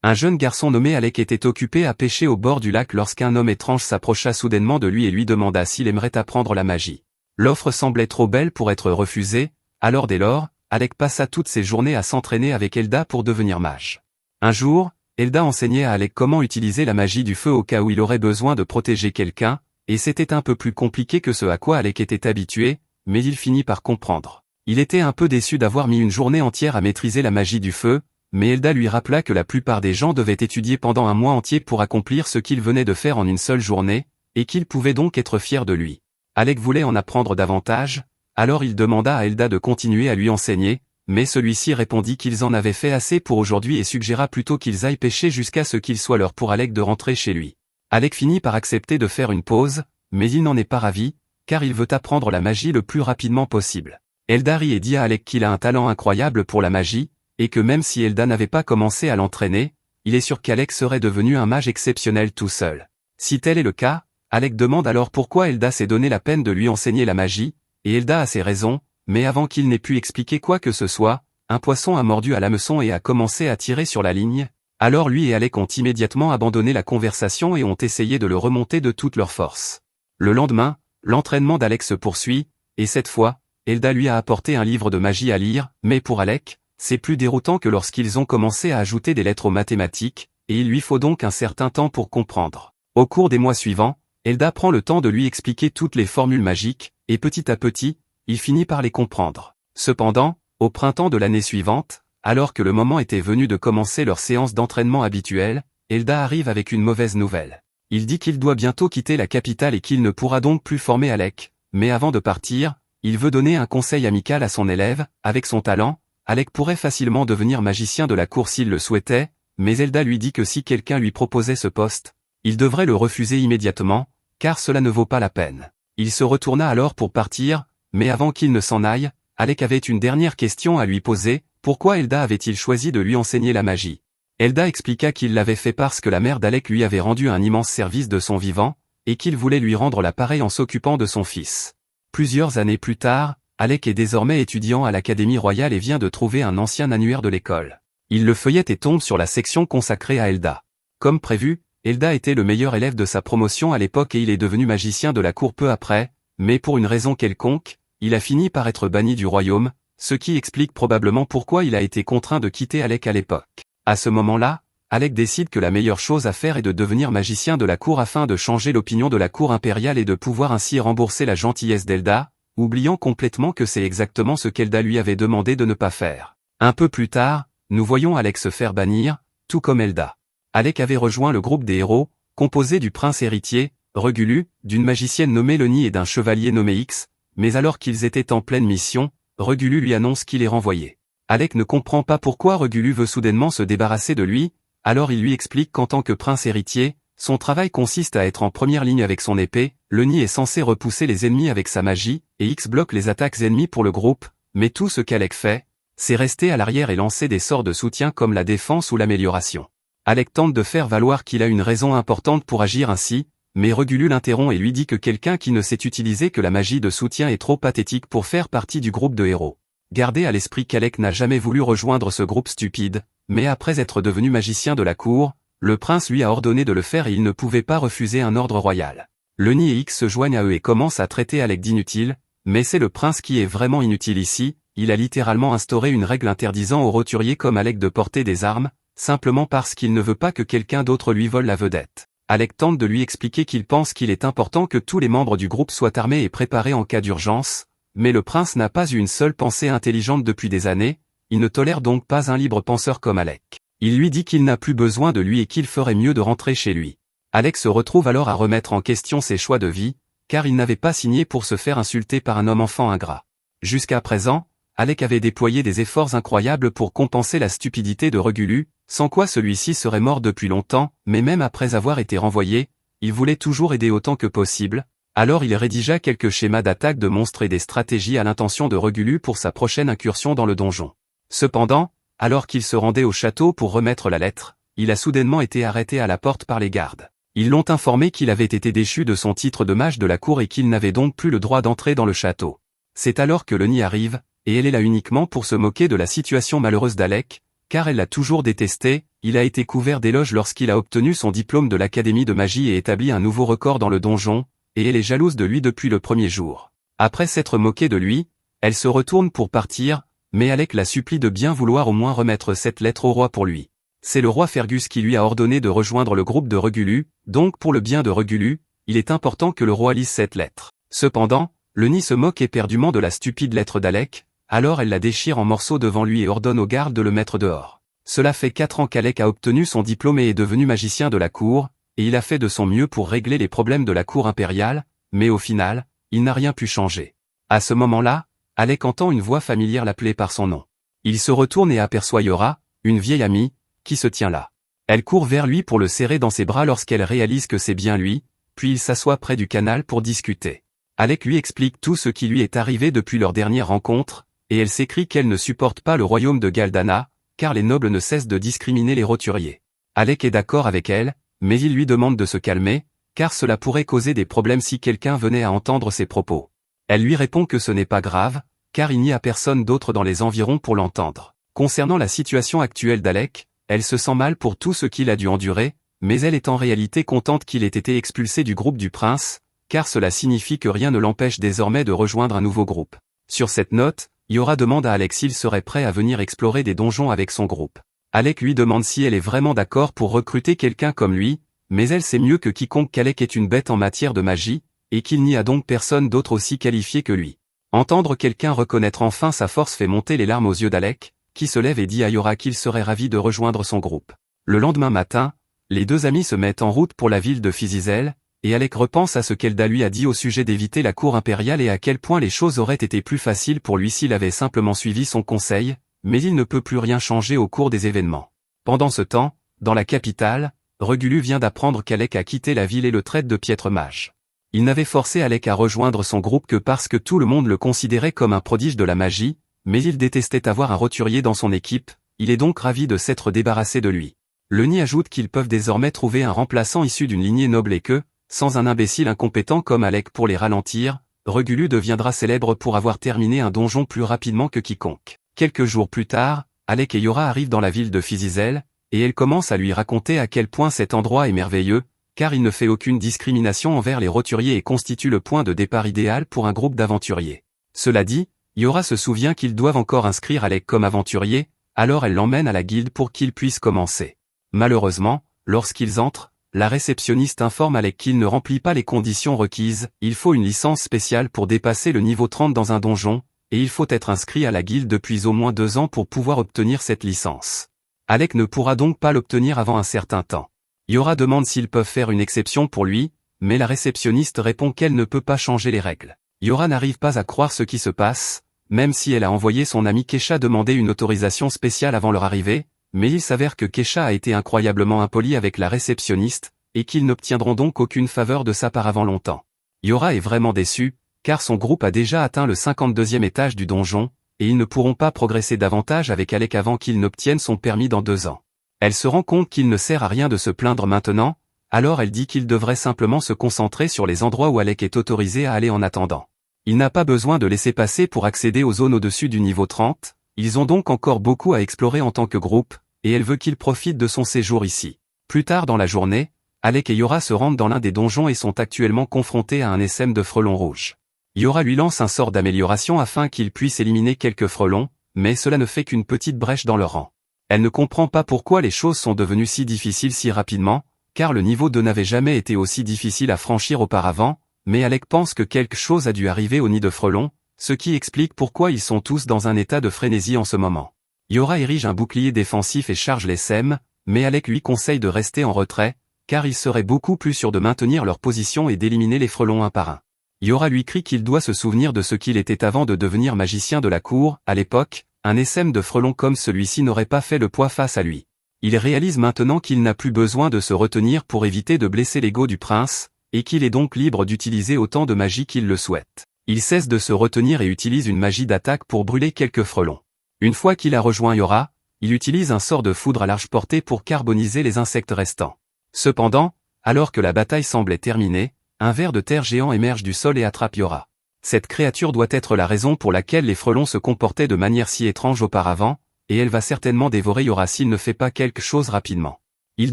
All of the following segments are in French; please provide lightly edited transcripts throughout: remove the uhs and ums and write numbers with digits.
Un jeune garçon nommé Alec était occupé à pêcher au bord du lac lorsqu'un homme étrange s'approcha soudainement de lui et lui demanda s'il aimerait apprendre la magie. L'offre semblait trop belle pour être refusée, alors dès lors, Alec passa toutes ses journées à s'entraîner avec Elda pour devenir mage. Un jour, Elda enseignait à Alec comment utiliser la magie du feu au cas où il aurait besoin de protéger quelqu'un, et c'était un peu plus compliqué que ce à quoi Alec était habitué, mais il finit par comprendre. Il était un peu déçu d'avoir mis une journée entière à maîtriser la magie du feu, mais Elda lui rappela que la plupart des gens devaient étudier pendant un mois entier pour accomplir ce qu'il venait de faire en une seule journée, et qu'il pouvait donc être fier de lui. Alec voulait en apprendre davantage, alors il demanda à Elda de continuer à lui enseigner, mais celui-ci répondit qu'ils en avaient fait assez pour aujourd'hui et suggéra plutôt qu'ils aillent pêcher jusqu'à ce qu'il soit l'heure pour Alec de rentrer chez lui. Alec finit par accepter de faire une pause, mais il n'en est pas ravi, car il veut apprendre la magie le plus rapidement possible. Elda rit et dit à Alec qu'il a un talent incroyable pour la magie, et que même si Elda n'avait pas commencé à l'entraîner, il est sûr qu'Alec serait devenu un mage exceptionnel tout seul. Si tel est le cas, Alec demande alors pourquoi Elda s'est donné la peine de lui enseigner la magie, et Elda a ses raisons, mais avant qu'il n'ait pu expliquer quoi que ce soit, un poisson a mordu à l'hameçon et a commencé à tirer sur la ligne, alors lui et Alec ont immédiatement abandonné la conversation et ont essayé de le remonter de toute leur force. Le lendemain, l'entraînement d'Alec se poursuit, et cette fois, Elda lui a apporté un livre de magie à lire, mais pour Alec, c'est plus déroutant que lorsqu'ils ont commencé à ajouter des lettres aux mathématiques, et il lui faut donc un certain temps pour comprendre. Au cours des mois suivants, Elda prend le temps de lui expliquer toutes les formules magiques, et petit à petit, il finit par les comprendre. Cependant, au printemps de l'année suivante, alors que le moment était venu de commencer leur séance d'entraînement habituelle, Elda arrive avec une mauvaise nouvelle. Il dit qu'il doit bientôt quitter la capitale et qu'il ne pourra donc plus former Alec, mais avant de partir, il veut donner un conseil amical à son élève. Avec son talent, Alec pourrait facilement devenir magicien de la cour s'il le souhaitait, mais Elda lui dit que si quelqu'un lui proposait ce poste, il devrait le refuser immédiatement, car cela ne vaut pas la peine. Il se retourna alors pour partir, mais avant qu'il ne s'en aille, Alec avait une dernière question à lui poser: pourquoi Elda avait-il choisi de lui enseigner la magie? Elda expliqua qu'il l'avait fait parce que la mère d'Alec lui avait rendu un immense service de son vivant, et qu'il voulait lui rendre la pareille en s'occupant de son fils. Plusieurs années plus tard, Alec est désormais étudiant à l'Académie royale et vient de trouver un ancien annuaire de l'école. Il le feuillette et tombe sur la section consacrée à Elda. Comme prévu, Elda était le meilleur élève de sa promotion à l'époque et il est devenu magicien de la cour peu après, mais pour une raison quelconque, il a fini par être banni du royaume, ce qui explique probablement pourquoi il a été contraint de quitter Alec à l'époque. À ce moment-là, Alec décide que la meilleure chose à faire est de devenir magicien de la cour afin de changer l'opinion de la cour impériale et de pouvoir ainsi rembourser la gentillesse d'Elda, oubliant complètement que c'est exactement ce qu'Elda lui avait demandé de ne pas faire. Un peu plus tard, nous voyons Alec se faire bannir, tout comme Elda. Alec avait rejoint le groupe des héros, composé du prince héritier, Regulu, d'une magicienne nommée Leni et d'un chevalier nommé X, mais alors qu'ils étaient en pleine mission, Regulu lui annonce qu'il est renvoyé. Alec ne comprend pas pourquoi Regulu veut soudainement se débarrasser de lui, alors il lui explique qu'en tant que prince héritier, son travail consiste à être en première ligne avec son épée. Leni est censé repousser les ennemis avec sa magie, et X bloque les attaques ennemies pour le groupe, mais tout ce qu'Alec fait, c'est rester à l'arrière et lancer des sorts de soutien comme la défense ou l'amélioration. Alec tente de faire valoir qu'il a une raison importante pour agir ainsi, mais Regulu l'interrompt et lui dit que quelqu'un qui ne sait utiliser que la magie de soutien est trop pathétique pour faire partie du groupe de héros. Gardez à l'esprit qu'Alec n'a jamais voulu rejoindre ce groupe stupide, mais après être devenu magicien de la cour, le prince lui a ordonné de le faire et il ne pouvait pas refuser un ordre royal. Leni et X se joignent à eux et commencent à traiter Alec d'inutile, mais c'est le prince qui est vraiment inutile ici. Il a littéralement instauré une règle interdisant aux roturiers comme Alec de porter des armes, simplement parce qu'il ne veut pas que quelqu'un d'autre lui vole la vedette. Alec tente de lui expliquer qu'il pense qu'il est important que tous les membres du groupe soient armés et préparés en cas d'urgence, mais le prince n'a pas eu une seule pensée intelligente depuis des années, il ne tolère donc pas un libre penseur comme Alec. Il lui dit qu'il n'a plus besoin de lui et qu'il ferait mieux de rentrer chez lui. Alec se retrouve alors à remettre en question ses choix de vie, car il n'avait pas signé pour se faire insulter par un homme enfant ingrat. Jusqu'à présent, Alec avait déployé des efforts incroyables pour compenser la stupidité de Regulu, sans quoi celui-ci serait mort depuis longtemps, mais même après avoir été renvoyé, il voulait toujours aider autant que possible, alors il rédigea quelques schémas d'attaque de monstres et des stratégies à l'intention de Regulu pour sa prochaine incursion dans le donjon. Cependant, alors qu'il se rendait au château pour remettre la lettre, il a soudainement été arrêté à la porte par les gardes. Ils l'ont informé qu'il avait été déchu de son titre de mage de la cour et qu'il n'avait donc plus le droit d'entrer dans le château. C'est alors que Leni arrive, et elle est là uniquement pour se moquer de la situation malheureuse d'Alec, car elle l'a toujours détesté. Il a été couvert d'éloges lorsqu'il a obtenu son diplôme de l'Académie de magie et établi un nouveau record dans le donjon, et elle est jalouse de lui depuis le premier jour. Après s'être moquée de lui, elle se retourne pour partir, mais Alec la supplie de bien vouloir au moins remettre cette lettre au roi pour lui. C'est le roi Fergus qui lui a ordonné de rejoindre le groupe de Regulu, donc pour le bien de Regulu, il est important que le roi lise cette lettre. Cependant, le nid se moque éperdument de la stupide lettre d'Alec, alors elle la déchire en morceaux devant lui et ordonne aux gardes de le mettre dehors. Cela fait 4 ans qu'Alec a obtenu son diplôme et est devenu magicien de la cour, et il a fait de son mieux pour régler les problèmes de la cour impériale, mais au final, il n'a rien pu changer. À ce moment-là, Alec entend une voix familière l'appeler par son nom. Il se retourne et aperçoit Yora, une vieille amie, qui se tient là. Elle court vers lui pour le serrer dans ses bras lorsqu'elle réalise que c'est bien lui, puis il s'assoit près du canal pour discuter. Alec lui explique tout ce qui lui est arrivé depuis leur dernière rencontre, et elle s'écrie qu'elle ne supporte pas le royaume de Galdana, car les nobles ne cessent de discriminer les roturiers. Alec est d'accord avec elle, mais il lui demande de se calmer, car cela pourrait causer des problèmes si quelqu'un venait à entendre ses propos. Elle lui répond que ce n'est pas grave, car il n'y a personne d'autre dans les environs pour l'entendre. Concernant la situation actuelle d'Alec, elle se sent mal pour tout ce qu'il a dû endurer, mais elle est en réalité contente qu'il ait été expulsé du groupe du prince, car cela signifie que rien ne l'empêche désormais de rejoindre un nouveau groupe. Sur cette note, Yora demande à Alec s'il serait prêt à venir explorer des donjons avec son groupe. Alec lui demande si elle est vraiment d'accord pour recruter quelqu'un comme lui, mais elle sait mieux que quiconque qu'Alec est une bête en matière de magie, et qu'il n'y a donc personne d'autre aussi qualifié que lui. Entendre quelqu'un reconnaître enfin sa force fait monter les larmes aux yeux d'Alec, qui se lève et dit à Yora qu'il serait ravi de rejoindre son groupe. Le lendemain matin, les deux amis se mettent en route pour la ville de Fizizel, et Alec repense à ce qu'Elda lui a dit au sujet d'éviter la cour impériale et à quel point les choses auraient été plus faciles pour lui s'il avait simplement suivi son conseil, mais il ne peut plus rien changer au cours des événements. Pendant ce temps, dans la capitale, Regulu vient d'apprendre qu'Alec a quitté la ville et le traite de piètre mage. Il n'avait forcé Alec à rejoindre son groupe que parce que tout le monde le considérait comme un prodige de la magie, mais il détestait avoir un roturier dans son équipe, il est donc ravi de s'être débarrassé de lui. Le nid ajoute qu'ils peuvent désormais trouver un remplaçant issu d'une lignée noble et que, sans un imbécile incompétent comme Alec pour les ralentir, Regulu deviendra célèbre pour avoir terminé un donjon plus rapidement que quiconque. Quelques jours plus tard, Alec et Yora arrivent dans la ville de Fizizel, et elle commence à lui raconter à quel point cet endroit est merveilleux, car il ne fait aucune discrimination envers les roturiers et constitue le point de départ idéal pour un groupe d'aventuriers. Cela dit, Yora se souvient qu'ils doivent encore inscrire Alec comme aventurier, alors elle l'emmène à la guilde pour qu'il puisse commencer. Malheureusement, lorsqu'ils entrent, la réceptionniste informe Alec qu'il ne remplit pas les conditions requises, il faut une licence spéciale pour dépasser le niveau 30 dans un donjon, et il faut être inscrit à la guilde depuis au moins 2 ans pour pouvoir obtenir cette licence. Alec ne pourra donc pas l'obtenir avant un certain temps. Yora demande s'ils peuvent faire une exception pour lui, mais la réceptionniste répond qu'elle ne peut pas changer les règles. Yora n'arrive pas à croire ce qui se passe, même si elle a envoyé son ami Kesha demander une autorisation spéciale avant leur arrivée, mais il s'avère que Kesha a été incroyablement impoli avec la réceptionniste, et qu'ils n'obtiendront donc aucune faveur de sa part avant longtemps. Yora est vraiment déçue, car son groupe a déjà atteint le 52e étage du donjon, et ils ne pourront pas progresser davantage avec Alec avant qu'il n'obtienne son permis dans 2 ans. Elle se rend compte qu'il ne sert à rien de se plaindre maintenant, alors elle dit qu'il devrait simplement se concentrer sur les endroits où Alec est autorisé à aller en attendant. Il n'a pas besoin de laisser passer pour accéder aux zones au-dessus du niveau 30, ils ont donc encore beaucoup à explorer en tant que groupe, et elle veut qu'il profite de son séjour ici. Plus tard dans la journée, Alec et Yora se rendent dans l'un des donjons et sont actuellement confrontés à un essaim de frelons rouges. Yora lui lance un sort d'amélioration afin qu'il puisse éliminer quelques frelons, mais cela ne fait qu'une petite brèche dans leur rang. Elle ne comprend pas pourquoi les choses sont devenues si difficiles si rapidement, car le niveau 2 n'avait jamais été aussi difficile à franchir auparavant, mais Alec pense que quelque chose a dû arriver au nid de frelons, ce qui explique pourquoi ils sont tous dans un état de frénésie en ce moment. Yora érige un bouclier défensif et charge les sèmes, mais Alec lui conseille de rester en retrait, car il serait beaucoup plus sûr de maintenir leur position et d'éliminer les frelons un par un. Yora lui crie qu'il doit se souvenir de ce qu'il était avant de devenir magicien de la cour, à l'époque, un essaim de frelons comme celui-ci n'aurait pas fait le poids face à lui. Il réalise maintenant qu'il n'a plus besoin de se retenir pour éviter de blesser l'ego du prince, et qu'il est donc libre d'utiliser autant de magie qu'il le souhaite. Il cesse de se retenir et utilise une magie d'attaque pour brûler quelques frelons. Une fois qu'il a rejoint Yora, il utilise un sort de foudre à large portée pour carboniser les insectes restants. Cependant, alors que la bataille semblait terminée, un ver de terre géant émerge du sol et attrape Yora. Cette créature doit être la raison pour laquelle les frelons se comportaient de manière si étrange auparavant, et elle va certainement dévorer Yora s'il ne fait pas quelque chose rapidement. Il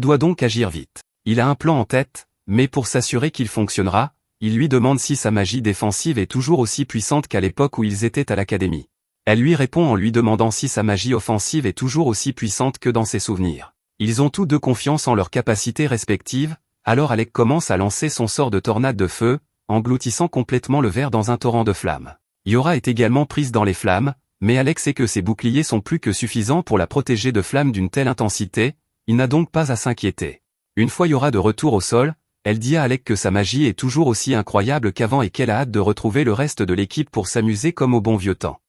doit donc agir vite. Il a un plan en tête, mais pour s'assurer qu'il fonctionnera, il lui demande si sa magie défensive est toujours aussi puissante qu'à l'époque où ils étaient à l'académie. Elle lui répond en lui demandant si sa magie offensive est toujours aussi puissante que dans ses souvenirs. Ils ont tous deux confiance en leurs capacités respectives, alors Alec commence à lancer son sort de tornade de feu, engloutissant complètement le verre dans un torrent de flammes. Yora est également prise dans les flammes, mais Alec sait que ses boucliers sont plus que suffisants pour la protéger de flammes d'une telle intensité, il n'a donc pas à s'inquiéter. Une fois Yora de retour au sol, elle dit à Alec que sa magie est toujours aussi incroyable qu'avant et qu'elle a hâte de retrouver le reste de l'équipe pour s'amuser comme au bon vieux temps.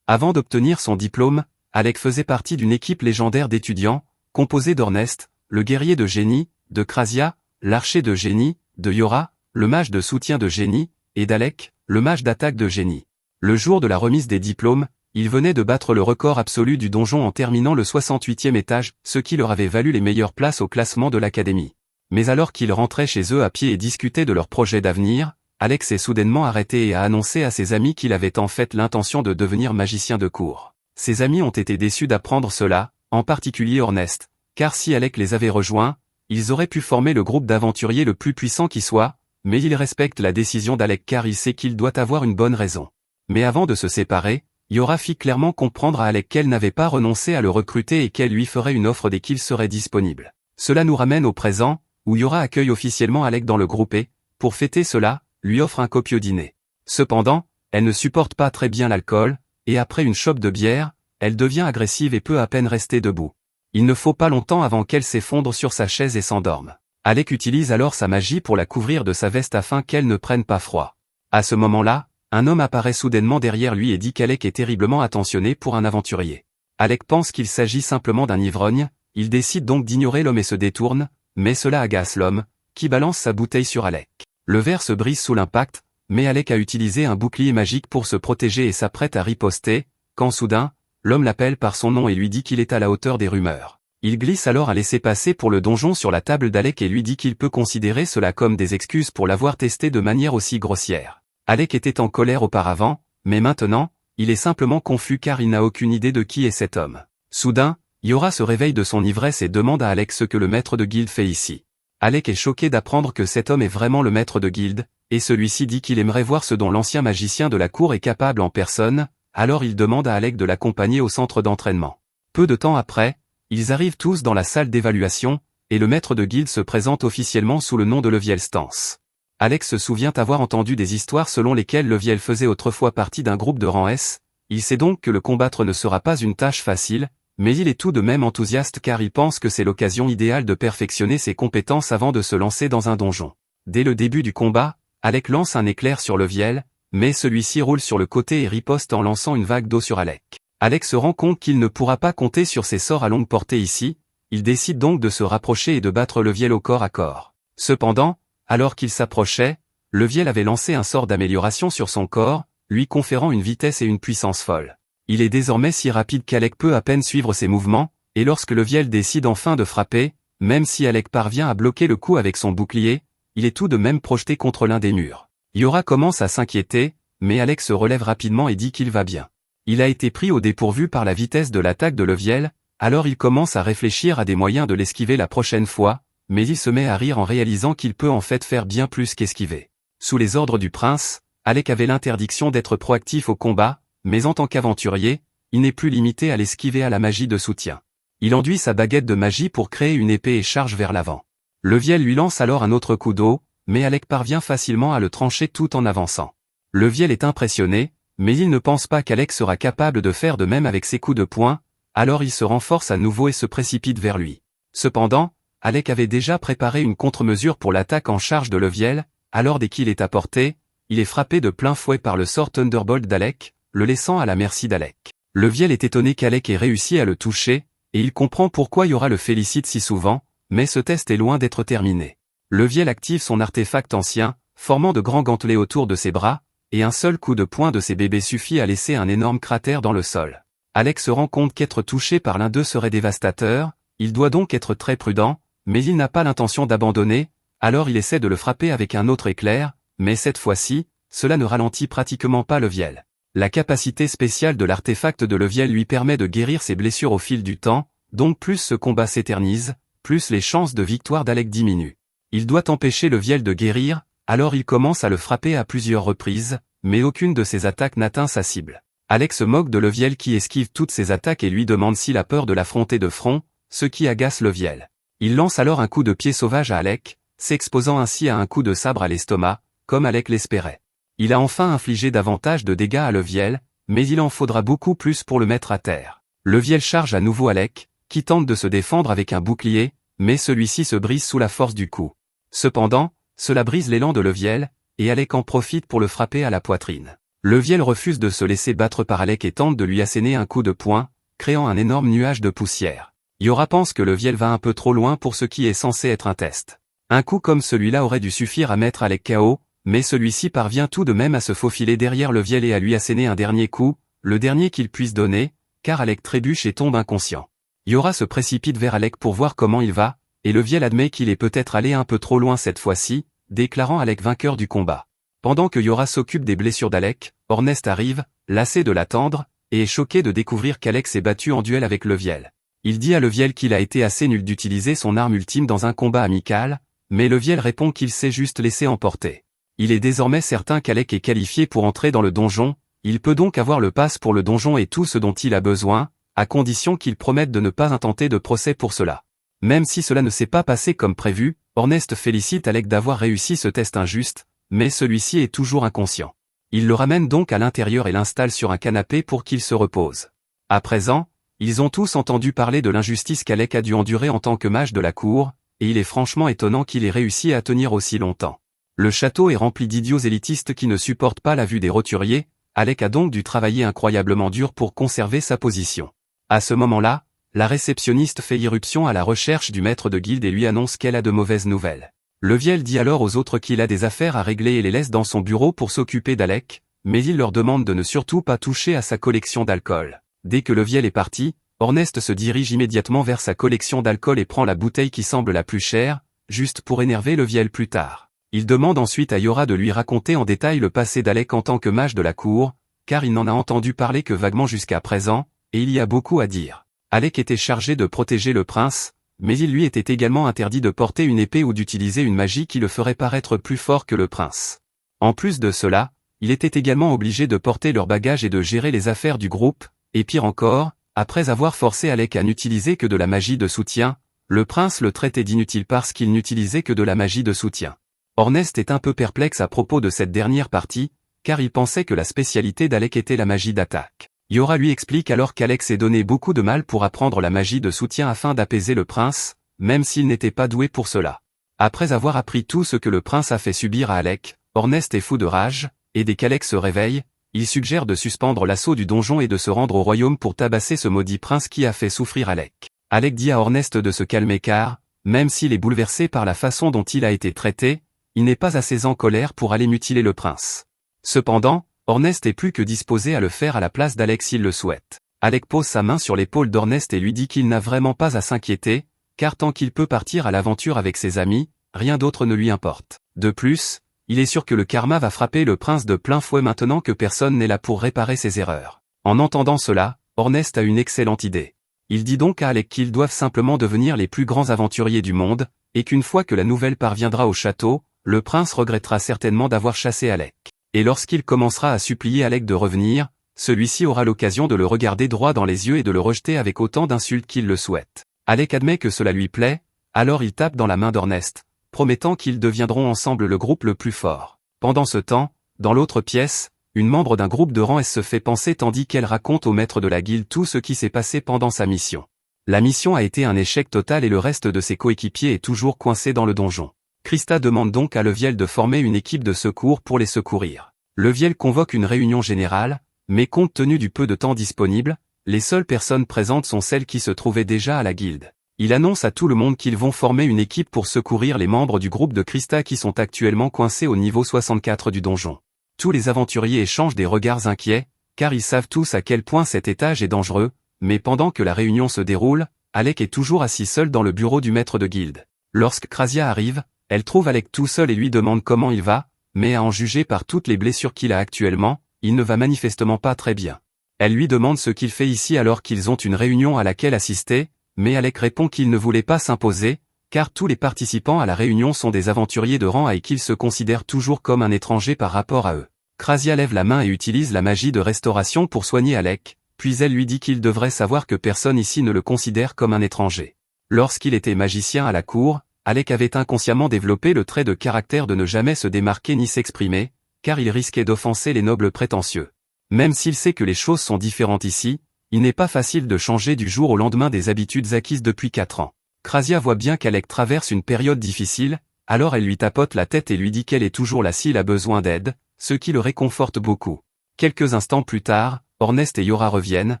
Avant d'obtenir son diplôme, Alec faisait partie d'une équipe légendaire d'étudiants, composée d'Ornest, le guerrier de génie, de Krasia, l'archer de génie, de Yora, le mage de soutien de génie, et d'Alec, le mage d'attaque de génie. Le jour de la remise des diplômes, il venait de battre le record absolu du donjon en terminant le 68e étage, ce qui leur avait valu les meilleures places au classement de l'académie. Mais alors qu'ils rentraient chez eux à pied et discutaient de leurs projets d'avenir, Alex s'est soudainement arrêté et a annoncé à ses amis qu'il avait en fait l'intention de devenir magicien de cour. Ses amis ont été déçus d'apprendre cela, en particulier Ornest, car si Alec les avait rejoints, ils auraient pu former le groupe d'aventuriers le plus puissant qui soit, mais il respecte la décision d'Alec car il sait qu'il doit avoir une bonne raison. Mais avant de se séparer, Yora fit clairement comprendre à Alec qu'elle n'avait pas renoncé à le recruter et qu'elle lui ferait une offre dès qu'il serait disponible. Cela nous ramène au présent, où Yora accueille officiellement Alec dans le groupe et, pour fêter cela, lui offre un copieux dîner. Cependant, elle ne supporte pas très bien l'alcool, et après une chope de bière, elle devient agressive et peut à peine rester debout. Il ne faut pas longtemps avant qu'elle s'effondre sur sa chaise et s'endorme. Alec utilise alors sa magie pour la couvrir de sa veste afin qu'elle ne prenne pas froid. À ce moment-là, un homme apparaît soudainement derrière lui et dit qu'Alec est terriblement attentionné pour un aventurier. Alec pense qu'il s'agit simplement d'un ivrogne, il décide donc d'ignorer l'homme et se détourne, mais cela agace l'homme, qui balance sa bouteille sur Alec. Le verre se brise sous l'impact, mais Alec a utilisé un bouclier magique pour se protéger et s'apprête à riposter, quand soudain, l'homme l'appelle par son nom et lui dit qu'il est à la hauteur des rumeurs. Il glisse alors un laissez-passer pour le donjon sur la table d'Alec et lui dit qu'il peut considérer cela comme des excuses pour l'avoir testé de manière aussi grossière. Alec était en colère auparavant, mais maintenant, il est simplement confus car il n'a aucune idée de qui est cet homme. Soudain, Yora se réveille de son ivresse et demande à Alec ce que le maître de guilde fait ici. Alec est choqué d'apprendre que cet homme est vraiment le maître de guilde, et celui-ci dit qu'il aimerait voir ce dont l'ancien magicien de la cour est capable en personne, alors il demande à Alec de l'accompagner au centre d'entraînement. Peu de temps après, ils arrivent tous dans la salle d'évaluation, et le maître de guilde se présente officiellement sous le nom de Leviel Stance. Alex se souvient avoir entendu des histoires selon lesquelles Leviel faisait autrefois partie d'un groupe de rang S, il sait donc que le combattre ne sera pas une tâche facile, mais il est tout de même enthousiaste car il pense que c'est l'occasion idéale de perfectionner ses compétences avant de se lancer dans un donjon. Dès le début du combat, Alec lance un éclair sur Leviel, mais celui-ci roule sur le côté et riposte en lançant une vague d'eau sur Alec. Alec se rend compte qu'il ne pourra pas compter sur ses sorts à longue portée ici, il décide donc de se rapprocher et de battre Leviel au corps à corps. Cependant, alors qu'il s'approchait, Leviel avait lancé un sort d'amélioration sur son corps, lui conférant une vitesse et une puissance folles. Il est désormais si rapide qu'Alec peut à peine suivre ses mouvements, et lorsque Leviel décide enfin de frapper, même si Alec parvient à bloquer le coup avec son bouclier, il est tout de même projeté contre l'un des murs. Yora commence à s'inquiéter, mais Alec se relève rapidement et dit qu'il va bien. Il a été pris au dépourvu par la vitesse de l'attaque de Leviel, alors il commence à réfléchir à des moyens de l'esquiver la prochaine fois, mais il se met à rire en réalisant qu'il peut en fait faire bien plus qu'esquiver. Sous les ordres du prince, Alec avait l'interdiction d'être proactif au combat, mais en tant qu'aventurier, il n'est plus limité à l'esquiver à la magie de soutien. Il enduit sa baguette de magie pour créer une épée et charge vers l'avant. Leviel lui lance alors un autre coup d'eau, mais Alec parvient facilement à le trancher tout en avançant. Leviel est impressionné, mais il ne pense pas qu'Alec sera capable de faire de même avec ses coups de poing, alors il se renforce à nouveau et se précipite vers lui. Cependant, Alec avait déjà préparé une contre-mesure pour l'attaque en charge de Leviel, alors dès qu'il est à portée, il est frappé de plein fouet par le sort Thunderbolt d'Alec, le laissant à la merci d'Alec. Leviel est étonné qu'Alec ait réussi à le toucher, et il comprend pourquoi Yora le félicite si souvent, mais ce test est loin d'être terminé. Leviel active son artefact ancien, formant de grands gantelets autour de ses bras, et un seul coup de poing de ses bébés suffit à laisser un énorme cratère dans le sol. Alec se rend compte qu'être touché par l'un d'eux serait dévastateur, il doit donc être très prudent, mais il n'a pas l'intention d'abandonner, alors il essaie de le frapper avec un autre éclair, mais cette fois-ci, cela ne ralentit pratiquement pas Leviel. La capacité spéciale de l'artefact de Leviel lui permet de guérir ses blessures au fil du temps, donc plus ce combat s'éternise, plus les chances de victoire d'Alec diminuent. Il doit empêcher Leviel de guérir, alors il commence à le frapper à plusieurs reprises, mais aucune de ses attaques n'atteint sa cible. Alec se moque de Leviel qui esquive toutes ses attaques et lui demande s'il a peur de l'affronter de front, ce qui agace Leviel. Il lance alors un coup de pied sauvage à Alec, s'exposant ainsi à un coup de sabre à l'estomac, comme Alec l'espérait. Il a enfin infligé davantage de dégâts à Leviel, mais il en faudra beaucoup plus pour le mettre à terre. Leviel charge à nouveau Alec, qui tente de se défendre avec un bouclier, mais celui-ci se brise sous la force du coup. Cependant, cela brise l'élan de Leviel, et Alec en profite pour le frapper à la poitrine. Leviel refuse de se laisser battre par Alec et tente de lui asséner un coup de poing, créant un énorme nuage de poussière. Yora pense que Leviel va un peu trop loin pour ce qui est censé être un test. Un coup comme celui-là aurait dû suffire à mettre Alec KO, mais celui-ci parvient tout de même à se faufiler derrière Leviel et à lui asséner un dernier coup, le dernier qu'il puisse donner, car Alec trébuche et tombe inconscient. Yora se précipite vers Alec pour voir comment il va, et Leviel admet qu'il est peut-être allé un peu trop loin cette fois-ci, déclarant Alec vainqueur du combat. Pendant que Yora s'occupe des blessures d'Alec, Ornest arrive, lassé de l'attendre, et est choqué de découvrir qu'Alec s'est battu en duel avec Leviel. Il dit à Leviel qu'il a été assez nul d'utiliser son arme ultime dans un combat amical, mais Leviel répond qu'il s'est juste laissé emporter. Il est désormais certain qu'Alec est qualifié pour entrer dans le donjon, il peut donc avoir le pass pour le donjon et tout ce dont il a besoin, à condition qu'il promette de ne pas intenter de procès pour cela. Même si cela ne s'est pas passé comme prévu, Ornest félicite Alec d'avoir réussi ce test injuste, mais celui-ci est toujours inconscient. Il le ramène donc à l'intérieur et l'installe sur un canapé pour qu'il se repose. À présent, ils ont tous entendu parler de l'injustice qu'Alec a dû endurer en tant que mage de la cour, et il est franchement étonnant qu'il ait réussi à tenir aussi longtemps. Le château est rempli d'idiots élitistes qui ne supportent pas la vue des roturiers, Alec a donc dû travailler incroyablement dur pour conserver sa position. À ce moment-là, la réceptionniste fait irruption à la recherche du maître de guilde et lui annonce qu'elle a de mauvaises nouvelles. Leviel dit alors aux autres qu'il a des affaires à régler et les laisse dans son bureau pour s'occuper d'Alec, mais il leur demande de ne surtout pas toucher à sa collection d'alcool. Dès que Leviel est parti, Ornest se dirige immédiatement vers sa collection d'alcool et prend la bouteille qui semble la plus chère, juste pour énerver Leviel plus tard. Il demande ensuite à Yora de lui raconter en détail le passé d'Alec en tant que mage de la cour, car il n'en a entendu parler que vaguement jusqu'à présent, et il y a beaucoup à dire. Alec était chargé de protéger le prince, mais il lui était également interdit de porter une épée ou d'utiliser une magie qui le ferait paraître plus fort que le prince. En plus de cela, il était également obligé de porter leurs bagages et de gérer les affaires du groupe, et pire encore, après avoir forcé Alec à n'utiliser que de la magie de soutien, le prince le traitait d'inutile parce qu'il n'utilisait que de la magie de soutien. Ornest est un peu perplexe à propos de cette dernière partie, car il pensait que la spécialité d'Alec était la magie d'attaque. Yora lui explique alors qu'Alec s'est donné beaucoup de mal pour apprendre la magie de soutien afin d'apaiser le prince, même s'il n'était pas doué pour cela. Après avoir appris tout ce que le prince a fait subir à Alec, Ornest est fou de rage, et dès qu'Alec se réveille, il suggère de suspendre l'assaut du donjon et de se rendre au royaume pour tabasser ce maudit prince qui a fait souffrir Alec. Alec dit à Ornest de se calmer car, même s'il est bouleversé par la façon dont il a été traité, il n'est pas assez en colère pour aller mutiler le prince. Cependant, Ornest est plus que disposé à le faire à la place d'Alec s'il le souhaite. Alec pose sa main sur l'épaule d'Ornest et lui dit qu'il n'a vraiment pas à s'inquiéter, car tant qu'il peut partir à l'aventure avec ses amis, rien d'autre ne lui importe. De plus, il est sûr que le karma va frapper le prince de plein fouet maintenant que personne n'est là pour réparer ses erreurs. En entendant cela, Ornest a une excellente idée. Il dit donc à Alec qu'ils doivent simplement devenir les plus grands aventuriers du monde, et qu'une fois que la nouvelle parviendra au château, le prince regrettera certainement d'avoir chassé Alec. Et lorsqu'il commencera à supplier Alec de revenir, celui-ci aura l'occasion de le regarder droit dans les yeux et de le rejeter avec autant d'insultes qu'il le souhaite. Alec admet que cela lui plaît, alors il tape dans la main d'Ornest, promettant qu'ils deviendront ensemble le groupe le plus fort. Pendant ce temps, dans l'autre pièce, une membre d'un groupe de rang S se fait penser tandis qu'elle raconte au maître de la guilde tout ce qui s'est passé pendant sa mission. La mission a été un échec total et le reste de ses coéquipiers est toujours coincé dans le donjon. Christa demande donc à Leviel de former une équipe de secours pour les secourir. Leviel convoque une réunion générale, mais compte tenu du peu de temps disponible, les seules personnes présentes sont celles qui se trouvaient déjà à la guilde. Il annonce à tout le monde qu'ils vont former une équipe pour secourir les membres du groupe de Christa qui sont actuellement coincés au niveau 64 du donjon. Tous les aventuriers échangent des regards inquiets, car ils savent tous à quel point cet étage est dangereux, mais pendant que la réunion se déroule, Alec est toujours assis seul dans le bureau du maître de guilde. Lorsque Krasia arrive, elle trouve Alec tout seul et lui demande comment il va, mais à en juger par toutes les blessures qu'il a actuellement, il ne va manifestement pas très bien. Elle lui demande ce qu'il fait ici alors qu'ils ont une réunion à laquelle assister, mais Alec répond qu'il ne voulait pas s'imposer, car tous les participants à la réunion sont des aventuriers de rang A et qu'il se considère toujours comme un étranger par rapport à eux. Krasia lève la main et utilise la magie de restauration pour soigner Alec, puis elle lui dit qu'il devrait savoir que personne ici ne le considère comme un étranger. Lorsqu'il était magicien à la cour, Alec avait inconsciemment développé le trait de caractère de ne jamais se démarquer ni s'exprimer, car il risquait d'offenser les nobles prétentieux. Même s'il sait que les choses sont différentes ici, il n'est pas facile de changer du jour au lendemain des habitudes acquises depuis 4 ans. Krasia voit bien qu'Alec traverse une période difficile, alors elle lui tapote la tête et lui dit qu'elle est toujours là s'il a besoin d'aide, ce qui le réconforte beaucoup. Quelques instants plus tard, Ornest et Yora reviennent,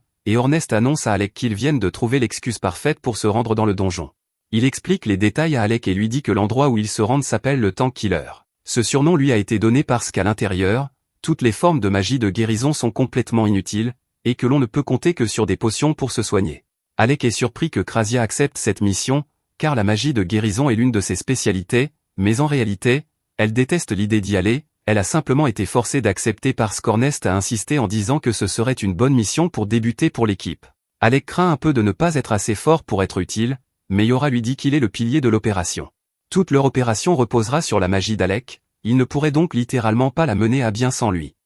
et Ornest annonce à Alec qu'ils viennent de trouver l'excuse parfaite pour se rendre dans le donjon. Il explique les détails à Alec et lui dit que l'endroit où ils se rendent s'appelle le Tank Killer. Ce surnom lui a été donné parce qu'à l'intérieur, toutes les formes de magie de guérison sont complètement inutiles, et que l'on ne peut compter que sur des potions pour se soigner. Alec est surpris que Krasia accepte cette mission, car la magie de guérison est l'une de ses spécialités, mais en réalité, elle déteste l'idée d'y aller, elle a simplement été forcée d'accepter parce qu'Ornest a insisté en disant que ce serait une bonne mission pour débuter pour l'équipe. Alec craint un peu de ne pas être assez fort pour être utile, mais Yora lui dit qu'il est le pilier de l'opération. Toute leur opération reposera sur la magie d'Alec, il ne pourrait donc littéralement pas la mener à bien sans lui.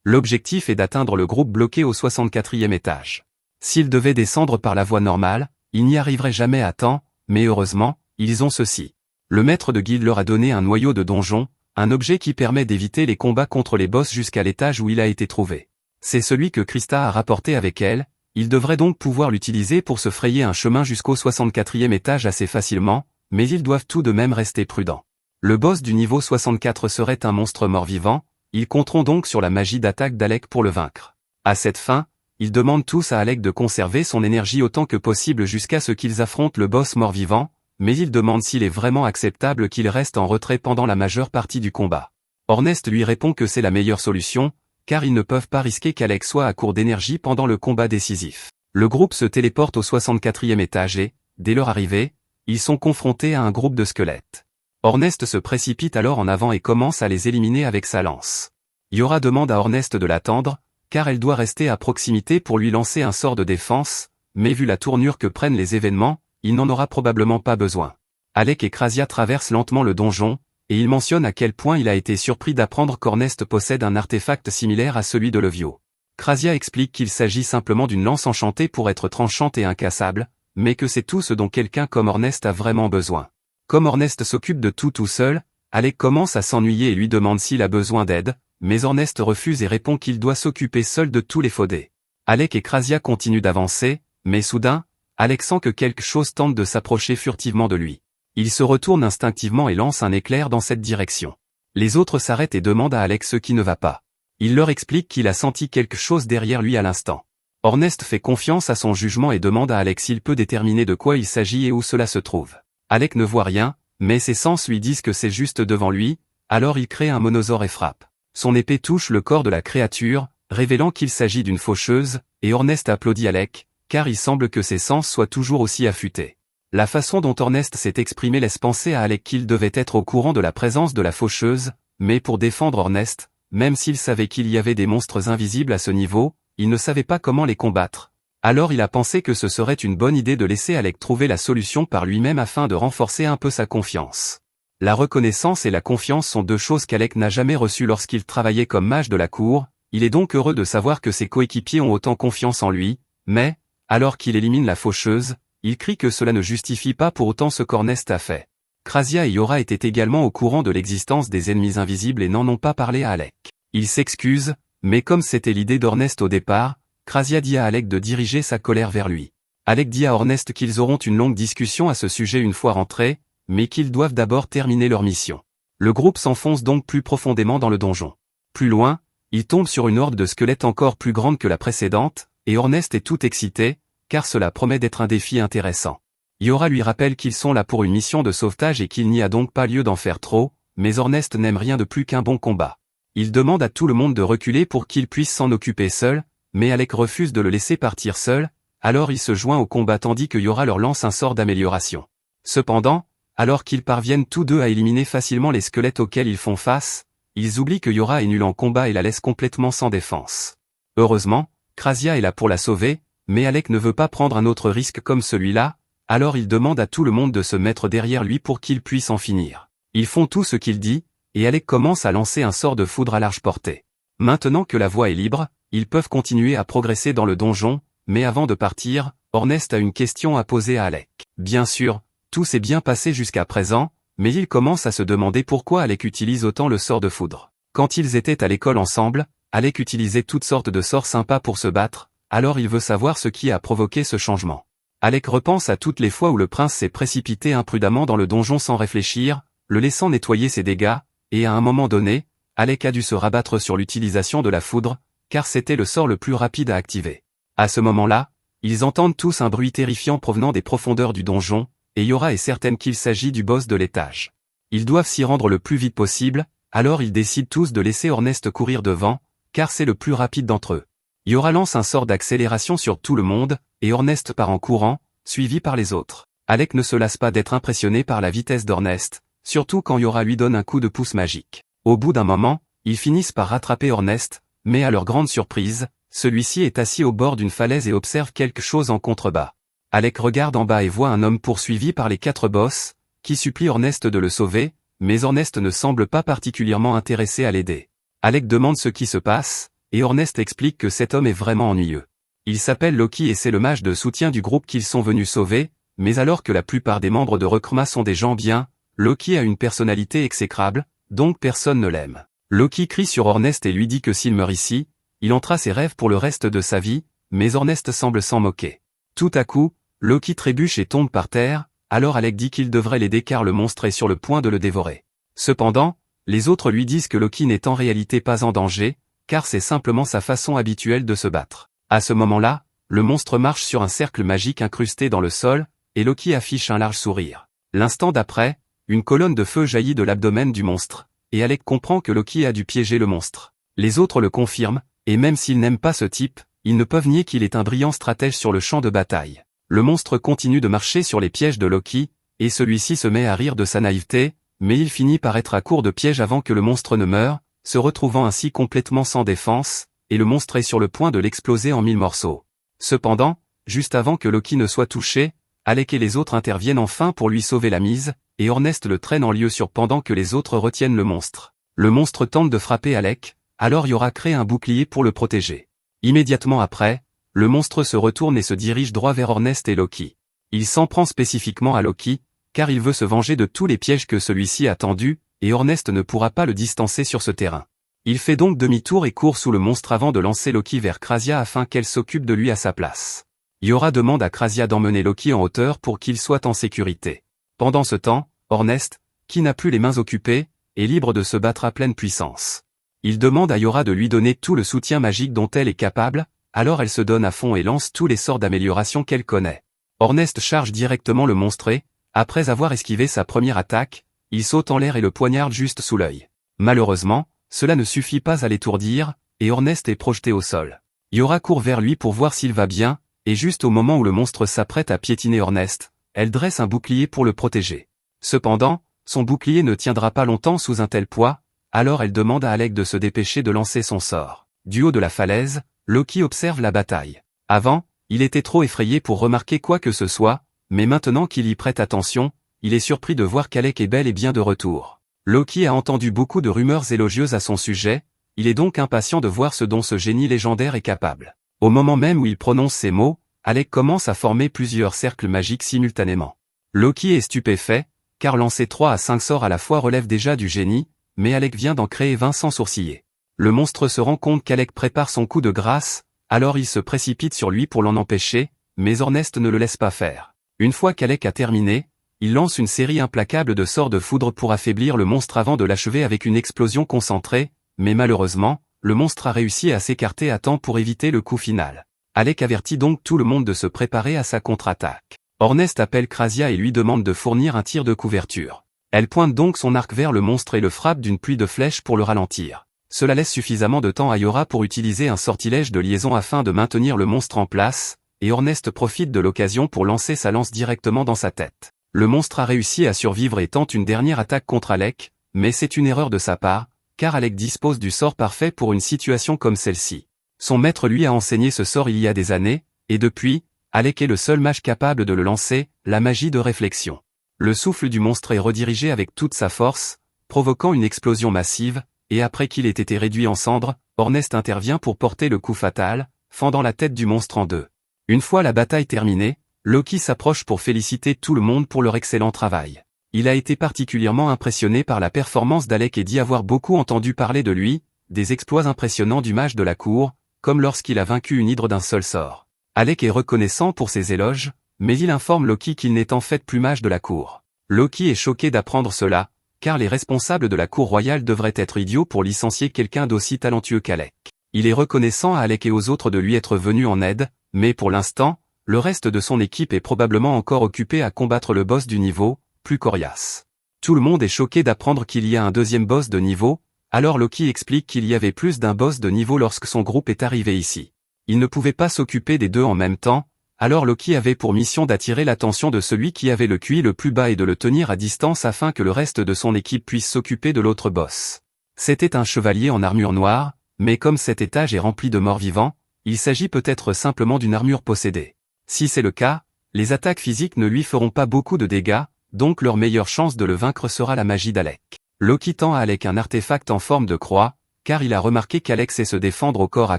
L'objectif est d'atteindre le groupe bloqué au 64e étage. S'ils devaient descendre par la voie normale, ils n'y arriveraient jamais à temps, mais heureusement, ils ont ceci. Le maître de guilde leur a donné un noyau de donjon, un objet qui permet d'éviter les combats contre les boss jusqu'à l'étage où il a été trouvé. C'est celui que Krista a rapporté avec elle, ils devraient donc pouvoir l'utiliser pour se frayer un chemin jusqu'au 64e étage assez facilement, mais ils doivent tout de même rester prudents. Le boss du niveau 64 serait un monstre mort-vivant, ils compteront donc sur la magie d'attaque d'Alec pour le vaincre. À cette fin, ils demandent tous à Alec de conserver son énergie autant que possible jusqu'à ce qu'ils affrontent le boss mort-vivant, mais ils demandent s'il est vraiment acceptable qu'il reste en retrait pendant la majeure partie du combat. Ornest lui répond que c'est la meilleure solution, car ils ne peuvent pas risquer qu'Alec soit à court d'énergie pendant le combat décisif. Le groupe se téléporte au 64e étage et, dès leur arrivée, ils sont confrontés à un groupe de squelettes. Ornest se précipite alors en avant et commence à les éliminer avec sa lance. Yora demande à Ornest de l'attendre, car elle doit rester à proximité pour lui lancer un sort de défense, mais vu la tournure que prennent les événements, il n'en aura probablement pas besoin. Alec et Krasia traversent lentement le donjon, et il mentionne à quel point il a été surpris d'apprendre qu'Ornest possède un artefact similaire à celui de Levio. Krasia explique qu'il s'agit simplement d'une lance enchantée pour être tranchante et incassable, mais que c'est tout ce dont quelqu'un comme Ornest a vraiment besoin. Comme Ornest s'occupe de tout seul, Alec commence à s'ennuyer et lui demande s'il a besoin d'aide, mais Ornest refuse et répond qu'il doit s'occuper seul de tous les faudés. Alec et Krasia continuent d'avancer, mais soudain, Alec sent que quelque chose tente de s'approcher furtivement de lui. Il se retourne instinctivement et lance un éclair dans cette direction. Les autres s'arrêtent et demandent à Alec ce qui ne va pas. Il leur explique qu'il a senti quelque chose derrière lui à l'instant. Ornest fait confiance à son jugement et demande à Alec s'il peut déterminer de quoi il s'agit et où cela se trouve. Alec ne voit rien, mais ses sens lui disent que c'est juste devant lui, alors il crée un monosaure et frappe. Son épée touche le corps de la créature, révélant qu'il s'agit d'une faucheuse, et Ornest applaudit Alec, car il semble que ses sens soient toujours aussi affûtés. La façon dont Ornest s'est exprimé laisse penser à Alec qu'il devait être au courant de la présence de la faucheuse, mais pour défendre Ornest, même s'il savait qu'il y avait des monstres invisibles à ce niveau, il ne savait pas comment les combattre. Alors il a pensé que ce serait une bonne idée de laisser Alec trouver la solution par lui-même afin de renforcer un peu sa confiance. La reconnaissance et la confiance sont deux choses qu'Alec n'a jamais reçues lorsqu'il travaillait comme mage de la cour, il est donc heureux de savoir que ses coéquipiers ont autant confiance en lui, mais, alors qu'il élimine la faucheuse, il crie que cela ne justifie pas pour autant ce qu'Ornest a fait. Krasia et Yora étaient également au courant de l'existence des ennemis invisibles et n'en ont pas parlé à Alec. Il s'excuse, mais comme c'était l'idée d'Ornest au départ, Krasia dit à Alec de diriger sa colère vers lui. Alec dit à Ornest qu'ils auront une longue discussion à ce sujet une fois rentrés, mais qu'ils doivent d'abord terminer leur mission. Le groupe s'enfonce donc plus profondément dans le donjon. Plus loin, il tombe sur une horde de squelettes encore plus grande que la précédente, et Ornest est tout excité, car cela promet d'être un défi intéressant. Yora lui rappelle qu'ils sont là pour une mission de sauvetage et qu'il n'y a donc pas lieu d'en faire trop, mais Ornest n'aime rien de plus qu'un bon combat. Il demande à tout le monde de reculer pour qu'il puisse s'en occuper seul, mais Alec refuse de le laisser partir seul, alors il se joint au combat tandis que Yora leur lance un sort d'amélioration. Cependant, alors qu'ils parviennent tous deux à éliminer facilement les squelettes auxquels ils font face, ils oublient que Yora est nulle en combat et la laissent complètement sans défense. Heureusement, Krasia est là pour la sauver, mais Alec ne veut pas prendre un autre risque comme celui-là, alors il demande à tout le monde de se mettre derrière lui pour qu'il puisse en finir. Ils font tout ce qu'il dit, et Alec commence à lancer un sort de foudre à large portée. Maintenant que la voie est libre, ils peuvent continuer à progresser dans le donjon, mais avant de partir, Ornest a une question à poser à Alec. Bien sûr, tout s'est bien passé jusqu'à présent, mais il commence à se demander pourquoi Alec utilise autant le sort de foudre. Quand ils étaient à l'école ensemble, Alec utilisait toutes sortes de sorts sympas pour se battre, alors il veut savoir ce qui a provoqué ce changement. Alec repense à toutes les fois où le prince s'est précipité imprudemment dans le donjon sans réfléchir, le laissant nettoyer ses dégâts, et à un moment donné, Alec a dû se rabattre sur l'utilisation de la foudre, car c'était le sort le plus rapide à activer. À ce moment-là, ils entendent tous un bruit terrifiant provenant des profondeurs du donjon, et Yora est certaine qu'il s'agit du boss de l'étage. Ils doivent s'y rendre le plus vite possible, alors ils décident tous de laisser Ornest courir devant, car c'est le plus rapide d'entre eux. Yora lance un sort d'accélération sur tout le monde, et Ornest part en courant, suivi par les autres. Alec ne se lasse pas d'être impressionné par la vitesse d'Ornest, surtout quand Yora lui donne un coup de pouce magique. Au bout d'un moment, ils finissent par rattraper Ornest, mais à leur grande surprise, celui-ci est assis au bord d'une falaise et observe quelque chose en contrebas. Alec regarde en bas et voit un homme poursuivi par les 4 boss, qui supplie Ornest de le sauver, mais Ornest ne semble pas particulièrement intéressé à l'aider. Alec demande ce qui se passe, et Ornest explique que cet homme est vraiment ennuyeux. Il s'appelle Loki et c'est le mage de soutien du groupe qu'ils sont venus sauver, mais alors que la plupart des membres de Rekrma sont des gens bien, Loki a une personnalité exécrable, donc personne ne l'aime. Loki crie sur Ornest et lui dit que s'il meurt ici, il hantera ses rêves pour le reste de sa vie, mais Ornest semble s'en moquer. Tout à coup, Loki trébuche et tombe par terre, alors Alec dit qu'il devrait l'aider car le monstre est sur le point de le dévorer. Cependant, les autres lui disent que Loki n'est en réalité pas en danger, car c'est simplement sa façon habituelle de se battre. À ce moment-là, le monstre marche sur un cercle magique incrusté dans le sol, et Loki affiche un large sourire. L'instant d'après, une colonne de feu jaillit de l'abdomen du monstre, et Alec comprend que Loki a dû piéger le monstre. Les autres le confirment, et même s'ils n'aiment pas ce type, ils ne peuvent nier qu'il est un brillant stratège sur le champ de bataille. Le monstre continue de marcher sur les pièges de Loki, et celui-ci se met à rire de sa naïveté, mais il finit par être à court de pièges avant que le monstre ne meure, se retrouvant ainsi complètement sans défense, et le monstre est sur le point de l'exploser en 1000 morceaux. Cependant, juste avant que Loki ne soit touché, Alec et les autres interviennent enfin pour lui sauver la mise, et Ornest le traîne en lieu sûr pendant que les autres retiennent le monstre. Le monstre tente de frapper Alec, alors Yora crée un bouclier pour le protéger. Immédiatement après, le monstre se retourne et se dirige droit vers Ornest et Loki. Il s'en prend spécifiquement à Loki, car il veut se venger de tous les pièges que celui-ci a tendus, et Ornest ne pourra pas le distancer sur ce terrain. Il fait donc demi-tour et court sous le monstre avant de lancer Loki vers Krasia afin qu'elle s'occupe de lui à sa place. Yora demande à Krasia d'emmener Loki en hauteur pour qu'il soit en sécurité. Pendant ce temps, Ornest, qui n'a plus les mains occupées, est libre de se battre à pleine puissance. Il demande à Yora de lui donner tout le soutien magique dont elle est capable, alors elle se donne à fond et lance tous les sorts d'amélioration qu'elle connaît. Ornest charge directement le monstre et, après avoir esquivé sa première attaque, il saute en l'air et le poignarde juste sous l'œil. Malheureusement, cela ne suffit pas à l'étourdir, et Ornest est projeté au sol. Yora court vers lui pour voir s'il va bien, et juste au moment où le monstre s'apprête à piétiner Ornest, elle dresse un bouclier pour le protéger. Cependant, son bouclier ne tiendra pas longtemps sous un tel poids, alors elle demande à Alec de se dépêcher de lancer son sort. Du haut de la falaise, Loki observe la bataille. Avant, il était trop effrayé pour remarquer quoi que ce soit, mais maintenant qu'il y prête attention, il est surpris de voir qu'Alec est bel et bien de retour. Loki a entendu beaucoup de rumeurs élogieuses à son sujet, il est donc impatient de voir ce dont ce génie légendaire est capable. Au moment même où il prononce ces mots, Alec commence à former plusieurs cercles magiques simultanément. Loki est stupéfait, car lancer 3 à 5 sorts à la fois relève déjà du génie, mais Alec vient d'en créer 20 sans sourciller. Le monstre se rend compte qu'Alec prépare son coup de grâce, alors il se précipite sur lui pour l'en empêcher, mais Ornest ne le laisse pas faire. Une fois qu'Alec a terminé, il lance une série implacable de sorts de foudre pour affaiblir le monstre avant de l'achever avec une explosion concentrée, mais malheureusement, le monstre a réussi à s'écarter à temps pour éviter le coup final. Alec avertit donc tout le monde de se préparer à sa contre-attaque. Ornest appelle Krasia et lui demande de fournir un tir de couverture. Elle pointe donc son arc vers le monstre et le frappe d'une pluie de flèches pour le ralentir. Cela laisse suffisamment de temps à Yora pour utiliser un sortilège de liaison afin de maintenir le monstre en place, et Ornest profite de l'occasion pour lancer sa lance directement dans sa tête. Le monstre a réussi à survivre et tente une dernière attaque contre Alec, mais c'est une erreur de sa part, car Alec dispose du sort parfait pour une situation comme celle-ci. Son maître lui a enseigné ce sort il y a des années, et depuis, Alec est le seul mage capable de le lancer, la magie de réflexion. Le souffle du monstre est redirigé avec toute sa force, provoquant une explosion massive, et après qu'il ait été réduit en cendres, Ornest intervient pour porter le coup fatal, fendant la tête du monstre en deux. Une fois la bataille terminée, Loki s'approche pour féliciter tout le monde pour leur excellent travail. Il a été particulièrement impressionné par la performance d'Alec et dit avoir beaucoup entendu parler de lui, des exploits impressionnants du mage de la cour, comme lorsqu'il a vaincu une hydre d'un seul sort. Alec est reconnaissant pour ses éloges, mais il informe Loki qu'il n'est en fait plus mage de la cour. Loki est choqué d'apprendre cela, car les responsables de la cour royale devraient être idiots pour licencier quelqu'un d'aussi talentueux qu'Alec. Il est reconnaissant à Alec et aux autres de lui être venus en aide, mais pour l'instant, le reste de son équipe est probablement encore occupé à combattre le boss du niveau, plus coriace. Tout le monde est choqué d'apprendre qu'il y a un deuxième boss de niveau, alors Loki explique qu'il y avait plus d'un boss de niveau lorsque son groupe est arrivé ici. Il ne pouvait pas s'occuper des deux en même temps, alors Loki avait pour mission d'attirer l'attention de celui qui avait le QI le plus bas et de le tenir à distance afin que le reste de son équipe puisse s'occuper de l'autre boss. C'était un chevalier en armure noire, mais comme cet étage est rempli de morts vivants, il s'agit peut-être simplement d'une armure possédée. Si c'est le cas, les attaques physiques ne lui feront pas beaucoup de dégâts, donc leur meilleure chance de le vaincre sera la magie d'Alec. Loki tend à Alec un artefact en forme de croix, car il a remarqué qu'Alec sait se défendre au corps à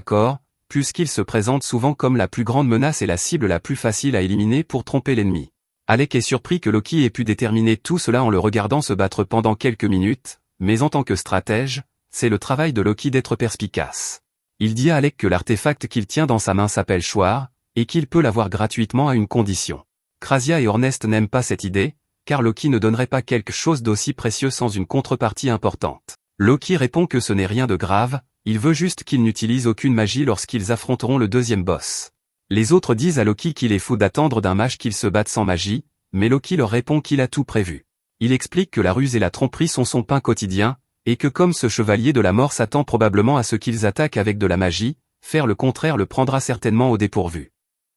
corps, puisqu'il se présente souvent comme la plus grande menace et la cible la plus facile à éliminer pour tromper l'ennemi. Alec est surpris que Loki ait pu déterminer tout cela en le regardant se battre pendant quelques minutes, mais en tant que stratège, c'est le travail de Loki d'être perspicace. Il dit à Alec que l'artefact qu'il tient dans sa main s'appelle Choir, et qu'il peut l'avoir gratuitement à une condition. Krasia et Ornest n'aiment pas cette idée, car Loki ne donnerait pas quelque chose d'aussi précieux sans une contrepartie importante. Loki répond que ce n'est rien de grave, il veut juste qu'il n'utilise aucune magie lorsqu'ils affronteront le deuxième boss. Les autres disent à Loki qu'il est fou d'attendre d'un mage qu'il se batte sans magie, mais Loki leur répond qu'il a tout prévu. Il explique que la ruse et la tromperie sont son pain quotidien, et que comme ce chevalier de la mort s'attend probablement à ce qu'ils attaquent avec de la magie, faire le contraire le prendra certainement au dépourvu.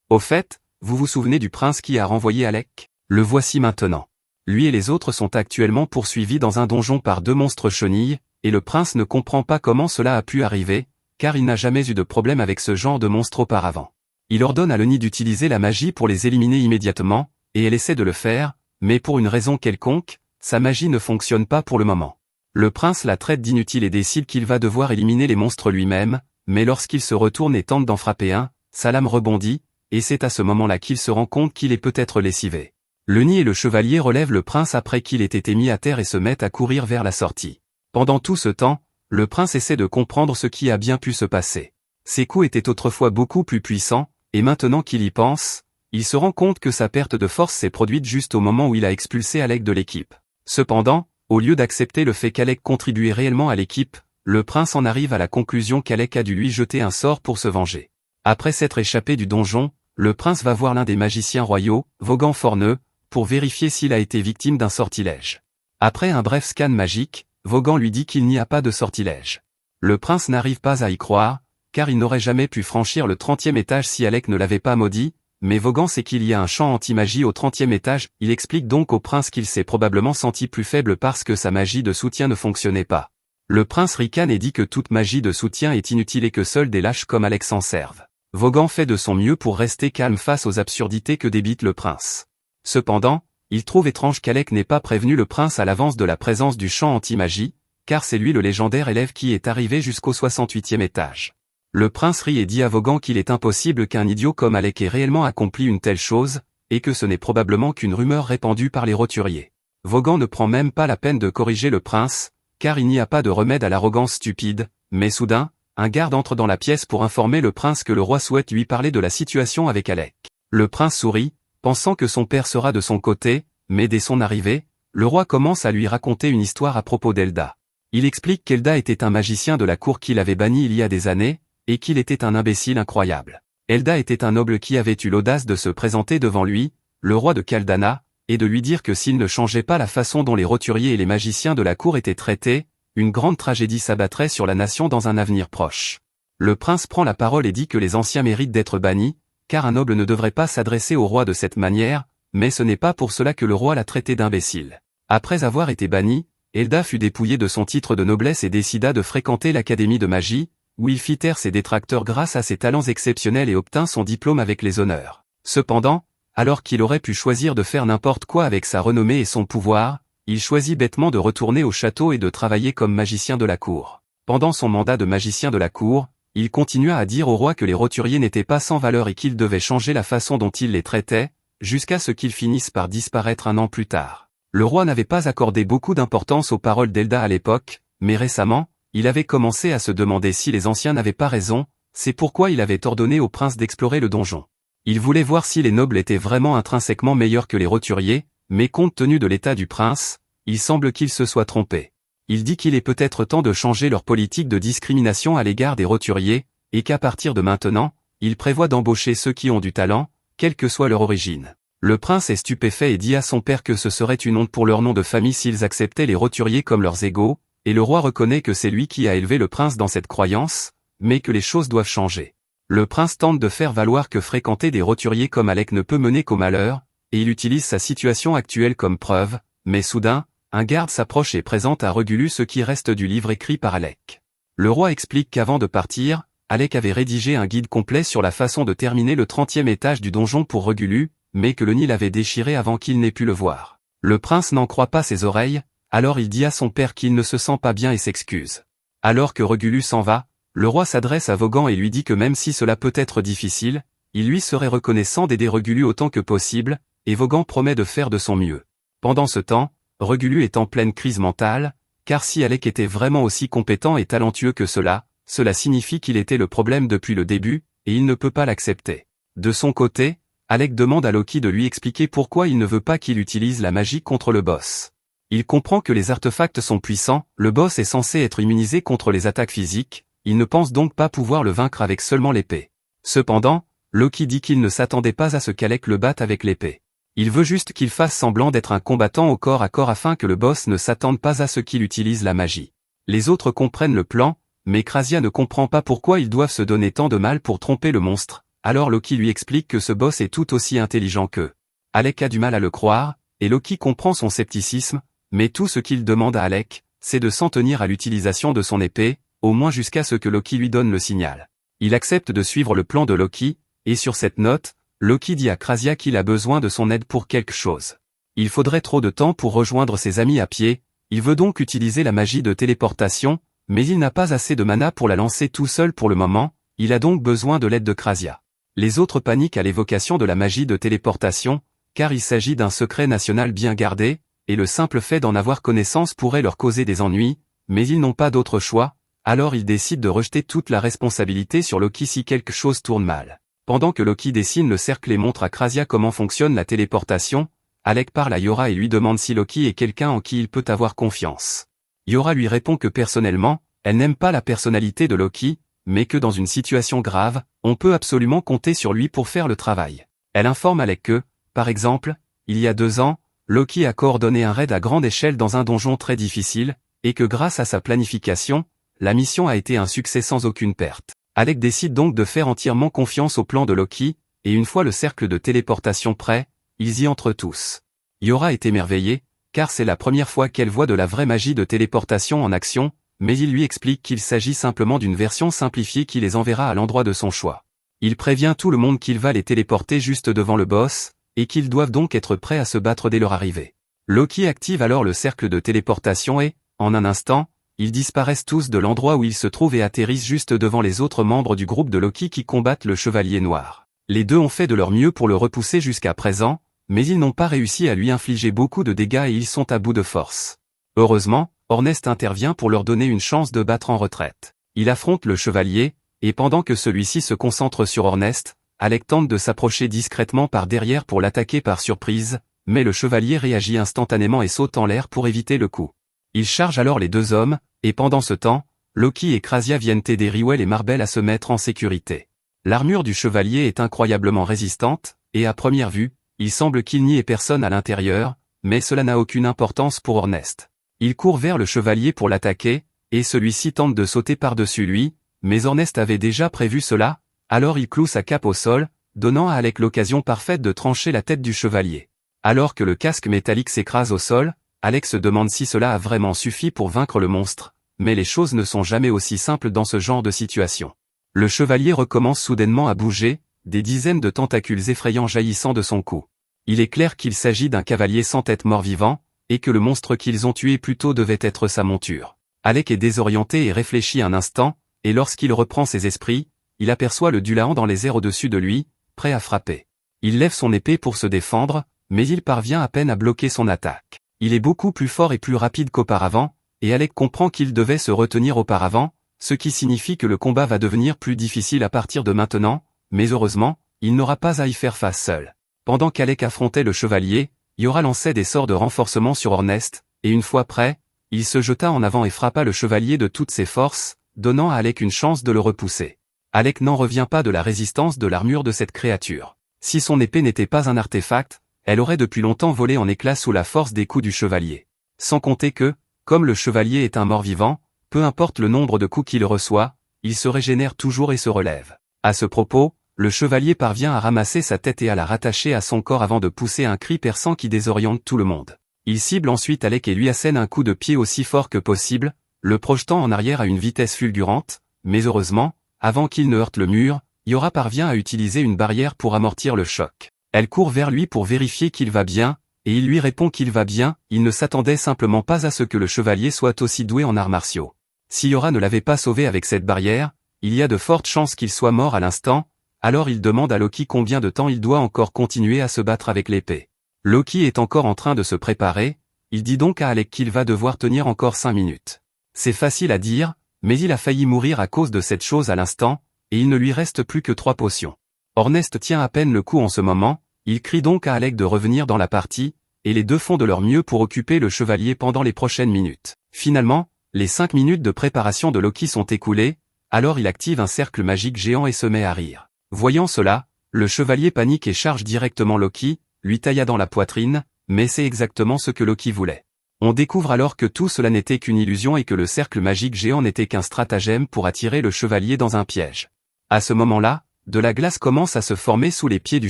Au fait, vous vous souvenez du prince qui a renvoyé Alec? Le voici maintenant. Lui et les autres sont actuellement poursuivis dans un donjon par deux monstres chenilles, et le prince ne comprend pas comment cela a pu arriver, car il n'a jamais eu de problème avec ce genre de monstre auparavant. Il ordonne à Lenny d'utiliser la magie pour les éliminer immédiatement, et elle essaie de le faire, mais pour une raison quelconque, sa magie ne fonctionne pas pour le moment. Le prince la traite d'inutile et décide qu'il va devoir éliminer les monstres lui-même, mais lorsqu'il se retourne et tente d'en frapper un, sa lame rebondit, et c'est à ce moment-là qu'il se rend compte qu'il est peut-être lessivé. Lenny et le chevalier relèvent le prince après qu'il ait été mis à terre et se mettent à courir vers la sortie. Pendant tout ce temps, le prince essaie de comprendre ce qui a bien pu se passer. Ses coups étaient autrefois beaucoup plus puissants, et maintenant qu'il y pense, il se rend compte que sa perte de force s'est produite juste au moment où il a expulsé Alec de l'équipe. Cependant, au lieu d'accepter le fait qu'Alec contribuait réellement à l'équipe, le prince en arrive à la conclusion qu'Alec a dû lui jeter un sort pour se venger. Après s'être échappé du donjon, le prince va voir l'un des magiciens royaux, Vaughan Forneux, pour vérifier s'il a été victime d'un sortilège. Après un bref scan magique, Vaughan lui dit qu'il n'y a pas de sortilège. Le prince n'arrive pas à y croire, car il n'aurait jamais pu franchir le 30e étage si Alec ne l'avait pas maudit, mais Vaughan sait qu'il y a un champ anti-magie au 30e étage, il explique donc au prince qu'il s'est probablement senti plus faible parce que sa magie de soutien ne fonctionnait pas. Le prince ricane et dit que toute magie de soutien est inutile et que seuls des lâches comme Alec s'en servent. Vaughan fait de son mieux pour rester calme face aux absurdités que débite le prince. Cependant, il trouve étrange qu'Alec n'ait pas prévenu le prince à l'avance de la présence du champ anti-magie, car c'est lui le légendaire élève qui est arrivé jusqu'au 68e étage. Le prince rit et dit à Vaughan qu'il est impossible qu'un idiot comme Alec ait réellement accompli une telle chose, et que ce n'est probablement qu'une rumeur répandue par les roturiers. Vaughan ne prend même pas la peine de corriger le prince, car il n'y a pas de remède à l'arrogance stupide, mais soudain, un garde entre dans la pièce pour informer le prince que le roi souhaite lui parler de la situation avec Alec. Le prince sourit, pensant que son père sera de son côté, mais dès son arrivée, le roi commence à lui raconter une histoire à propos d'Elda. Il explique qu'Elda était un magicien de la cour qu'il avait banni il y a des années, et qu'il était un imbécile incroyable. Elda était un noble qui avait eu l'audace de se présenter devant lui, le roi de Caldana, et de lui dire que s'il ne changeait pas la façon dont les roturiers et les magiciens de la cour étaient traités, une grande tragédie s'abattrait sur la nation dans un avenir proche. Le prince prend la parole et dit que les anciens méritent d'être bannis, car un noble ne devrait pas s'adresser au roi de cette manière, mais ce n'est pas pour cela que le roi l'a traité d'imbécile. Après avoir été banni, Elda fut dépouillé de son titre de noblesse et décida de fréquenter l'Académie de magie, où il fit taire ses détracteurs grâce à ses talents exceptionnels et obtint son diplôme avec les honneurs. Cependant, alors qu'il aurait pu choisir de faire n'importe quoi avec sa renommée et son pouvoir, il choisit bêtement de retourner au château et de travailler comme magicien de la cour. Pendant son mandat de magicien de la cour, il continua à dire au roi que les roturiers n'étaient pas sans valeur et qu'il devait changer la façon dont il les traitait, jusqu'à ce qu'ils finissent par disparaître un an plus tard. Le roi n'avait pas accordé beaucoup d'importance aux paroles d'Elda à l'époque, mais récemment, il avait commencé à se demander si les anciens n'avaient pas raison, c'est pourquoi il avait ordonné au prince d'explorer le donjon. Il voulait voir si les nobles étaient vraiment intrinsèquement meilleurs que les roturiers, mais compte tenu de l'état du prince, il semble qu'il se soit trompé. Il dit qu'il est peut-être temps de changer leur politique de discrimination à l'égard des roturiers, et qu'à partir de maintenant, il prévoit d'embaucher ceux qui ont du talent, quelle que soit leur origine. Le prince est stupéfait et dit à son père que ce serait une honte pour leur nom de famille s'ils acceptaient les roturiers comme leurs égaux, et le roi reconnaît que c'est lui qui a élevé le prince dans cette croyance, mais que les choses doivent changer. Le prince tente de faire valoir que fréquenter des roturiers comme Alec ne peut mener qu'au malheur, et il utilise sa situation actuelle comme preuve, mais soudain, un garde s'approche et présente à Régulus ce qui reste du livre écrit par Alec. Le roi explique qu'avant de partir, Alec avait rédigé un guide complet sur la façon de terminer le 30e étage du donjon pour Régulus, mais que le nid l'avait déchiré avant qu'il n'ait pu le voir. Le prince n'en croit pas ses oreilles, alors il dit à son père qu'il ne se sent pas bien et s'excuse. Alors que Régulus s'en va, le roi s'adresse à Vogan et lui dit que même si cela peut être difficile, il lui serait reconnaissant d'aider Régulus autant que possible, et Vogan promet de faire de son mieux. Pendant ce temps, Régulus est en pleine crise mentale, car si Alec était vraiment aussi compétent et talentueux que cela signifie qu'il était le problème depuis le début, et il ne peut pas l'accepter. De son côté, Alec demande à Loki de lui expliquer pourquoi il ne veut pas qu'il utilise la magie contre le boss. Il comprend que les artefacts sont puissants, le boss est censé être immunisé contre les attaques physiques, il ne pense donc pas pouvoir le vaincre avec seulement l'épée. Cependant, Loki dit qu'il ne s'attendait pas à ce qu'Alec le batte avec l'épée. Il veut juste qu'il fasse semblant d'être un combattant au corps à corps afin que le boss ne s'attende pas à ce qu'il utilise la magie. Les autres comprennent le plan, mais Krasia ne comprend pas pourquoi ils doivent se donner tant de mal pour tromper le monstre, alors Loki lui explique que ce boss est tout aussi intelligent qu'eux. Alec a du mal à le croire, et Loki comprend son scepticisme, mais tout ce qu'il demande à Alec, c'est de s'en tenir à l'utilisation de son épée, au moins jusqu'à ce que Loki lui donne le signal. Il accepte de suivre le plan de Loki, et sur cette note, Loki dit à Krasia qu'il a besoin de son aide pour quelque chose. Il faudrait trop de temps pour rejoindre ses amis à pied, il veut donc utiliser la magie de téléportation, mais il n'a pas assez de mana pour la lancer tout seul pour le moment, il a donc besoin de l'aide de Krasia. Les autres paniquent à l'évocation de la magie de téléportation, car il s'agit d'un secret national bien gardé, et le simple fait d'en avoir connaissance pourrait leur causer des ennuis, mais ils n'ont pas d'autre choix, alors ils décident de rejeter toute la responsabilité sur Loki si quelque chose tourne mal. Pendant que Loki dessine le cercle et montre à Krasia comment fonctionne la téléportation, Alec parle à Yora et lui demande si Loki est quelqu'un en qui il peut avoir confiance. Yora lui répond que personnellement, elle n'aime pas la personnalité de Loki, mais que dans une situation grave, on peut absolument compter sur lui pour faire le travail. Elle informe Alec que, par exemple, il y a 2 ans, Loki a coordonné un raid à grande échelle dans un donjon très difficile, et que grâce à sa planification, la mission a été un succès sans aucune perte. Alec décide donc de faire entièrement confiance au plan de Loki, et une fois le cercle de téléportation prêt, ils y entrent tous. Yora est émerveillée, car c'est la première fois qu'elle voit de la vraie magie de téléportation en action, mais il lui explique qu'il s'agit simplement d'une version simplifiée qui les enverra à l'endroit de son choix. Il prévient tout le monde qu'il va les téléporter juste devant le boss, et qu'ils doivent donc être prêts à se battre dès leur arrivée. Loki active alors le cercle de téléportation et, en un instant, ils disparaissent tous de l'endroit où ils se trouvent et atterrissent juste devant les autres membres du groupe de Loki qui combattent le Chevalier Noir. Les deux ont fait de leur mieux pour le repousser jusqu'à présent, mais ils n'ont pas réussi à lui infliger beaucoup de dégâts et ils sont à bout de force. Heureusement, Ornest intervient pour leur donner une chance de battre en retraite. Il affronte le Chevalier, et pendant que celui-ci se concentre sur Ornest, Alec tente de s'approcher discrètement par derrière pour l'attaquer par surprise, mais le Chevalier réagit instantanément et saute en l'air pour éviter le coup. Il charge alors les 2 hommes, et pendant ce temps, Loki et Krasia viennent aider Riwell et Marbel à se mettre en sécurité. L'armure du Chevalier est incroyablement résistante, et à première vue, il semble qu'il n'y ait personne à l'intérieur, mais cela n'a aucune importance pour Ornest. Il court vers le Chevalier pour l'attaquer, et celui-ci tente de sauter par-dessus lui, mais Ornest avait déjà prévu cela, alors il cloue sa cape au sol, donnant à Alec l'occasion parfaite de trancher la tête du Chevalier. Alors que le casque métallique s'écrase au sol, Alec se demande si cela a vraiment suffi pour vaincre le monstre, mais les choses ne sont jamais aussi simples dans ce genre de situation. Le chevalier recommence soudainement à bouger, des dizaines de tentacules effrayants jaillissant de son cou. Il est clair qu'il s'agit d'un cavalier sans tête mort-vivant, et que le monstre qu'ils ont tué plus tôt devait être sa monture. Alec est désorienté et réfléchit un instant, et lorsqu'il reprend ses esprits, il aperçoit le Dullahan dans les airs au-dessus de lui, prêt à frapper. Il lève son épée pour se défendre, mais il parvient à peine à bloquer son attaque. Il est beaucoup plus fort et plus rapide qu'auparavant, et Alec comprend qu'il devait se retenir auparavant, ce qui signifie que le combat va devenir plus difficile à partir de maintenant, mais heureusement, il n'aura pas à y faire face seul. Pendant qu'Alec affrontait le chevalier, Yora lançait des sorts de renforcement sur Ornest, et une fois prêt, il se jeta en avant et frappa le chevalier de toutes ses forces, donnant à Alec une chance de le repousser. Alec n'en revient pas de la résistance de l'armure de cette créature. Si son épée n'était pas un artefact, elle aurait depuis longtemps volé en éclats sous la force des coups du chevalier. Sans compter que, comme le chevalier est un mort-vivant, peu importe le nombre de coups qu'il reçoit, il se régénère toujours et se relève. À ce propos, le chevalier parvient à ramasser sa tête et à la rattacher à son corps avant de pousser un cri perçant qui désoriente tout le monde. Il cible ensuite Alec et lui assène un coup de pied aussi fort que possible, le projetant en arrière à une vitesse fulgurante, mais heureusement, avant qu'il ne heurte le mur, Yora parvient à utiliser une barrière pour amortir le choc. Elle court vers lui pour vérifier qu'il va bien, et il lui répond qu'il va bien, il ne s'attendait simplement pas à ce que le chevalier soit aussi doué en arts martiaux. Si Yora ne l'avait pas sauvé avec cette barrière, il y a de fortes chances qu'il soit mort à l'instant, alors il demande à Loki combien de temps il doit encore continuer à se battre avec l'épée. Loki est encore en train de se préparer, il dit donc à Alec qu'il va devoir tenir encore 5 minutes. C'est facile à dire, mais il a failli mourir à cause de cette chose à l'instant, et il ne lui reste plus que 3 potions. Ornest tient à peine le coup en ce moment, il crie donc à Alec de revenir dans la partie, et les deux font de leur mieux pour occuper le chevalier pendant les prochaines minutes. Finalement, les 5 minutes de préparation de Loki sont écoulées, alors il active un cercle magique géant et se met à rire. Voyant cela, le chevalier panique et charge directement Loki, lui tailla dans la poitrine, mais c'est exactement ce que Loki voulait. On découvre alors que tout cela n'était qu'une illusion et que le cercle magique géant n'était qu'un stratagème pour attirer le chevalier dans un piège. À ce moment-là, de la glace commence à se former sous les pieds du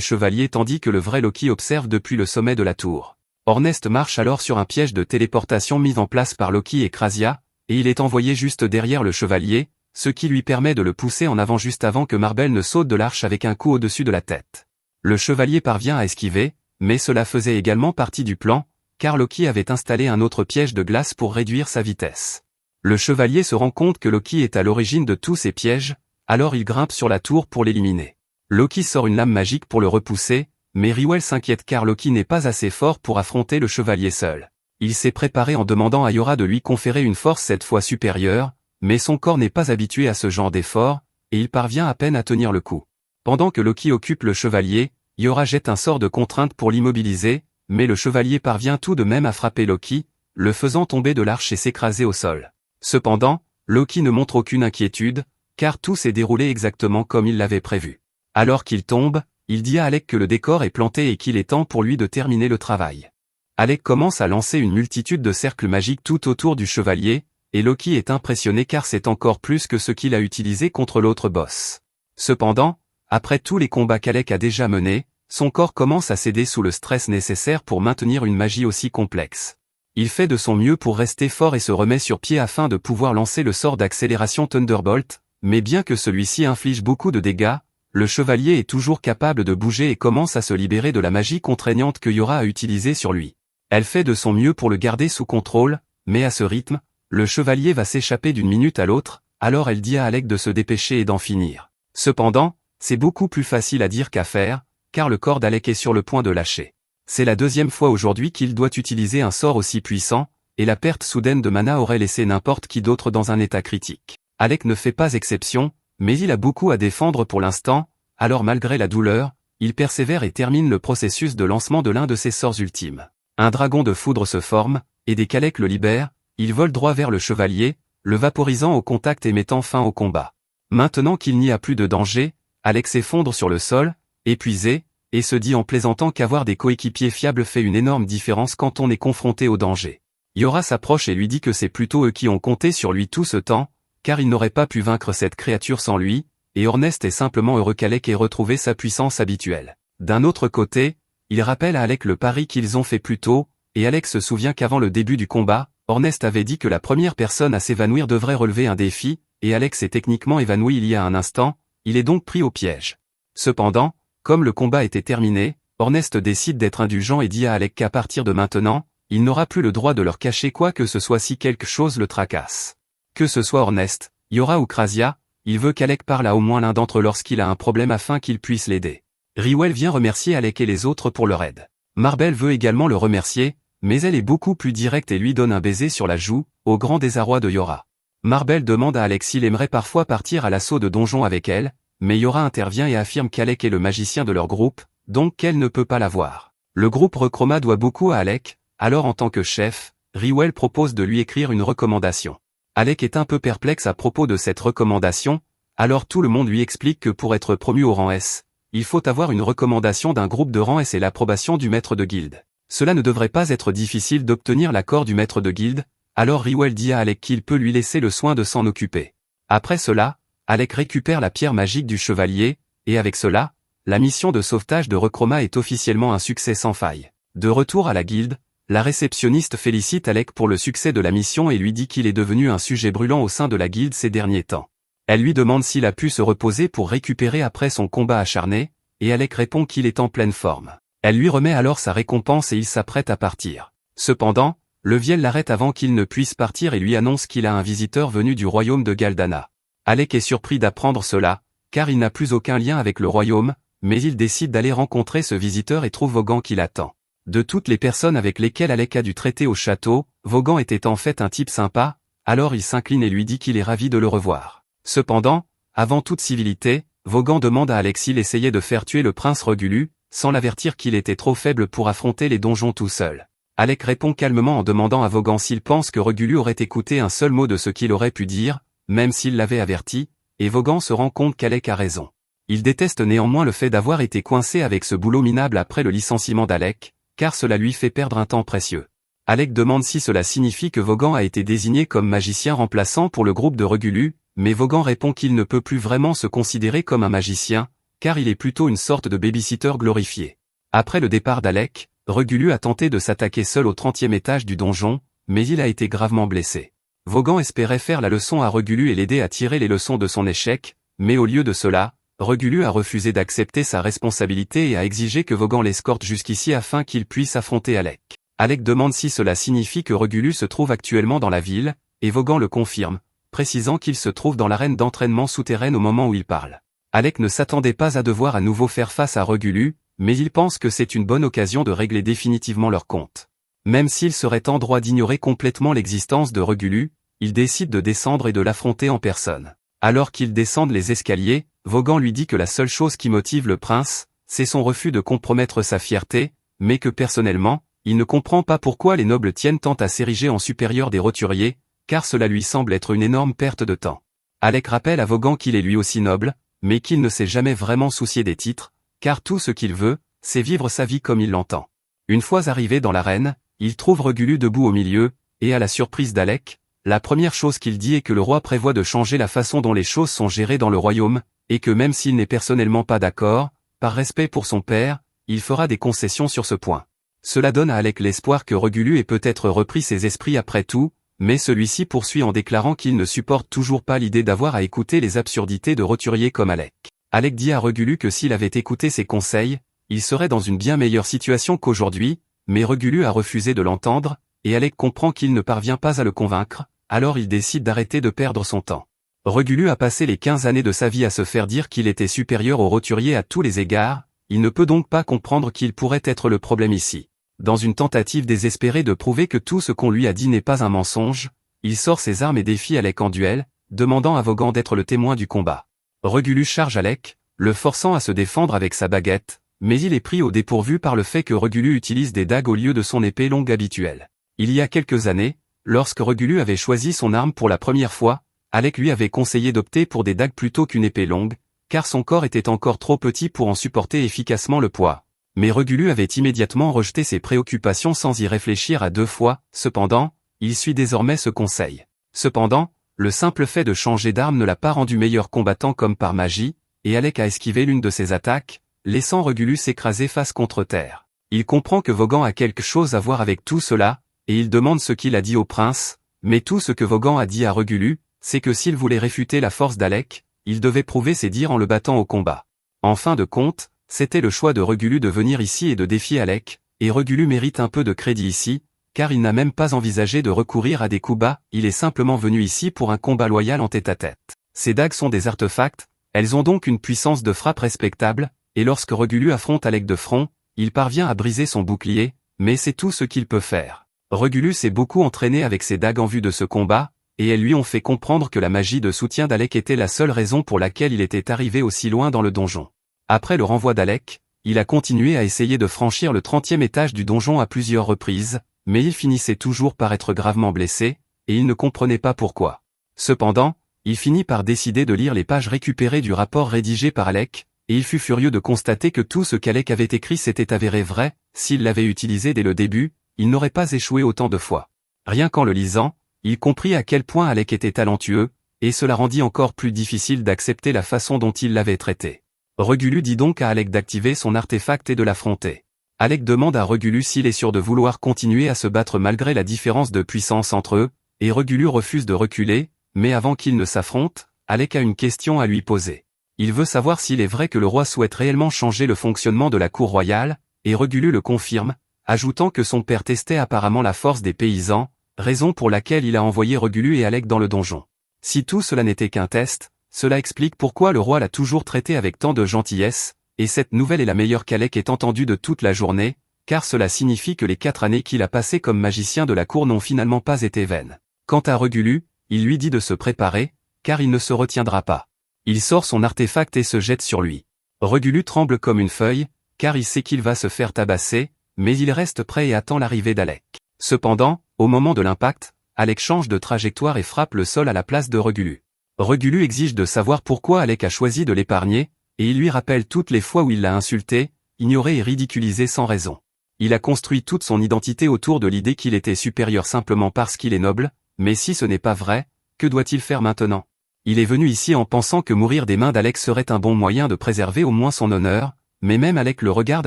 chevalier tandis que le vrai Loki observe depuis le sommet de la tour. Ornest marche alors sur un piège de téléportation mis en place par Loki et Krasia, et il est envoyé juste derrière le chevalier, ce qui lui permet de le pousser en avant juste avant que Marbel ne saute de l'arche avec un coup au-dessus de la tête. Le chevalier parvient à esquiver, mais cela faisait également partie du plan, car Loki avait installé un autre piège de glace pour réduire sa vitesse. Le chevalier se rend compte que Loki est à l'origine de tous ces pièges, alors il grimpe sur la tour pour l'éliminer. Loki sort une lame magique pour le repousser, mais Riwell s'inquiète car Loki n'est pas assez fort pour affronter le chevalier seul. Il s'est préparé en demandant à Yora de lui conférer une force cette fois supérieure, mais son corps n'est pas habitué à ce genre d'effort, et il parvient à peine à tenir le coup. Pendant que Loki occupe le chevalier, Yora jette un sort de contrainte pour l'immobiliser, mais le chevalier parvient tout de même à frapper Loki, le faisant tomber de l'arche et s'écraser au sol. Cependant, Loki ne montre aucune inquiétude, car tout s'est déroulé exactement comme il l'avait prévu. Alors qu'il tombe, il dit à Alec que le décor est planté et qu'il est temps pour lui de terminer le travail. Alec commence à lancer une multitude de cercles magiques tout autour du chevalier, et Loki est impressionné car c'est encore plus que ce qu'il a utilisé contre l'autre boss. Cependant, après tous les combats qu'Alec a déjà menés, son corps commence à céder sous le stress nécessaire pour maintenir une magie aussi complexe. Il fait de son mieux pour rester fort et se remet sur pied afin de pouvoir lancer le sort d'accélération Thunderbolt, mais bien que celui-ci inflige beaucoup de dégâts, le chevalier est toujours capable de bouger et commence à se libérer de la magie contraignante que Yora a utilisée sur lui. Elle fait de son mieux pour le garder sous contrôle, mais à ce rythme, le chevalier va s'échapper d'une minute à l'autre, alors elle dit à Alec de se dépêcher et d'en finir. Cependant, c'est beaucoup plus facile à dire qu'à faire, car le corps d'Alec est sur le point de lâcher. C'est la 2e fois aujourd'hui qu'il doit utiliser un sort aussi puissant, et la perte soudaine de mana aurait laissé n'importe qui d'autre dans un état critique. Alec ne fait pas exception, mais il a beaucoup à défendre pour l'instant, alors malgré la douleur, il persévère et termine le processus de lancement de l'un de ses sorts ultimes. Un dragon de foudre se forme, et dès qu'Alec le libère, il vole droit vers le chevalier, le vaporisant au contact et mettant fin au combat. Maintenant qu'il n'y a plus de danger, Alec s'effondre sur le sol, épuisé, et se dit en plaisantant qu'avoir des coéquipiers fiables fait une énorme différence quand on est confronté au danger. Yora s'approche et lui dit que c'est plutôt eux qui ont compté sur lui tout ce temps, car ils n'auraient pas pu vaincre cette créature sans lui, et Ornest est simplement heureux qu'Alec ait retrouvé sa puissance habituelle. D'un autre côté, il rappelle à Alec le pari qu'ils ont fait plus tôt, et Alec se souvient qu'avant le début du combat, Ornest avait dit que la première personne à s'évanouir devrait relever un défi, et Alec s'est techniquement évanoui il y a un instant, il est donc pris au piège. Cependant, comme le combat était terminé, Ornest décide d'être indulgent et dit à Alec qu'à partir de maintenant, il n'aura plus le droit de leur cacher quoi que ce soit si quelque chose le tracasse. Que ce soit Ornest, Yora ou Krasia, il veut qu'Alec parle à au moins l'un d'entre eux lorsqu'il a un problème afin qu'il puisse l'aider. Riwell vient remercier Alec et les autres pour leur aide. Marbel veut également le remercier, mais elle est beaucoup plus directe et lui donne un baiser sur la joue, au grand désarroi de Yora. Marbel demande à Alec s'il aimerait parfois partir à l'assaut de donjons avec elle, mais Yora intervient et affirme qu'Alec est le magicien de leur groupe, donc qu'elle ne peut pas l'avoir. Le groupe Rechroma doit beaucoup à Alec, alors en tant que chef, Riwell propose de lui écrire une recommandation. Alec est un peu perplexe à propos de cette recommandation, alors tout le monde lui explique que pour être promu au rang S, il faut avoir une recommandation d'un groupe de rang S et l'approbation du maître de guilde. Cela ne devrait pas être difficile d'obtenir l'accord du maître de guilde, alors Riwell dit à Alec qu'il peut lui laisser le soin de s'en occuper. Après cela, Alec récupère la pierre magique du chevalier, et avec cela, la mission de sauvetage de Rechroma est officiellement un succès sans faille. De retour à la guilde, la réceptionniste félicite Alec pour le succès de la mission et lui dit qu'il est devenu un sujet brûlant au sein de la guilde ces derniers temps. Elle lui demande s'il a pu se reposer pour récupérer après son combat acharné, et Alec répond qu'il est en pleine forme. Elle lui remet alors sa récompense et il s'apprête à partir. Cependant, Leviel l'arrête avant qu'il ne puisse partir et lui annonce qu'il a un visiteur venu du royaume de Galdana. Alec est surpris d'apprendre cela, car il n'a plus aucun lien avec le royaume, mais il décide d'aller rencontrer ce visiteur et trouve Vaughan qui l'attend. De toutes les personnes avec lesquelles Alec a dû traiter au château, Vaughan était en fait un type sympa, alors il s'incline et lui dit qu'il est ravi de le revoir. Cependant, avant toute civilité, Vaughan demande à Alec s'il essayait de faire tuer le prince Regulu, sans l'avertir qu'il était trop faible pour affronter les donjons tout seul. Alec répond calmement en demandant à Vaughan s'il pense que Regulu aurait écouté un seul mot de ce qu'il aurait pu dire, même s'il l'avait averti, et Vaughan se rend compte qu'Alec a raison. Il déteste néanmoins le fait d'avoir été coincé avec ce boulot minable après le licenciement d'Alec, car cela lui fait perdre un temps précieux. Alec demande si cela signifie que Vaughan a été désigné comme magicien remplaçant pour le groupe de Regulu, mais Vaughan répond qu'il ne peut plus vraiment se considérer comme un magicien, car il est plutôt une sorte de babysitter glorifié. Après le départ d'Alec, Regulu a tenté de s'attaquer seul au 30e étage du donjon, mais il a été gravement blessé. Vaughan espérait faire la leçon à Regulu et l'aider à tirer les leçons de son échec, mais au lieu de cela, Regulu a refusé d'accepter sa responsabilité et a exigé que Vaughan l'escorte jusqu'ici afin qu'il puisse affronter Alec. Alec demande si cela signifie que Regulu se trouve actuellement dans la ville, et Vaughan le confirme, précisant qu'il se trouve dans l'arène d'entraînement souterraine au moment où il parle. Alec ne s'attendait pas à devoir à nouveau faire face à Regulu, mais il pense que c'est une bonne occasion de régler définitivement leur compte. Même s'il serait en droit d'ignorer complètement l'existence de Regulu, il décide de descendre et de l'affronter en personne. Alors qu'ils descendent les escaliers, Vaughan lui dit que la seule chose qui motive le prince, c'est son refus de compromettre sa fierté, mais que personnellement, il ne comprend pas pourquoi les nobles tiennent tant à s'ériger en supérieur des roturiers, car cela lui semble être une énorme perte de temps. Alec rappelle à Vaughan qu'il est lui aussi noble, mais qu'il ne s'est jamais vraiment soucié des titres, car tout ce qu'il veut, c'est vivre sa vie comme il l'entend. Une fois arrivé dans l'arène, il trouve Regulu debout au milieu, et à la surprise d'Alec, la première chose qu'il dit est que le roi prévoit de changer la façon dont les choses sont gérées dans le royaume, et que même s'il n'est personnellement pas d'accord, par respect pour son père, il fera des concessions sur ce point. Cela donne à Alec l'espoir que Regulu ait peut-être repris ses esprits après tout, mais celui-ci poursuit en déclarant qu'il ne supporte toujours pas l'idée d'avoir à écouter les absurdités de roturiers comme Alec. Alec dit à Regulu que s'il avait écouté ses conseils, il serait dans une bien meilleure situation qu'aujourd'hui, mais Regulu a refusé de l'entendre, et Alec comprend qu'il ne parvient pas à le convaincre, alors il décide d'arrêter de perdre son temps. Regulu a passé les 15 années de sa vie à se faire dire qu'il était supérieur aux roturiers à tous les égards, il ne peut donc pas comprendre qu'il pourrait être le problème ici. Dans une tentative désespérée de prouver que tout ce qu'on lui a dit n'est pas un mensonge, il sort ses armes et défie Alec en duel, demandant à Vaughan d'être le témoin du combat. Regulu charge Alec, le forçant à se défendre avec sa baguette, mais il est pris au dépourvu par le fait que Regulu utilise des dagues au lieu de son épée longue habituelle. Il y a quelques années, lorsque Regulu avait choisi son arme pour la première fois, Alec lui avait conseillé d'opter pour des dagues plutôt qu'une épée longue, car son corps était encore trop petit pour en supporter efficacement le poids. Mais Regulu avait immédiatement rejeté ses préoccupations sans y réfléchir à deux fois, cependant, il suit désormais ce conseil. Cependant, le simple fait de changer d'arme ne l'a pas rendu meilleur combattant comme par magie, et Alec a esquivé l'une de ses attaques, laissant Regulu s'écraser face contre terre. Il comprend que Vaughan a quelque chose à voir avec tout cela, et il demande ce qu'il a dit au prince, mais tout ce que Vaughan a dit à Regulu, c'est que s'il voulait réfuter la force d'Alec, il devait prouver ses dires en le battant au combat. En fin de compte, c'était le choix de Regulu de venir ici et de défier Alec, et Regulu mérite un peu de crédit ici, car il n'a même pas envisagé de recourir à des coups bas, il est simplement venu ici pour un combat loyal en tête-à-tête. Ces dagues sont des artefacts, elles ont donc une puissance de frappe respectable, et lorsque Regulu affronte Alec de front, il parvient à briser son bouclier, mais c'est tout ce qu'il peut faire. Regulu s'est beaucoup entraîné avec ses dagues en vue de ce combat, et elles lui ont fait comprendre que la magie de soutien d'Alec était la seule raison pour laquelle il était arrivé aussi loin dans le donjon. Après le renvoi d'Alec, il a continué à essayer de franchir le 30e étage du donjon à plusieurs reprises, mais il finissait toujours par être gravement blessé, et il ne comprenait pas pourquoi. Cependant, il finit par décider de lire les pages récupérées du rapport rédigé par Alec, et il fut furieux de constater que tout ce qu'Alec avait écrit s'était avéré vrai, s'il l'avait utilisé dès le début, il n'aurait pas échoué autant de fois. Rien qu'en le lisant, il comprit à quel point Alec était talentueux, et cela rendit encore plus difficile d'accepter la façon dont il l'avait traité. Regulu dit donc à Alec d'activer son artefact et de l'affronter. Alec demande à Regulu s'il est sûr de vouloir continuer à se battre malgré la différence de puissance entre eux, et Regulu refuse de reculer, mais avant qu'ils ne s'affrontent, Alec a une question à lui poser. Il veut savoir s'il est vrai que le roi souhaite réellement changer le fonctionnement de la cour royale, et Regulu le confirme, ajoutant que son père testait apparemment la force des paysans, raison pour laquelle il a envoyé Regulu et Alec dans le donjon. Si tout cela n'était qu'un test, cela explique pourquoi le roi l'a toujours traité avec tant de gentillesse, et cette nouvelle est la meilleure qu'Alec ait entendue de toute la journée, car cela signifie que les 4 années qu'il a passées comme magicien de la cour n'ont finalement pas été vaines. Quant à Regulu, il lui dit de se préparer, car il ne se retiendra pas. Il sort son artefact et se jette sur lui. Regulu tremble comme une feuille, car il sait qu'il va se faire tabasser, mais il reste prêt et attend l'arrivée d'Alec. Cependant, au moment de l'impact, Alec change de trajectoire et frappe le sol à la place de Regulu. Regulu exige de savoir pourquoi Alec a choisi de l'épargner, et il lui rappelle toutes les fois où il l'a insulté, ignoré et ridiculisé sans raison. Il a construit toute son identité autour de l'idée qu'il était supérieur simplement parce qu'il est noble, mais si ce n'est pas vrai, que doit-il faire maintenant? Il est venu ici en pensant que mourir des mains d'Alec serait un bon moyen de préserver au moins son honneur, mais même Alec le regarde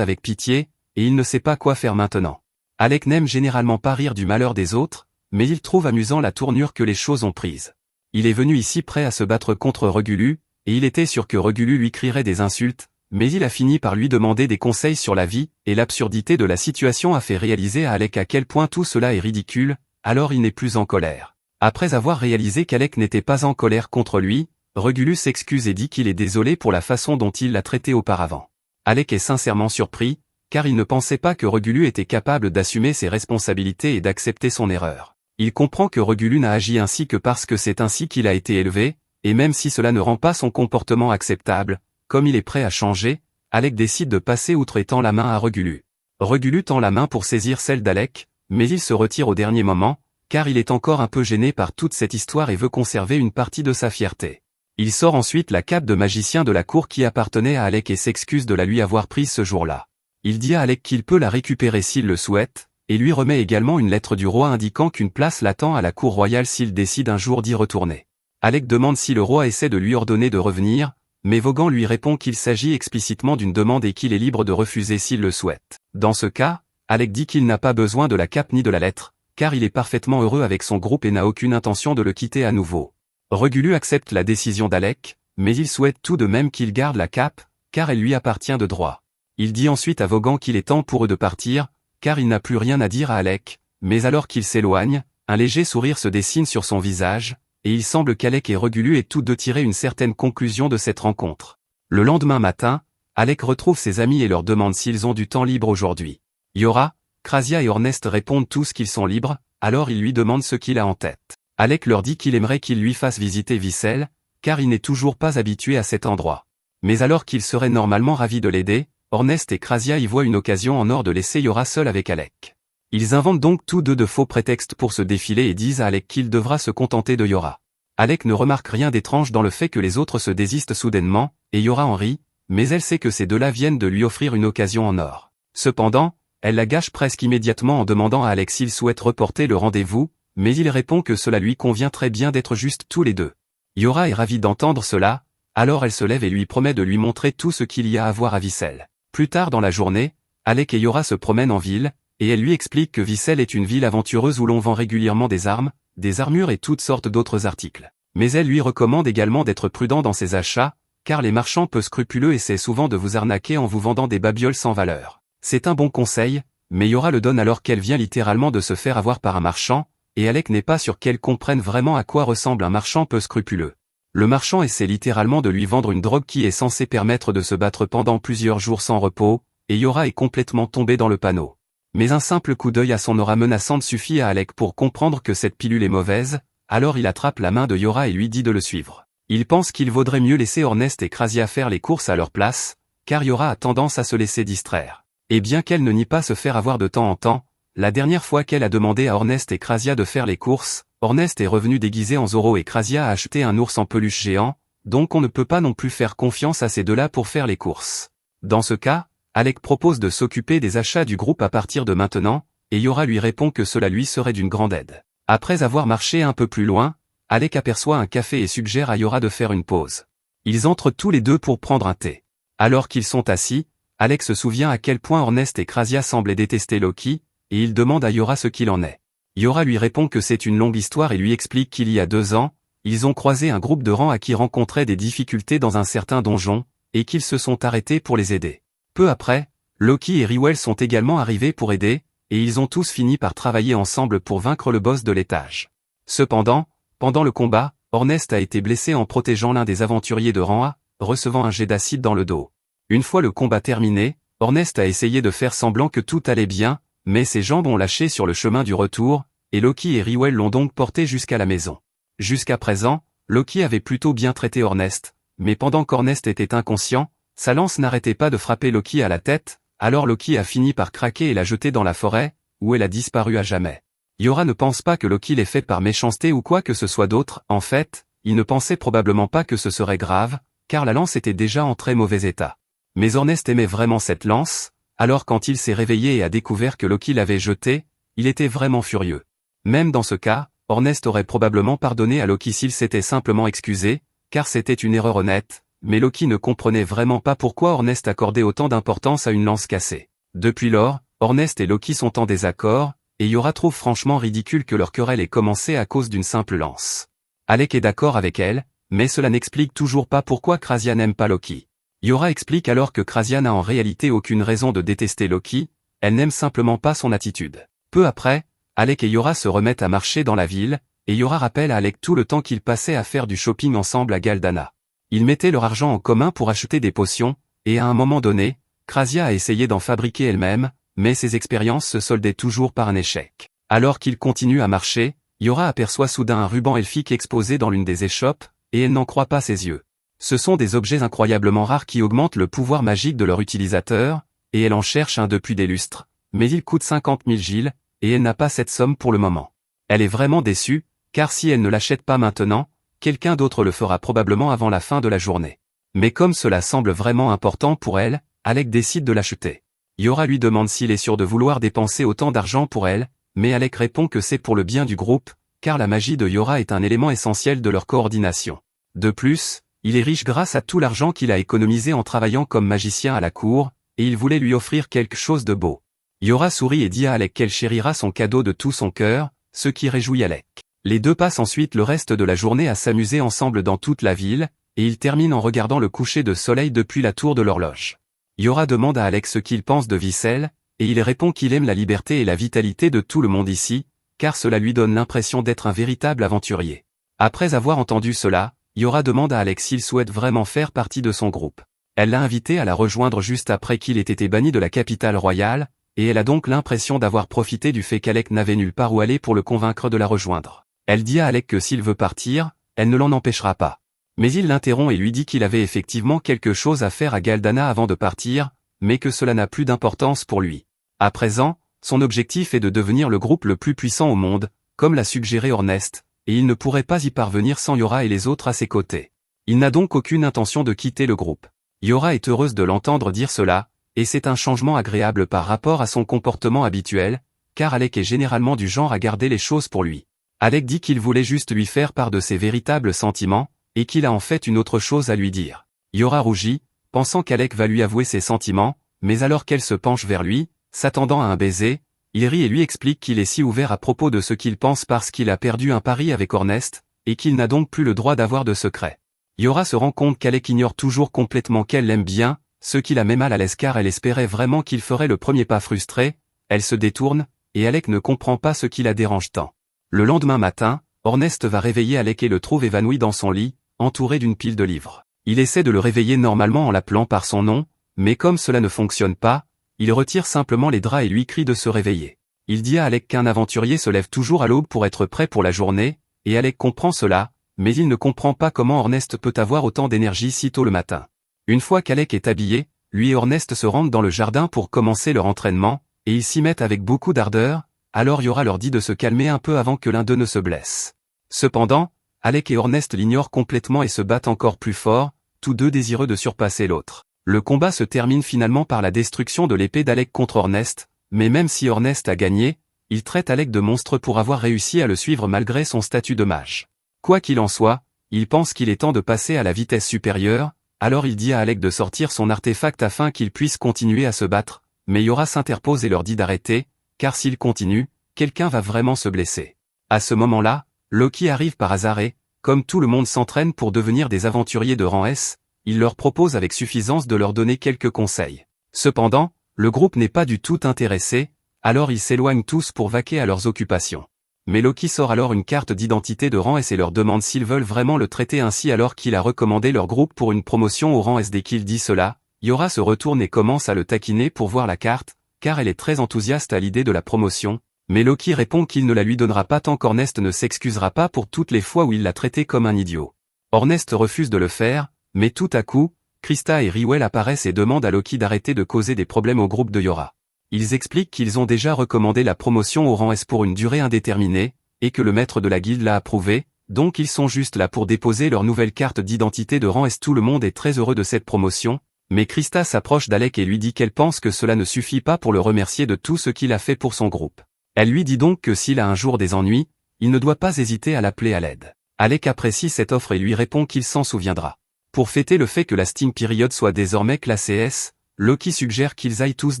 avec pitié, et il ne sait pas quoi faire maintenant. Alec n'aime généralement pas rire du malheur des autres, mais il trouve amusant la tournure que les choses ont prise. Il est venu ici prêt à se battre contre Regulu, et il était sûr que Regulu lui crierait des insultes, mais il a fini par lui demander des conseils sur la vie, et l'absurdité de la situation a fait réaliser à Alec à quel point tout cela est ridicule, alors il n'est plus en colère. Après avoir réalisé qu'Alec n'était pas en colère contre lui, Regulu s'excuse et dit qu'il est désolé pour la façon dont il l'a traité auparavant. Alec est sincèrement surpris, car il ne pensait pas que Regulu était capable d'assumer ses responsabilités et d'accepter son erreur. Il comprend que Regulu n'a agi ainsi que parce que c'est ainsi qu'il a été élevé, et même si cela ne rend pas son comportement acceptable, comme il est prêt à changer, Alec décide de passer outre et tend la main à Regulu. Regulu tend la main pour saisir celle d'Alec, mais il se retire au dernier moment, car il est encore un peu gêné par toute cette histoire et veut conserver une partie de sa fierté. Il sort ensuite la cape de magicien de la cour qui appartenait à Alec et s'excuse de la lui avoir prise ce jour-là. Il dit à Alec qu'il peut la récupérer s'il le souhaite, et lui remet également une lettre du roi indiquant qu'une place l'attend à la cour royale s'il décide un jour d'y retourner. Alec demande si le roi essaie de lui ordonner de revenir, mais Vaughan lui répond qu'il s'agit explicitement d'une demande et qu'il est libre de refuser s'il le souhaite. Dans ce cas, Alec dit qu'il n'a pas besoin de la cape ni de la lettre, car il est parfaitement heureux avec son groupe et n'a aucune intention de le quitter à nouveau. Regulu accepte la décision d'Alec, mais il souhaite tout de même qu'il garde la cape, car elle lui appartient de droit. Il dit ensuite à Vaughan qu'il est temps pour eux de partir, car il n'a plus rien à dire à Alec, mais alors qu'il s'éloigne, un léger sourire se dessine sur son visage, et il semble qu'Alec et Regulu aient tous deux tiré une certaine conclusion de cette rencontre. Le lendemain matin, Alec retrouve ses amis et leur demande s'ils ont du temps libre aujourd'hui. Yora, Krasia et Ornest répondent tous qu'ils sont libres, alors il lui demande ce qu'il a en tête. Alec leur dit qu'il aimerait qu'il lui fasse visiter Vissel, car il n'est toujours pas habitué à cet endroit. Mais alors qu'il serait normalement ravi de l'aider, Ornest et Krasia y voient une occasion en or de laisser Yora seule avec Alec. Ils inventent donc tous deux de faux prétextes pour se défiler et disent à Alec qu'il devra se contenter de Yora. Alec ne remarque rien d'étrange dans le fait que les autres se désistent soudainement, et Yora en rit, mais elle sait que ces deux-là viennent de lui offrir une occasion en or. Cependant, elle la gâche presque immédiatement en demandant à Alec s'il souhaite reporter le rendez-vous, mais il répond que cela lui convient très bien d'être juste tous les deux. Yora est ravie d'entendre cela, alors elle se lève et lui promet de lui montrer tout ce qu'il y a à voir à Vissel. Plus tard dans la journée, Alec et Yora se promènent en ville, et elle lui explique que Vissel est une ville aventureuse où l'on vend régulièrement des armes, des armures et toutes sortes d'autres articles. Mais elle lui recommande également d'être prudent dans ses achats, car les marchands peu scrupuleux essaient souvent de vous arnaquer en vous vendant des babioles sans valeur. C'est un bon conseil, mais Yora le donne alors qu'elle vient littéralement de se faire avoir par un marchand, et Alec n'est pas sûr qu'elle comprenne vraiment à quoi ressemble un marchand peu scrupuleux. Le marchand essaie littéralement de lui vendre une drogue qui est censée permettre de se battre pendant plusieurs jours sans repos, et Yora est complètement tombée dans le panneau. Mais un simple coup d'œil à son aura menaçante suffit à Alec pour comprendre que cette pilule est mauvaise, alors il attrape la main de Yora et lui dit de le suivre. Il pense qu'il vaudrait mieux laisser Ornest et Krasia faire les courses à leur place, car Yora a tendance à se laisser distraire. Et bien qu'elle ne nie pas se faire avoir de temps en temps, la dernière fois qu'elle a demandé à Ornest et Krasia de faire les courses, Ornest est revenu déguisé en Zoro et Krasia a acheté un ours en peluche géant, donc on ne peut pas non plus faire confiance à ces deux-là pour faire les courses. Dans ce cas, Alec propose de s'occuper des achats du groupe à partir de maintenant, et Yora lui répond que cela lui serait d'une grande aide. Après avoir marché un peu plus loin, Alec aperçoit un café et suggère à Yora de faire une pause. Ils entrent tous les deux pour prendre un thé. Alors qu'ils sont assis, Alec se souvient à quel point Ornest et Krasia semblaient détester Loki, et il demande à Yora ce qu'il en est. Yora lui répond que c'est une longue histoire et lui explique qu'il y a 2 ans, ils ont croisé un groupe de rangs qui rencontrait des difficultés dans un certain donjon, et qu'ils se sont arrêtés pour les aider. Peu après, Loki et Riwell sont également arrivés pour aider, et ils ont tous fini par travailler ensemble pour vaincre le boss de l'étage. Cependant, pendant le combat, Ornest a été blessé en protégeant l'un des aventuriers de rang A, recevant un jet d'acide dans le dos. Une fois le combat terminé, Ornest a essayé de faire semblant que tout allait bien, mais ses jambes ont lâché sur le chemin du retour, et Loki et Riwell l'ont donc porté jusqu'à la maison. Jusqu'à présent, Loki avait plutôt bien traité Ornest, mais pendant qu'Ornest était inconscient, sa lance n'arrêtait pas de frapper Loki à la tête, alors Loki a fini par craquer et la jeter dans la forêt, où elle a disparu à jamais. Yora ne pense pas que Loki l'ait fait par méchanceté ou quoi que ce soit d'autre, en fait, il ne pensait probablement pas que ce serait grave, car la lance était déjà en très mauvais état. Mais Ornest aimait vraiment cette lance, alors quand il s'est réveillé et a découvert que Loki l'avait jetée, il était vraiment furieux. Même dans ce cas, Ornest aurait probablement pardonné à Loki s'il s'était simplement excusé, car c'était une erreur honnête, mais Loki ne comprenait vraiment pas pourquoi Ornest accordait autant d'importance à une lance cassée. Depuis lors, Ornest et Loki sont en désaccord, et Yora trouve franchement ridicule que leur querelle ait commencé à cause d'une simple lance. Alec est d'accord avec elle, mais cela n'explique toujours pas pourquoi Krasia n'aime pas Loki. Yora explique alors que Krasia n'a en réalité aucune raison de détester Loki, elle n'aime simplement pas son attitude. Peu après, Alec et Yora se remettent à marcher dans la ville, et Yora rappelle à Alec tout le temps qu'ils passaient à faire du shopping ensemble à Galdana. Ils mettaient leur argent en commun pour acheter des potions, et à un moment donné, Krasia a essayé d'en fabriquer elle-même, mais ses expériences se soldaient toujours par un échec. Alors qu'ils continuent à marcher, Yora aperçoit soudain un ruban elfique exposé dans l'une des échoppes, et elle n'en croit pas ses yeux. Ce sont des objets incroyablement rares qui augmentent le pouvoir magique de leur utilisateur, et elle en cherche un depuis des lustres, mais il coûte 50 000 Gil, et elle n'a pas cette somme pour le moment. Elle est vraiment déçue, car si elle ne l'achète pas maintenant, quelqu'un d'autre le fera probablement avant la fin de la journée. Mais comme cela semble vraiment important pour elle, Alec décide de l'acheter. Yora lui demande s'il est sûr de vouloir dépenser autant d'argent pour elle, mais Alec répond que c'est pour le bien du groupe, car la magie de Yora est un élément essentiel de leur coordination. De plus, il est riche grâce à tout l'argent qu'il a économisé en travaillant comme magicien à la cour, et il voulait lui offrir quelque chose de beau. Yora sourit et dit à Alec qu'elle chérira son cadeau de tout son cœur, ce qui réjouit Alec. Les deux passent ensuite le reste de la journée à s'amuser ensemble dans toute la ville, et ils terminent en regardant le coucher de soleil depuis la tour de l'horloge. Yora demande à Alec ce qu'il pense de Vissel, et il répond qu'il aime la liberté et la vitalité de tout le monde ici, car cela lui donne l'impression d'être un véritable aventurier. Après avoir entendu cela, Yora demande à Alec s'il souhaite vraiment faire partie de son groupe. Elle l'a invité à la rejoindre juste après qu'il ait été banni de la capitale royale, et elle a donc l'impression d'avoir profité du fait qu'Alec n'avait nulle part où aller pour le convaincre de la rejoindre. Elle dit à Alec que s'il veut partir, elle ne l'en empêchera pas. Mais il l'interrompt et lui dit qu'il avait effectivement quelque chose à faire à Galdana avant de partir, mais que cela n'a plus d'importance pour lui. À présent, son objectif est de devenir le groupe le plus puissant au monde, comme l'a suggéré Ornest, et il ne pourrait pas y parvenir sans Yora et les autres à ses côtés. Il n'a donc aucune intention de quitter le groupe. Yora est heureuse de l'entendre dire cela, et c'est un changement agréable par rapport à son comportement habituel, car Alec est généralement du genre à garder les choses pour lui. Alec dit qu'il voulait juste lui faire part de ses véritables sentiments, et qu'il a en fait une autre chose à lui dire. Yora rougit, pensant qu'Alec va lui avouer ses sentiments, mais alors qu'elle se penche vers lui, s'attendant à un baiser, il rit et lui explique qu'il est si ouvert à propos de ce qu'il pense parce qu'il a perdu un pari avec Ornest, et qu'il n'a donc plus le droit d'avoir de secret. Yora se rend compte qu'Alec ignore toujours complètement qu'elle l'aime bien, ce qui la met mal à l'aise car elle espérait vraiment qu'il ferait le premier pas frustré, elle se détourne, et Alec ne comprend pas ce qui la dérange tant. Le lendemain matin, Ornest va réveiller Alec et le trouve évanoui dans son lit, entouré d'une pile de livres. Il essaie de le réveiller normalement en l'appelant par son nom, mais comme cela ne fonctionne pas, il retire simplement les draps et lui crie de se réveiller. Il dit à Alec qu'un aventurier se lève toujours à l'aube pour être prêt pour la journée, et Alec comprend cela, mais il ne comprend pas comment Ornest peut avoir autant d'énergie si tôt le matin. Une fois qu'Alec est habillé, lui et Ornest se rendent dans le jardin pour commencer leur entraînement, et ils s'y mettent avec beaucoup d'ardeur, alors Yora leur dit de se calmer un peu avant que l'un d'eux ne se blesse. Cependant, Alec et Ornest l'ignorent complètement et se battent encore plus fort, tous deux désireux de surpasser l'autre. Le combat se termine finalement par la destruction de l'épée d'Alec contre Ornest, mais même si Ornest a gagné, il traite Alec de monstre pour avoir réussi à le suivre malgré son statut de mage. Quoi qu'il en soit, il pense qu'il est temps de passer à la vitesse supérieure, alors il dit à Alec de sortir son artefact afin qu'il puisse continuer à se battre, mais Yora s'interpose et leur dit d'arrêter, car s'il continue, quelqu'un va vraiment se blesser. À ce moment-là, Loki arrive par hasard et, comme tout le monde s'entraîne pour devenir des aventuriers de rang S, il leur propose avec suffisance de leur donner quelques conseils. Cependant, le groupe n'est pas du tout intéressé, alors ils s'éloignent tous pour vaquer à leurs occupations. Mais Loki sort alors une carte d'identité de rang S et leur demande s'ils veulent vraiment le traiter ainsi alors qu'il a recommandé leur groupe pour une promotion au rang S. Dès qu'il dit cela, Yora se retourne et commence à le taquiner pour voir la carte, car elle est très enthousiaste à l'idée de la promotion, mais Loki répond qu'il ne la lui donnera pas tant qu'Ornest ne s'excusera pas pour toutes les fois où il l'a traité comme un idiot. Ornest refuse de le faire, mais tout à coup, Krista et Riwell apparaissent et demandent à Loki d'arrêter de causer des problèmes au groupe de Yora. Ils expliquent qu'ils ont déjà recommandé la promotion au rang S pour une durée indéterminée, et que le maître de la guilde l'a approuvé, donc ils sont juste là pour déposer leur nouvelle carte d'identité de rang S. Tout le monde est très heureux de cette promotion, mais Krista s'approche d'Alec et lui dit qu'elle pense que cela ne suffit pas pour le remercier de tout ce qu'il a fait pour son groupe. Elle lui dit donc que s'il a un jour des ennuis, il ne doit pas hésiter à l'appeler à l'aide. Alec apprécie cette offre et lui répond qu'il s'en souviendra. Pour fêter le fait que la Sting Period soit désormais classée S, Loki suggère qu'ils aillent tous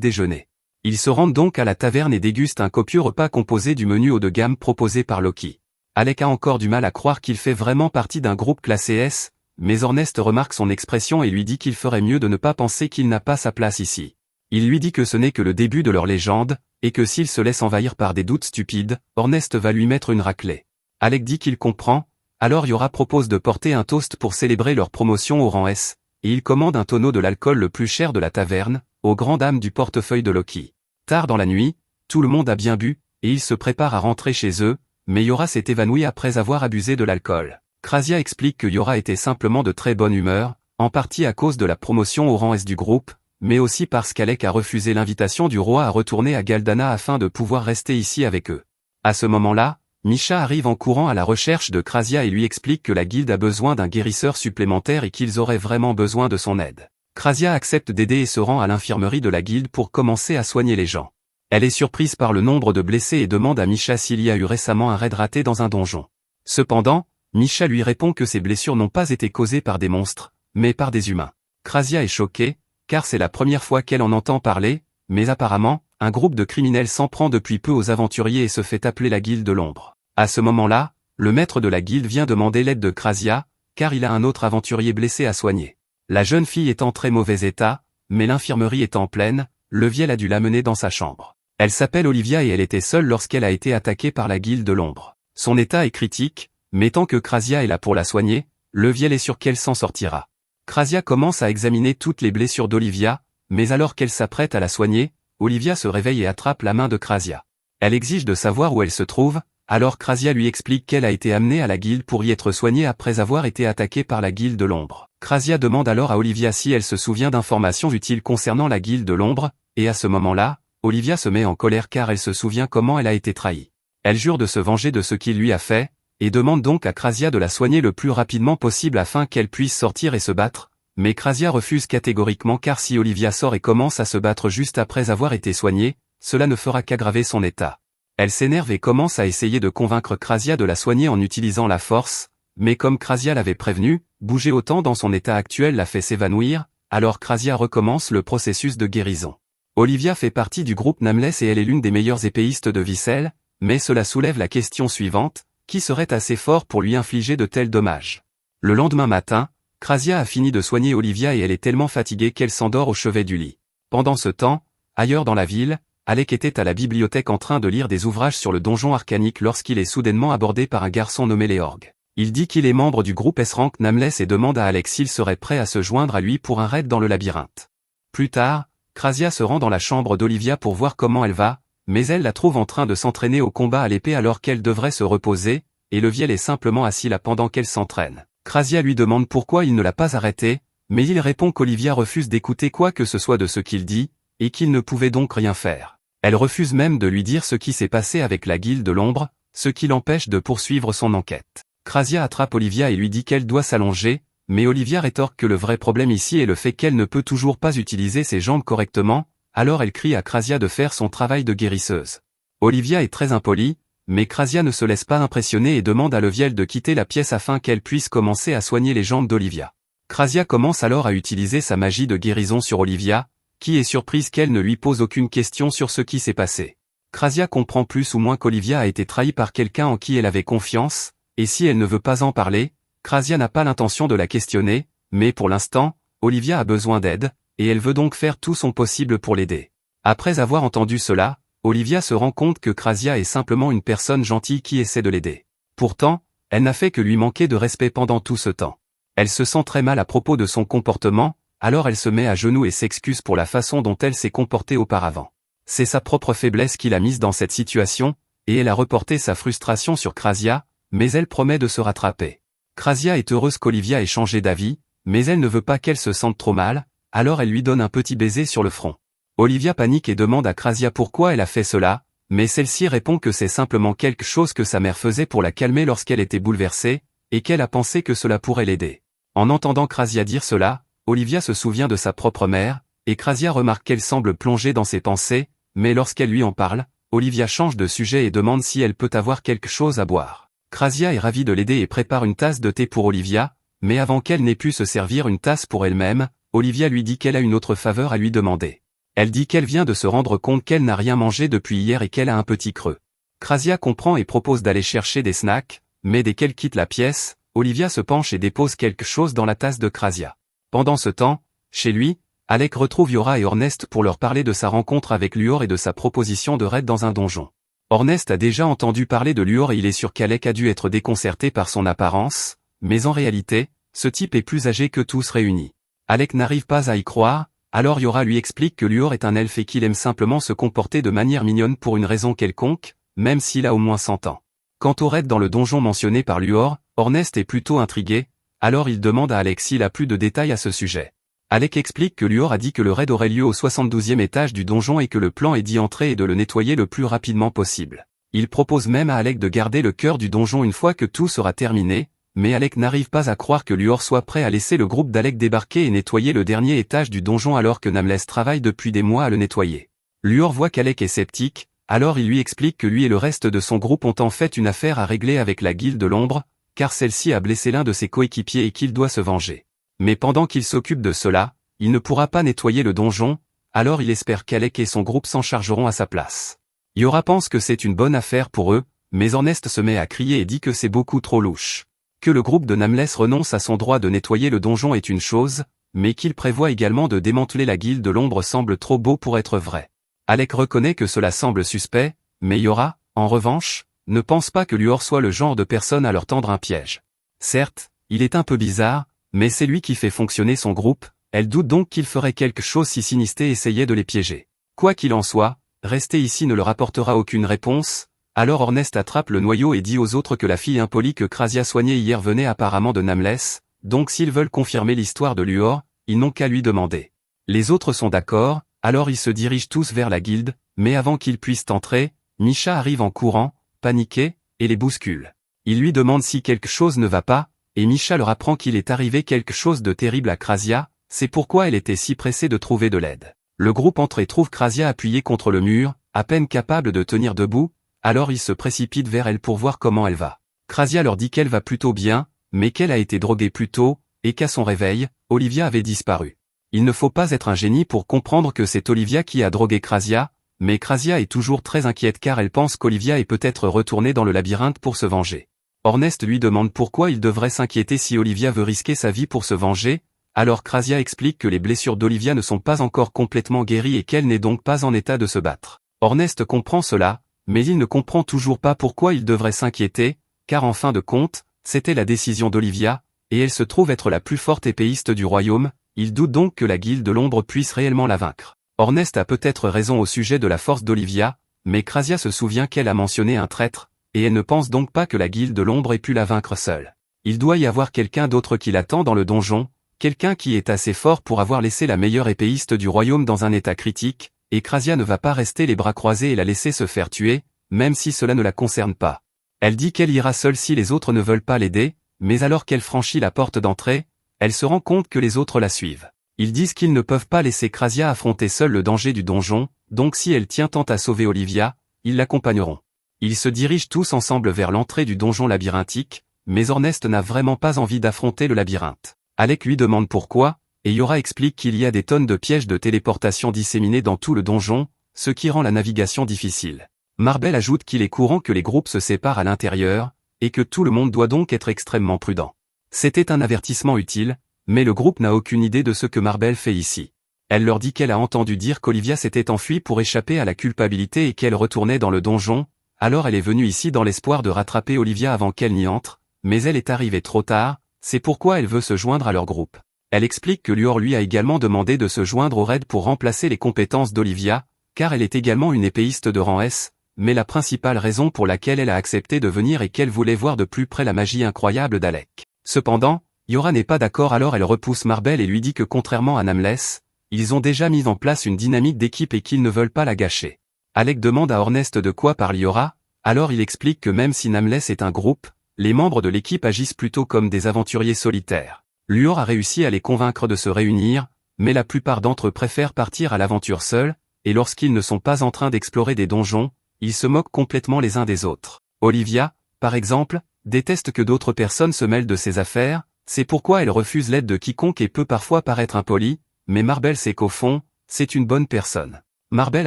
déjeuner. Ils se rendent donc à la taverne et dégustent un copieux repas composé du menu haut de gamme proposé par Loki. Alec a encore du mal à croire qu'il fait vraiment partie d'un groupe classé S, mais Ornest remarque son expression et lui dit qu'il ferait mieux de ne pas penser qu'il n'a pas sa place ici. Il lui dit que ce n'est que le début de leur légende, et que s'il se laisse envahir par des doutes stupides, Ornest va lui mettre une raclée. Alec dit qu'il comprend, alors Yora propose de porter un toast pour célébrer leur promotion au rang S, et il commande un tonneau de l'alcool le plus cher de la taverne, aux grandes dames du portefeuille de Loki. Tard dans la nuit, tout le monde a bien bu, et ils se préparent à rentrer chez eux, mais Yora s'est évanouie après avoir abusé de l'alcool. Krasia explique que Yora était simplement de très bonne humeur, en partie à cause de la promotion au rang S du groupe, mais aussi parce qu'Alec a refusé l'invitation du roi à retourner à Galdana afin de pouvoir rester ici avec eux. À ce moment-là, Misha arrive en courant à la recherche de Krasia et lui explique que la guilde a besoin d'un guérisseur supplémentaire et qu'ils auraient vraiment besoin de son aide. Krasia accepte d'aider et se rend à l'infirmerie de la guilde pour commencer à soigner les gens. Elle est surprise par le nombre de blessés et demande à Misha s'il y a eu récemment un raid raté dans un donjon. Cependant, Misha lui répond que ces blessures n'ont pas été causées par des monstres, mais par des humains. Krasia est choquée, car c'est la première fois qu'elle en entend parler, mais apparemment, un groupe de criminels s'en prend depuis peu aux aventuriers et se fait appeler la Guilde de l'Ombre. À ce moment-là, le maître de la guilde vient demander l'aide de Krasia, car il a un autre aventurier blessé à soigner. La jeune fille est en très mauvais état, mais l'infirmerie étant pleine, Leviel a dû l'amener dans sa chambre. Elle s'appelle Olivia et elle était seule lorsqu'elle a été attaquée par la Guilde de l'Ombre. Son état est critique, mais tant que Krasia est là pour la soigner, Leviel est sûr qu'elle s'en sortira. Krasia commence à examiner toutes les blessures d'Olivia, mais alors qu'elle s'apprête à la soigner, Olivia se réveille et attrape la main de Krasia. Elle exige de savoir où elle se trouve, alors Krasia lui explique qu'elle a été amenée à la guilde pour y être soignée après avoir été attaquée par la Guilde de l'Ombre. Krasia demande alors à Olivia si elle se souvient d'informations utiles concernant la Guilde de l'Ombre, et à ce moment-là, Olivia se met en colère car elle se souvient comment elle a été trahie. Elle jure de se venger de ce qu'il lui a fait, et demande donc à Krasia de la soigner le plus rapidement possible afin qu'elle puisse sortir et se battre, mais Krasia refuse catégoriquement car si Olivia sort et commence à se battre juste après avoir été soignée, cela ne fera qu'aggraver son état. Elle s'énerve et commence à essayer de convaincre Krasia de la soigner en utilisant la force, mais comme Krasia l'avait prévenu, bouger autant dans son état actuel la fait s'évanouir, alors Krasia recommence le processus de guérison. Olivia fait partie du groupe Nameless et elle est l'une des meilleures épéistes de Vissel, mais cela soulève la question suivante, qui serait assez fort pour lui infliger de tels dommages? Le lendemain matin, Krasia a fini de soigner Olivia et elle est tellement fatiguée qu'elle s'endort au chevet du lit. Pendant ce temps, ailleurs dans la ville, Alec était à la bibliothèque en train de lire des ouvrages sur le donjon arcanique lorsqu'il est soudainement abordé par un garçon nommé Leorg. Il dit qu'il est membre du groupe S-Rank Nameless et demande à Alec s'il serait prêt à se joindre à lui pour un raid dans le labyrinthe. Plus tard, Krasia se rend dans la chambre d'Olivia pour voir comment elle va, mais elle la trouve en train de s'entraîner au combat à l'épée alors qu'elle devrait se reposer, et Leviel est simplement assis là pendant qu'elle s'entraîne. Krasia lui demande pourquoi il ne l'a pas arrêté, mais il répond qu'Olivia refuse d'écouter quoi que ce soit de ce qu'il dit, et qu'il ne pouvait donc rien faire. Elle refuse même de lui dire ce qui s'est passé avec la Guilde de l'Ombre, ce qui l'empêche de poursuivre son enquête. Krasia attrape Olivia et lui dit qu'elle doit s'allonger, mais Olivia rétorque que le vrai problème ici est le fait qu'elle ne peut toujours pas utiliser ses jambes correctement, alors elle crie à Krasia de faire son travail de guérisseuse. Olivia est très impolie, mais Krasia ne se laisse pas impressionner et demande à Leviel de quitter la pièce afin qu'elle puisse commencer à soigner les jambes d'Olivia. Krasia commence alors à utiliser sa magie de guérison sur Olivia, qui est surprise qu'elle ne lui pose aucune question sur ce qui s'est passé. Krasia comprend plus ou moins qu'Olivia a été trahie par quelqu'un en qui elle avait confiance, et si elle ne veut pas en parler, Krasia n'a pas l'intention de la questionner, mais pour l'instant, Olivia a besoin d'aide, et elle veut donc faire tout son possible pour l'aider. Après avoir entendu cela, Olivia se rend compte que Krasia est simplement une personne gentille qui essaie de l'aider. Pourtant, elle n'a fait que lui manquer de respect pendant tout ce temps. Elle se sent très mal à propos de son comportement, alors elle se met à genoux et s'excuse pour la façon dont elle s'est comportée auparavant. C'est sa propre faiblesse qui l'a mise dans cette situation, et elle a reporté sa frustration sur Krasia, mais elle promet de se rattraper. Krasia est heureuse qu'Olivia ait changé d'avis, mais elle ne veut pas qu'elle se sente trop mal, alors elle lui donne un petit baiser sur le front. Olivia panique et demande à Krasia pourquoi elle a fait cela, mais celle-ci répond que c'est simplement quelque chose que sa mère faisait pour la calmer lorsqu'elle était bouleversée, et qu'elle a pensé que cela pourrait l'aider. En entendant Krasia dire cela, Olivia se souvient de sa propre mère, et Krasia remarque qu'elle semble plongée dans ses pensées, mais lorsqu'elle lui en parle, Olivia change de sujet et demande si elle peut avoir quelque chose à boire. Krasia est ravie de l'aider et prépare une tasse de thé pour Olivia, mais avant qu'elle n'ait pu se servir une tasse pour elle-même, Olivia lui dit qu'elle a une autre faveur à lui demander. Elle dit qu'elle vient de se rendre compte qu'elle n'a rien mangé depuis hier et qu'elle a un petit creux. Krasia comprend et propose d'aller chercher des snacks, mais dès qu'elle quitte la pièce, Olivia se penche et dépose quelque chose dans la tasse de Krasia. Pendant ce temps, chez lui, Alec retrouve Yora et Ornest pour leur parler de sa rencontre avec Luor et de sa proposition de raid dans un donjon. Ornest a déjà entendu parler de Luor et il est sûr qu'Alec a dû être déconcerté par son apparence, mais en réalité, ce type est plus âgé que tous réunis. Alec n'arrive pas à y croire, alors Yora lui explique que Luor est un elfe et qu'il aime simplement se comporter de manière mignonne pour une raison quelconque, même s'il a au moins 100 ans. Quant au raid dans le donjon mentionné par Luor, Ornest est plutôt intrigué, alors il demande à Alec s'il a plus de détails à ce sujet. Alec explique que Luor a dit que le raid aurait lieu au 72e étage du donjon et que le plan est d'y entrer et de le nettoyer le plus rapidement possible. Il propose même à Alec de garder le cœur du donjon une fois que tout sera terminé, mais Alec n'arrive pas à croire que Luor soit prêt à laisser le groupe d'Alec débarquer et nettoyer le dernier étage du donjon alors que Nameless travaille depuis des mois à le nettoyer. Luor voit qu'Alec est sceptique, alors il lui explique que lui et le reste de son groupe ont en fait une affaire à régler avec la Guilde de l'Ombre, car celle-ci a blessé l'un de ses coéquipiers et qu'il doit se venger. Mais pendant qu'il s'occupe de cela, il ne pourra pas nettoyer le donjon, alors il espère qu'Alec et son groupe s'en chargeront à sa place. Yora pense que c'est une bonne affaire pour eux, mais Ornest se met à crier et dit que c'est beaucoup trop louche. Que le groupe de Nameless renonce à son droit de nettoyer le donjon est une chose, mais qu'il prévoit également de démanteler la Guilde de l'Ombre semble trop beau pour être vrai. Alec reconnaît que cela semble suspect, mais Yora, en revanche, ne pense pas que Luor soit le genre de personne à leur tendre un piège. Certes, il est un peu bizarre, mais c'est lui qui fait fonctionner son groupe, elle doute donc qu'il ferait quelque chose si Sinisté essayait de les piéger. Quoi qu'il en soit, rester ici ne leur apportera aucune réponse, alors Ornest attrape le noyau et dit aux autres que la fille impolie que Krasia soignait hier venait apparemment de Nameless, donc s'ils veulent confirmer l'histoire de Luor, ils n'ont qu'à lui demander. Les autres sont d'accord, alors ils se dirigent tous vers la guilde, mais avant qu'ils puissent entrer, Misha arrive en courant, paniqué, et les bouscule. Il lui demande si quelque chose ne va pas, et Misha leur apprend qu'il est arrivé quelque chose de terrible à Krasia, c'est pourquoi elle était si pressée de trouver de l'aide. Le groupe entre et trouve Krasia appuyée contre le mur, à peine capable de tenir debout, alors ils se précipitent vers elle pour voir comment elle va. Krasia leur dit qu'elle va plutôt bien, mais qu'elle a été droguée plus tôt, et qu'à son réveil, Olivia avait disparu. Il ne faut pas être un génie pour comprendre que c'est Olivia qui a drogué Krasia, mais Krasia est toujours très inquiète car elle pense qu'Olivia est peut-être retournée dans le labyrinthe pour se venger. Orneste lui demande pourquoi il devrait s'inquiéter si Olivia veut risquer sa vie pour se venger, alors Krasia explique que les blessures d'Olivia ne sont pas encore complètement guéries et qu'elle n'est donc pas en état de se battre. Orneste comprend cela, mais il ne comprend toujours pas pourquoi il devrait s'inquiéter, car en fin de compte, c'était la décision d'Olivia, et elle se trouve être la plus forte épéiste du royaume, il doute donc que la guilde de l'ombre puisse réellement la vaincre. Orneste a peut-être raison au sujet de la force d'Olivia, mais Krasia se souvient qu'elle a mentionné un traître, et elle ne pense donc pas que la guilde de l'ombre ait pu la vaincre seule. Il doit y avoir quelqu'un d'autre qui l'attend dans le donjon, quelqu'un qui est assez fort pour avoir laissé la meilleure épéiste du royaume dans un état critique, et Krasia ne va pas rester les bras croisés et la laisser se faire tuer, même si cela ne la concerne pas. Elle dit qu'elle ira seule si les autres ne veulent pas l'aider, mais alors qu'elle franchit la porte d'entrée, elle se rend compte que les autres la suivent. Ils disent qu'ils ne peuvent pas laisser Krasia affronter seule le danger du donjon, donc si elle tient tant à sauver Olivia, ils l'accompagneront. Ils se dirigent tous ensemble vers l'entrée du donjon labyrinthique, mais Orneste n'a vraiment pas envie d'affronter le labyrinthe. Alec lui demande pourquoi, et Yora explique qu'il y a des tonnes de pièges de téléportation disséminés dans tout le donjon, ce qui rend la navigation difficile. Marbel ajoute qu'il est courant que les groupes se séparent à l'intérieur, et que tout le monde doit donc être extrêmement prudent. C'était un avertissement utile, mais le groupe n'a aucune idée de ce que Marbel fait ici. Elle leur dit qu'elle a entendu dire qu'Olivia s'était enfuie pour échapper à la culpabilité et qu'elle retournait dans le donjon, alors elle est venue ici dans l'espoir de rattraper Olivia avant qu'elle n'y entre, mais elle est arrivée trop tard, c'est pourquoi elle veut se joindre à leur groupe. Elle explique que Luor lui a également demandé de se joindre au raid pour remplacer les compétences d'Olivia, car elle est également une épéiste de rang S, mais la principale raison pour laquelle elle a accepté de venir est qu'elle voulait voir de plus près la magie incroyable d'Alec. Cependant, Yora n'est pas d'accord alors elle repousse Marbel et lui dit que contrairement à Namless, ils ont déjà mis en place une dynamique d'équipe et qu'ils ne veulent pas la gâcher. Alec demande à Orneste de quoi parle Yora, alors il explique que même si Namless est un groupe, les membres de l'équipe agissent plutôt comme des aventuriers solitaires. Luor a réussi à les convaincre de se réunir, mais la plupart d'entre eux préfèrent partir à l'aventure seuls, et lorsqu'ils ne sont pas en train d'explorer des donjons, ils se moquent complètement les uns des autres. Olivia, par exemple, déteste que d'autres personnes se mêlent de ses affaires, c'est pourquoi elle refuse l'aide de quiconque et peut parfois paraître impolie, mais Marbel sait qu'au fond, c'est une bonne personne. Marbel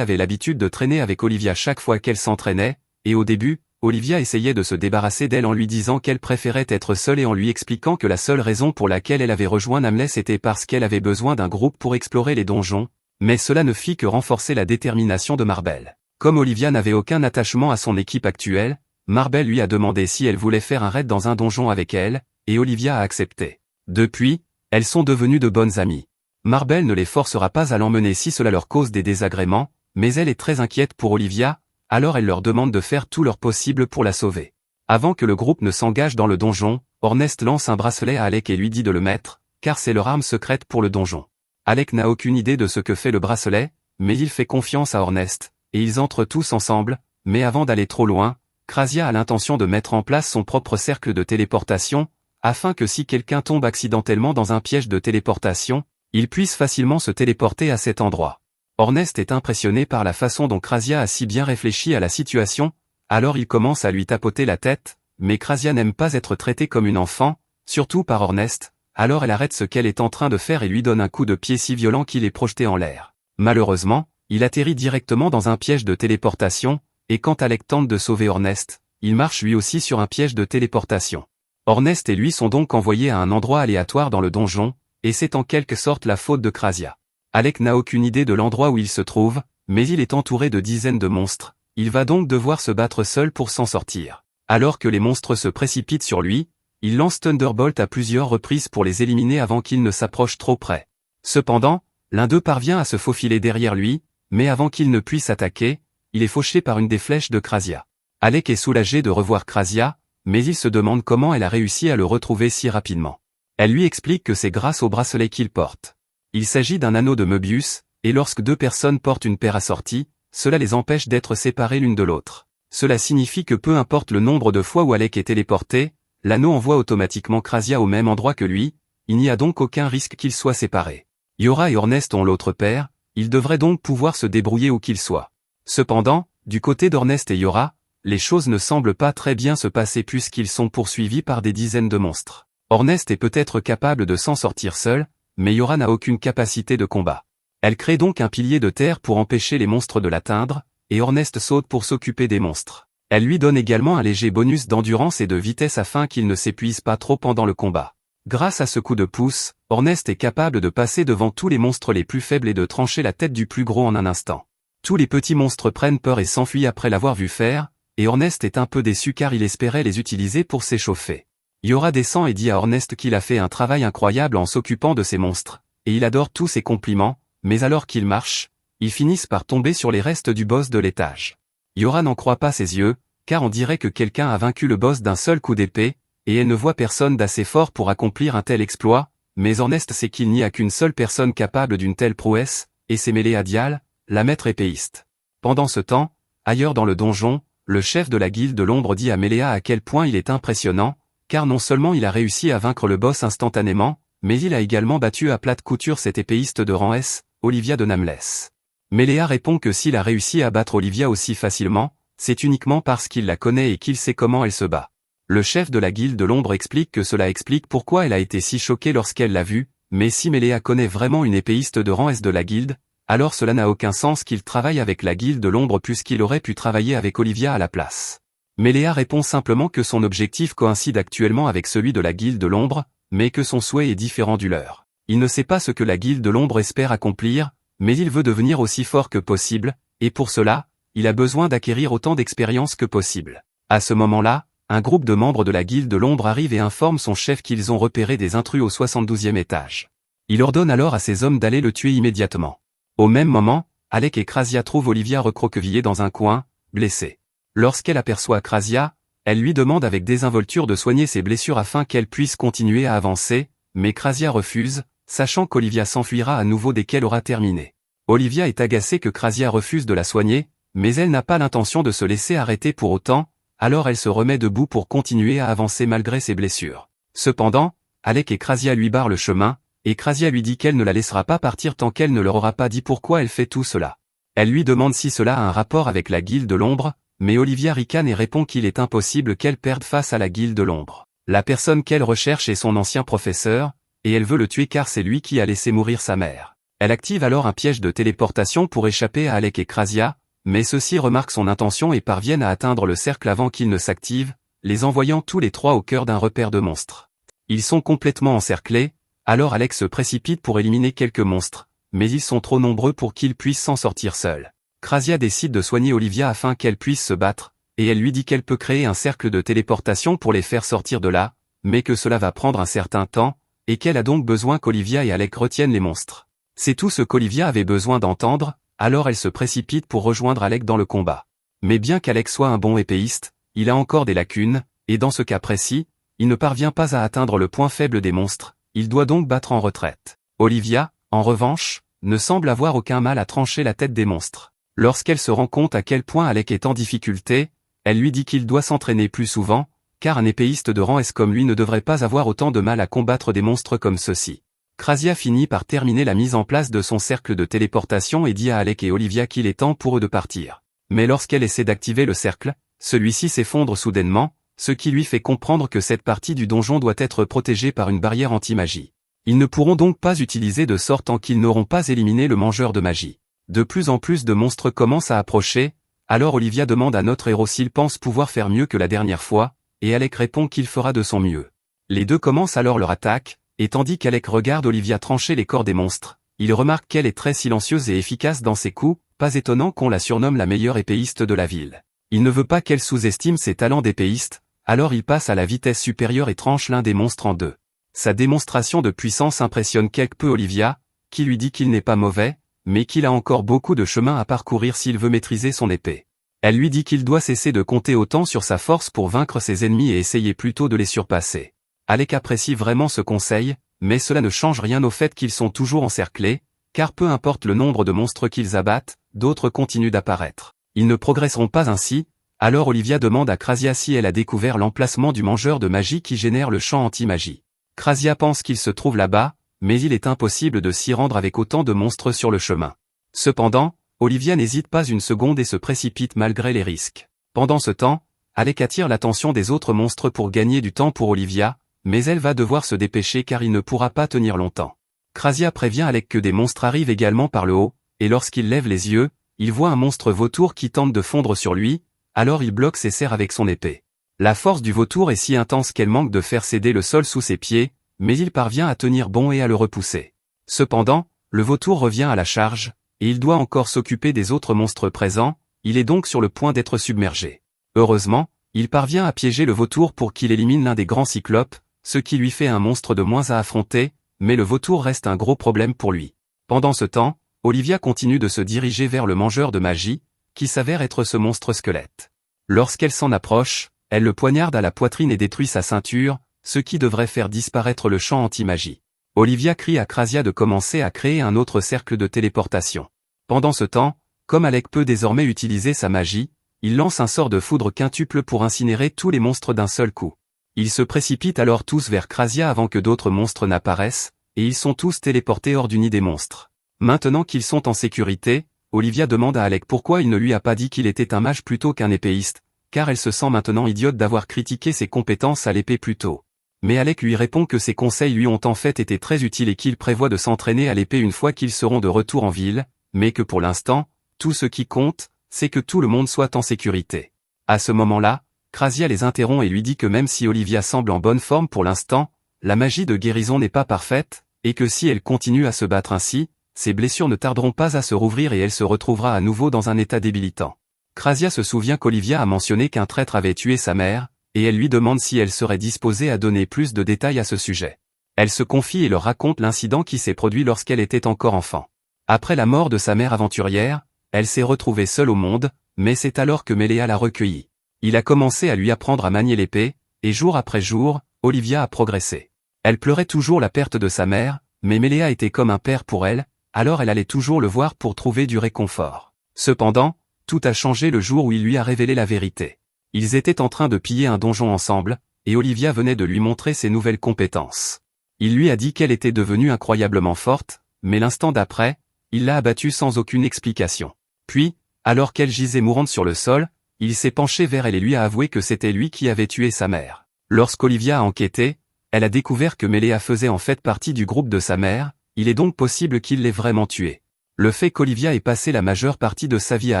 avait l'habitude de traîner avec Olivia chaque fois qu'elle s'entraînait, et au début, Olivia essayait de se débarrasser d'elle en lui disant qu'elle préférait être seule et en lui expliquant que la seule raison pour laquelle elle avait rejoint Namless était parce qu'elle avait besoin d'un groupe pour explorer les donjons, mais cela ne fit que renforcer la détermination de Marbel. Comme Olivia n'avait aucun attachement à son équipe actuelle, Marbel lui a demandé si elle voulait faire un raid dans un donjon avec elle, et Olivia a accepté. Depuis, elles sont devenues de bonnes amies. Marbel ne les forcera pas à l'emmener si cela leur cause des désagréments, mais elle est très inquiète pour Olivia, alors elle leur demande de faire tout leur possible pour la sauver. Avant que le groupe ne s'engage dans le donjon, Orneste lance un bracelet à Alec et lui dit de le mettre, car c'est leur arme secrète pour le donjon. Alec n'a aucune idée de ce que fait le bracelet, mais il fait confiance à Orneste, et ils entrent tous ensemble, mais avant d'aller trop loin, Krasia a l'intention de mettre en place son propre cercle de téléportation, afin que si quelqu'un tombe accidentellement dans un piège de téléportation, il puisse facilement se téléporter à cet endroit. Orneste est impressionné par la façon dont Krasia a si bien réfléchi à la situation, alors il commence à lui tapoter la tête, mais Krasia n'aime pas être traitée comme une enfant, surtout par Orneste, alors elle arrête ce qu'elle est en train de faire et lui donne un coup de pied si violent qu'il est projeté en l'air. Malheureusement, il atterrit directement dans un piège de téléportation, et quand Alec tente de sauver Orneste, il marche lui aussi sur un piège de téléportation. Orneste et lui sont donc envoyés à un endroit aléatoire dans le donjon, et c'est en quelque sorte la faute de Krasia. Alec n'a aucune idée de l'endroit où il se trouve, mais il est entouré de dizaines de monstres, il va donc devoir se battre seul pour s'en sortir. Alors que les monstres se précipitent sur lui, il lance Thunderbolt à plusieurs reprises pour les éliminer avant qu'ils ne s'approchent trop près. Cependant, l'un d'eux parvient à se faufiler derrière lui, mais avant qu'il ne puisse attaquer, il est fauché par une des flèches de Krasia. Alec est soulagé de revoir Krasia, mais il se demande comment elle a réussi à le retrouver si rapidement. Elle lui explique que c'est grâce au bracelet qu'il porte. Il s'agit d'un anneau de Möbius, et lorsque deux personnes portent une paire assortie, cela les empêche d'être séparées l'une de l'autre. Cela signifie que peu importe le nombre de fois où Alec est téléporté, l'anneau envoie automatiquement Krasia au même endroit que lui, il n'y a donc aucun risque qu'ils soient séparés. Yora et Orneste ont l'autre paire, ils devraient donc pouvoir se débrouiller où qu'ils soient. Cependant, du côté d'Orneste et Yora, les choses ne semblent pas très bien se passer puisqu'ils sont poursuivis par des dizaines de monstres. Orneste est peut-être capable de s'en sortir seul, mais Yora n'a aucune capacité de combat. Elle crée donc un pilier de terre pour empêcher les monstres de l'atteindre, et Ornest saute pour s'occuper des monstres. Elle lui donne également un léger bonus d'endurance et de vitesse afin qu'il ne s'épuise pas trop pendant le combat. Grâce à ce coup de pouce, Ornest est capable de passer devant tous les monstres les plus faibles et de trancher la tête du plus gros en un instant. Tous les petits monstres prennent peur et s'enfuient après l'avoir vu faire, et Ornest est un peu déçu car il espérait les utiliser pour s'échauffer. Yora descend et dit à Ornest qu'il a fait un travail incroyable en s'occupant de ces monstres, et il adore tous ses compliments, mais alors qu'ils marchent, ils finissent par tomber sur les restes du boss de l'étage. Yora n'en croit pas ses yeux, car on dirait que quelqu'un a vaincu le boss d'un seul coup d'épée, et elle ne voit personne d'assez fort pour accomplir un tel exploit, mais Ornest sait qu'il n'y a qu'une seule personne capable d'une telle prouesse, et c'est Méléa Dial, la maître épéiste. Pendant ce temps, ailleurs dans le donjon, le chef de la guilde de l'ombre dit à Méléa à quel point il est impressionnant, car non seulement il a réussi à vaincre le boss instantanément, mais il a également battu à plate couture cette épéiste de rang S, Olivia de Namless. Méléa répond que s'il a réussi à battre Olivia aussi facilement, c'est uniquement parce qu'il la connaît et qu'il sait comment elle se bat. Le chef de la guilde de l'ombre explique que cela explique pourquoi elle a été si choquée lorsqu'elle l'a vue, mais si Méléa connaît vraiment une épéiste de rang S de la guilde, alors cela n'a aucun sens qu'il travaille avec la guilde de l'ombre puisqu'il aurait pu travailler avec Olivia à la place. Méléa répond simplement que son objectif coïncide actuellement avec celui de la guilde de l'ombre, mais que son souhait est différent du leur. Il ne sait pas ce que la guilde de l'ombre espère accomplir, mais il veut devenir aussi fort que possible, et pour cela, il a besoin d'acquérir autant d'expérience que possible. À ce moment-là, un groupe de membres de la guilde de l'ombre arrive et informe son chef qu'ils ont repéré des intrus au 72e étage. Il ordonne alors à ses hommes d'aller le tuer immédiatement. Au même moment, Alec et Krasia trouvent Olivia recroquevillée dans un coin, blessée. Lorsqu'elle aperçoit Krasia, elle lui demande avec désinvolture de soigner ses blessures afin qu'elle puisse continuer à avancer, mais Krasia refuse, sachant qu'Olivia s'enfuira à nouveau dès qu'elle aura terminé. Olivia est agacée que Krasia refuse de la soigner, mais elle n'a pas l'intention de se laisser arrêter pour autant, alors elle se remet debout pour continuer à avancer malgré ses blessures. Cependant, Alec et Krasia lui barrent le chemin, et Krasia lui dit qu'elle ne la laissera pas partir tant qu'elle ne leur aura pas dit pourquoi elle fait tout cela. Elle lui demande si cela a un rapport avec la guilde de l'ombre, mais Olivia ricane et répond qu'il est impossible qu'elle perde face à la guilde de l'ombre. La personne qu'elle recherche est son ancien professeur, et elle veut le tuer car c'est lui qui a laissé mourir sa mère. Elle active alors un piège de téléportation pour échapper à Alec et Krasia, mais ceux-ci remarquent son intention et parviennent à atteindre le cercle avant qu'il ne s'active, les envoyant tous les trois au cœur d'un repère de monstres. Ils sont complètement encerclés, alors Alec se précipite pour éliminer quelques monstres, mais ils sont trop nombreux pour qu'il puisse s'en sortir seul. Krasia décide de soigner Olivia afin qu'elle puisse se battre, et elle lui dit qu'elle peut créer un cercle de téléportation pour les faire sortir de là, mais que cela va prendre un certain temps, et qu'elle a donc besoin qu'Olivia et Alec retiennent les monstres. C'est tout ce qu'Olivia avait besoin d'entendre, alors elle se précipite pour rejoindre Alec dans le combat. Mais bien qu'Alec soit un bon épéiste, il a encore des lacunes, et dans ce cas précis, il ne parvient pas à atteindre le point faible des monstres, il doit donc battre en retraite. Olivia, en revanche, ne semble avoir aucun mal à trancher la tête des monstres. Lorsqu'elle se rend compte à quel point Alec est en difficulté, elle lui dit qu'il doit s'entraîner plus souvent, car un épéiste de rang S comme lui ne devrait pas avoir autant de mal à combattre des monstres comme ceux-ci. Krasia finit par terminer la mise en place de son cercle de téléportation et dit à Alec et Olivia qu'il est temps pour eux de partir. Mais lorsqu'elle essaie d'activer le cercle, celui-ci s'effondre soudainement, ce qui lui fait comprendre que cette partie du donjon doit être protégée par une barrière anti-magie. Ils ne pourront donc pas utiliser de sort tant qu'ils n'auront pas éliminé le mangeur de magie. De plus en plus de monstres commencent à approcher, alors Olivia demande à notre héros s'il pense pouvoir faire mieux que la dernière fois, et Alec répond qu'il fera de son mieux. Les deux commencent alors leur attaque, et tandis qu'Alec regarde Olivia trancher les corps des monstres, il remarque qu'elle est très silencieuse et efficace dans ses coups, pas étonnant qu'on la surnomme la meilleure épéiste de la ville. Il ne veut pas qu'elle sous-estime ses talents d'épéiste, alors il passe à la vitesse supérieure et tranche l'un des monstres en deux. Sa démonstration de puissance impressionne quelque peu Olivia, qui lui dit qu'il n'est pas mauvais, mais qu'il a encore beaucoup de chemin à parcourir s'il veut maîtriser son épée. Elle lui dit qu'il doit cesser de compter autant sur sa force pour vaincre ses ennemis et essayer plutôt de les surpasser. Alec apprécie vraiment ce conseil, mais cela ne change rien au fait qu'ils sont toujours encerclés, car peu importe le nombre de monstres qu'ils abattent, d'autres continuent d'apparaître. Ils ne progresseront pas ainsi, alors Olivia demande à Krasia si elle a découvert l'emplacement du mangeur de magie qui génère le champ anti-magie. Krasia pense qu'il se trouve là-bas, mais il est impossible de s'y rendre avec autant de monstres sur le chemin. Cependant, Olivia n'hésite pas une seconde et se précipite malgré les risques. Pendant ce temps, Alec attire l'attention des autres monstres pour gagner du temps pour Olivia, mais elle va devoir se dépêcher car il ne pourra pas tenir longtemps. Krasia prévient Alec que des monstres arrivent également par le haut, et lorsqu'il lève les yeux, il voit un monstre vautour qui tente de fondre sur lui, alors il bloque ses serres avec son épée. La force du vautour est si intense qu'elle manque de faire céder le sol sous ses pieds, mais il parvient à tenir bon et à le repousser. Cependant, le vautour revient à la charge, et il doit encore s'occuper des autres monstres présents, il est donc sur le point d'être submergé. Heureusement, il parvient à piéger le vautour pour qu'il élimine l'un des grands cyclopes, ce qui lui fait un monstre de moins à affronter, mais le vautour reste un gros problème pour lui. Pendant ce temps, Olivia continue de se diriger vers le mangeur de magie, qui s'avère être ce monstre squelette. Lorsqu'elle s'en approche, elle le poignarde à la poitrine et détruit sa ceinture, ce qui devrait faire disparaître le champ anti-magie. Olivia crie à Krasia de commencer à créer un autre cercle de téléportation. Pendant ce temps, comme Alec peut désormais utiliser sa magie, il lance un sort de foudre quintuple pour incinérer tous les monstres d'un seul coup. Ils se précipitent alors tous vers Krasia avant que d'autres monstres n'apparaissent, et ils sont tous téléportés hors du nid des monstres. Maintenant qu'ils sont en sécurité, Olivia demande à Alec pourquoi il ne lui a pas dit qu'il était un mage plutôt qu'un épéiste, car elle se sent maintenant idiote d'avoir critiqué ses compétences à l'épée plus tôt. Mais Alec lui répond que ses conseils lui ont en fait été très utiles et qu'il prévoit de s'entraîner à l'épée une fois qu'ils seront de retour en ville, mais que pour l'instant, tout ce qui compte, c'est que tout le monde soit en sécurité. À ce moment-là, Krasia les interrompt et lui dit que même si Olivia semble en bonne forme pour l'instant, la magie de guérison n'est pas parfaite, et que si elle continue à se battre ainsi, ses blessures ne tarderont pas à se rouvrir et elle se retrouvera à nouveau dans un état débilitant. Krasia se souvient qu'Olivia a mentionné qu'un traître avait tué sa mère, et elle lui demande si elle serait disposée à donner plus de détails à ce sujet. Elle se confie et leur raconte l'incident qui s'est produit lorsqu'elle était encore enfant. Après la mort de sa mère aventurière, elle s'est retrouvée seule au monde, mais c'est alors que Méléa l'a recueillie. Il a commencé à lui apprendre à manier l'épée, et jour après jour, Olivia a progressé. Elle pleurait toujours la perte de sa mère, mais Méléa était comme un père pour elle, alors elle allait toujours le voir pour trouver du réconfort. Cependant, tout a changé le jour où il lui a révélé la vérité. Ils étaient en train de piller un donjon ensemble, et Olivia venait de lui montrer ses nouvelles compétences. Il lui a dit qu'elle était devenue incroyablement forte, mais l'instant d'après, il l'a abattue sans aucune explication. Puis, alors qu'elle gisait mourante sur le sol, il s'est penché vers elle et lui a avoué que c'était lui qui avait tué sa mère. Lorsqu'Olivia a enquêté, elle a découvert que Méléa faisait en fait partie du groupe de sa mère, il est donc possible qu'il l'ait vraiment tué. Le fait qu'Olivia ait passé la majeure partie de sa vie à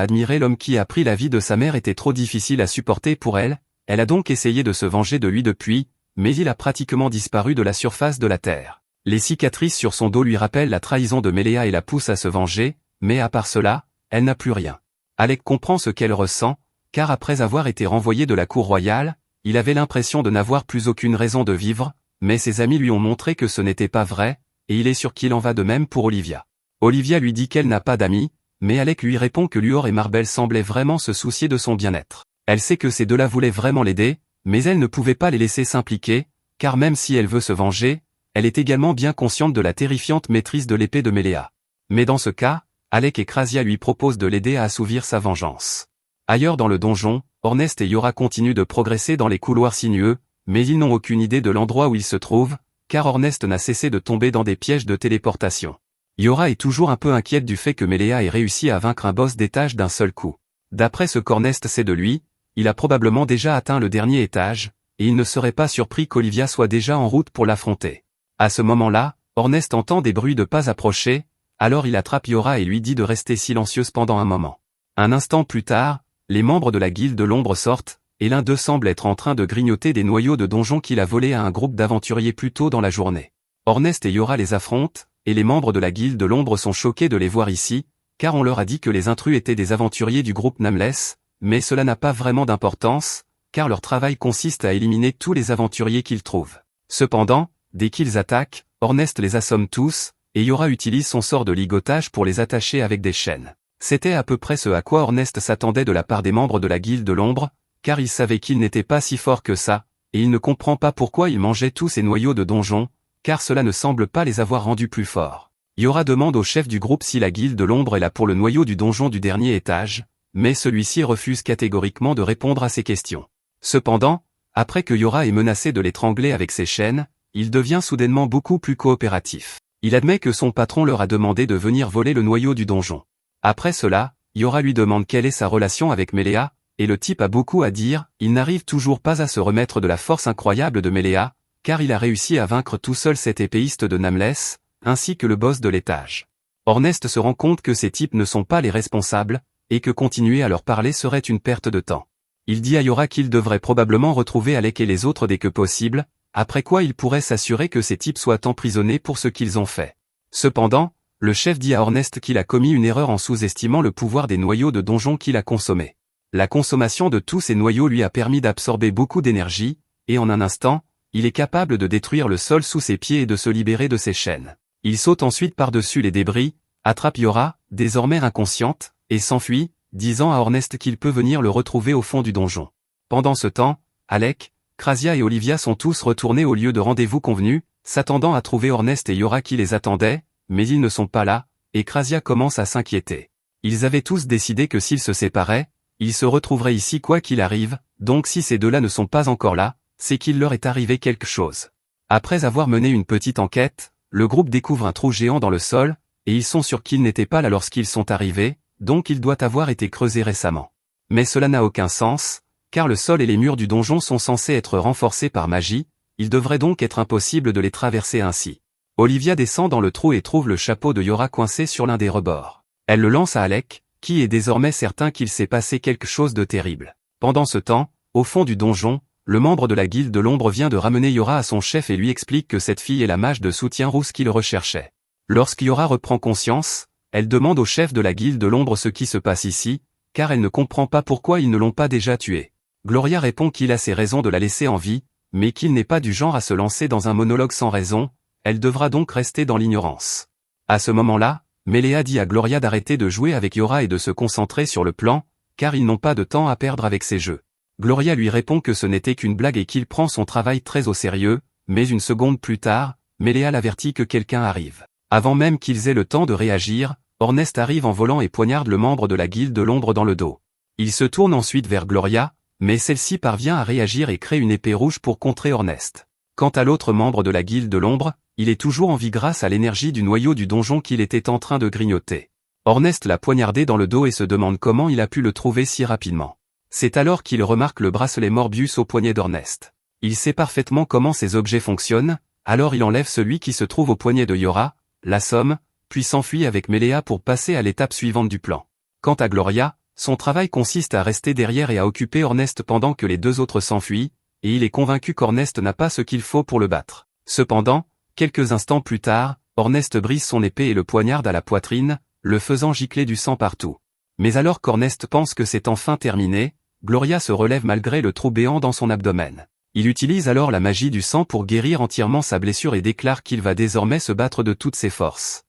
admirer l'homme qui a pris la vie de sa mère était trop difficile à supporter pour elle, elle a donc essayé de se venger de lui depuis, mais il a pratiquement disparu de la surface de la terre. Les cicatrices sur son dos lui rappellent la trahison de Méléa et la poussent à se venger, mais à part cela, elle n'a plus rien. Alec comprend ce qu'elle ressent, car après avoir été renvoyé de la cour royale, il avait l'impression de n'avoir plus aucune raison de vivre, mais ses amis lui ont montré que ce n'était pas vrai, et il est sûr qu'il en va de même pour Olivia. Olivia lui dit qu'elle n'a pas d'amis, mais Alec lui répond que Luor et Marbel semblaient vraiment se soucier de son bien-être. Elle sait que ces deux-là voulaient vraiment l'aider, mais elle ne pouvait pas les laisser s'impliquer, car même si elle veut se venger, elle est également bien consciente de la terrifiante maîtrise de l'épée de Méléa. Mais dans ce cas, Alec et Krasia lui proposent de l'aider à assouvir sa vengeance. Ailleurs dans le donjon, Ornest et Yora continuent de progresser dans les couloirs sinueux, mais ils n'ont aucune idée de l'endroit où ils se trouvent, car Ornest n'a cessé de tomber dans des pièges de téléportation. Yora est toujours un peu inquiète du fait que Méléa ait réussi à vaincre un boss d'étage d'un seul coup. D'après ce qu'Ornest sait de lui, il a probablement déjà atteint le dernier étage, et il ne serait pas surpris qu'Olivia soit déjà en route pour l'affronter. À ce moment-là, Ornest entend des bruits de pas approcher, alors il attrape Yora et lui dit de rester silencieuse pendant un moment. Un instant plus tard, les membres de la guilde de l'ombre sortent, et l'un d'eux semble être en train de grignoter des noyaux de donjon qu'il a volés à un groupe d'aventuriers plus tôt dans la journée. Ornest et Yora les affrontent, et les membres de la guilde de l'ombre sont choqués de les voir ici, car on leur a dit que les intrus étaient des aventuriers du groupe Nameless, mais cela n'a pas vraiment d'importance, car leur travail consiste à éliminer tous les aventuriers qu'ils trouvent. Cependant, dès qu'ils attaquent, Ornest les assomme tous, et Yora utilise son sort de ligotage pour les attacher avec des chaînes. C'était à peu près ce à quoi Ornest s'attendait de la part des membres de la guilde de l'ombre, car il savait qu'il n'était pas si fort que ça, et il ne comprend pas pourquoi il mangeait tous ces noyaux de donjon, car cela ne semble pas les avoir rendus plus forts. Yora demande au chef du groupe si la guilde de l'ombre est là pour le noyau du donjon du dernier étage, mais celui-ci refuse catégoriquement de répondre à ces questions. Cependant, après que Yora ait menacé de l'étrangler avec ses chaînes, il devient soudainement beaucoup plus coopératif. Il admet que son patron leur a demandé de venir voler le noyau du donjon. Après cela, Yora lui demande quelle est sa relation avec Méléa, et le type a beaucoup à dire, il n'arrive toujours pas à se remettre de la force incroyable de Méléa, car il a réussi à vaincre tout seul cet épéiste de Nameless, ainsi que le boss de l'étage. Ornest se rend compte que ces types ne sont pas les responsables, et que continuer à leur parler serait une perte de temps. Il dit à Yora qu'il devrait probablement retrouver Alec et les autres dès que possible, après quoi il pourrait s'assurer que ces types soient emprisonnés pour ce qu'ils ont fait. Cependant, le chef dit à Ornest qu'il a commis une erreur en sous-estimant le pouvoir des noyaux de donjon qu'il a consommés. La consommation de tous ces noyaux lui a permis d'absorber beaucoup d'énergie, et en un instant, il est capable de détruire le sol sous ses pieds et de se libérer de ses chaînes. Il saute ensuite par-dessus les débris, attrape Yora, désormais inconsciente, et s'enfuit, disant à Ornest qu'il peut venir le retrouver au fond du donjon. Pendant ce temps, Alec, Krasia et Olivia sont tous retournés au lieu de rendez-vous convenu, s'attendant à trouver Ornest et Yora qui les attendaient, mais ils ne sont pas là, et Krasia commence à s'inquiéter. Ils avaient tous décidé que s'ils se séparaient, ils se retrouveraient ici quoi qu'il arrive, donc si ces deux-là ne sont pas encore là, c'est qu'il leur est arrivé quelque chose. Après avoir mené une petite enquête, le groupe découvre un trou géant dans le sol, et ils sont sûrs qu'ils n'étaient pas là lorsqu'ils sont arrivés, donc il doit avoir été creusé récemment. Mais cela n'a aucun sens, car le sol et les murs du donjon sont censés être renforcés par magie, il devrait donc être impossible de les traverser ainsi. Olivia descend dans le trou et trouve le chapeau de Yora coincé sur l'un des rebords. Elle le lance à Alec, qui est désormais certain qu'il s'est passé quelque chose de terrible. Pendant ce temps, au fond du donjon, le membre de la guilde de l'ombre vient de ramener Yora à son chef et lui explique que cette fille est la mage de soutien rousse qu'il recherchait. Lorsque Yora reprend conscience, elle demande au chef de la guilde de l'ombre ce qui se passe ici, car elle ne comprend pas pourquoi ils ne l'ont pas déjà tuée. Gloria répond qu'il a ses raisons de la laisser en vie, mais qu'il n'est pas du genre à se lancer dans un monologue sans raison, elle devra donc rester dans l'ignorance. À ce moment-là, Melea dit à Gloria d'arrêter de jouer avec Yora et de se concentrer sur le plan, car ils n'ont pas de temps à perdre avec ces jeux. Gloria lui répond que ce n'était qu'une blague et qu'il prend son travail très au sérieux, mais une seconde plus tard, Melea l'avertit que quelqu'un arrive. Avant même qu'ils aient le temps de réagir, Ornest arrive en volant et poignarde le membre de la guilde de l'ombre dans le dos. Il se tourne ensuite vers Gloria, mais celle-ci parvient à réagir et crée une épée rouge pour contrer Ornest. Quant à l'autre membre de la guilde de l'ombre, il est toujours en vie grâce à l'énergie du noyau du donjon qu'il était en train de grignoter. Ornest l'a poignardé dans le dos et se demande comment il a pu le trouver si rapidement. C'est alors qu'il remarque le bracelet Morbius au poignet d'Ornest. Il sait parfaitement comment ces objets fonctionnent, alors il enlève celui qui se trouve au poignet de Yora, l'assomme, puis s'enfuit avec Melea pour passer à l'étape suivante du plan. Quant à Gloria, son travail consiste à rester derrière et à occuper Ornest pendant que les deux autres s'enfuient, et il est convaincu qu'Ornest n'a pas ce qu'il faut pour le battre. Cependant, quelques instants plus tard, Ornest brise son épée et le poignarde à la poitrine, le faisant gicler du sang partout. Mais alors qu'Ornest pense que c'est enfin terminé, Gloria se relève malgré le trou béant dans son abdomen. Il utilise alors la magie du sang pour guérir entièrement sa blessure et déclare qu'il va désormais se battre de toutes ses forces.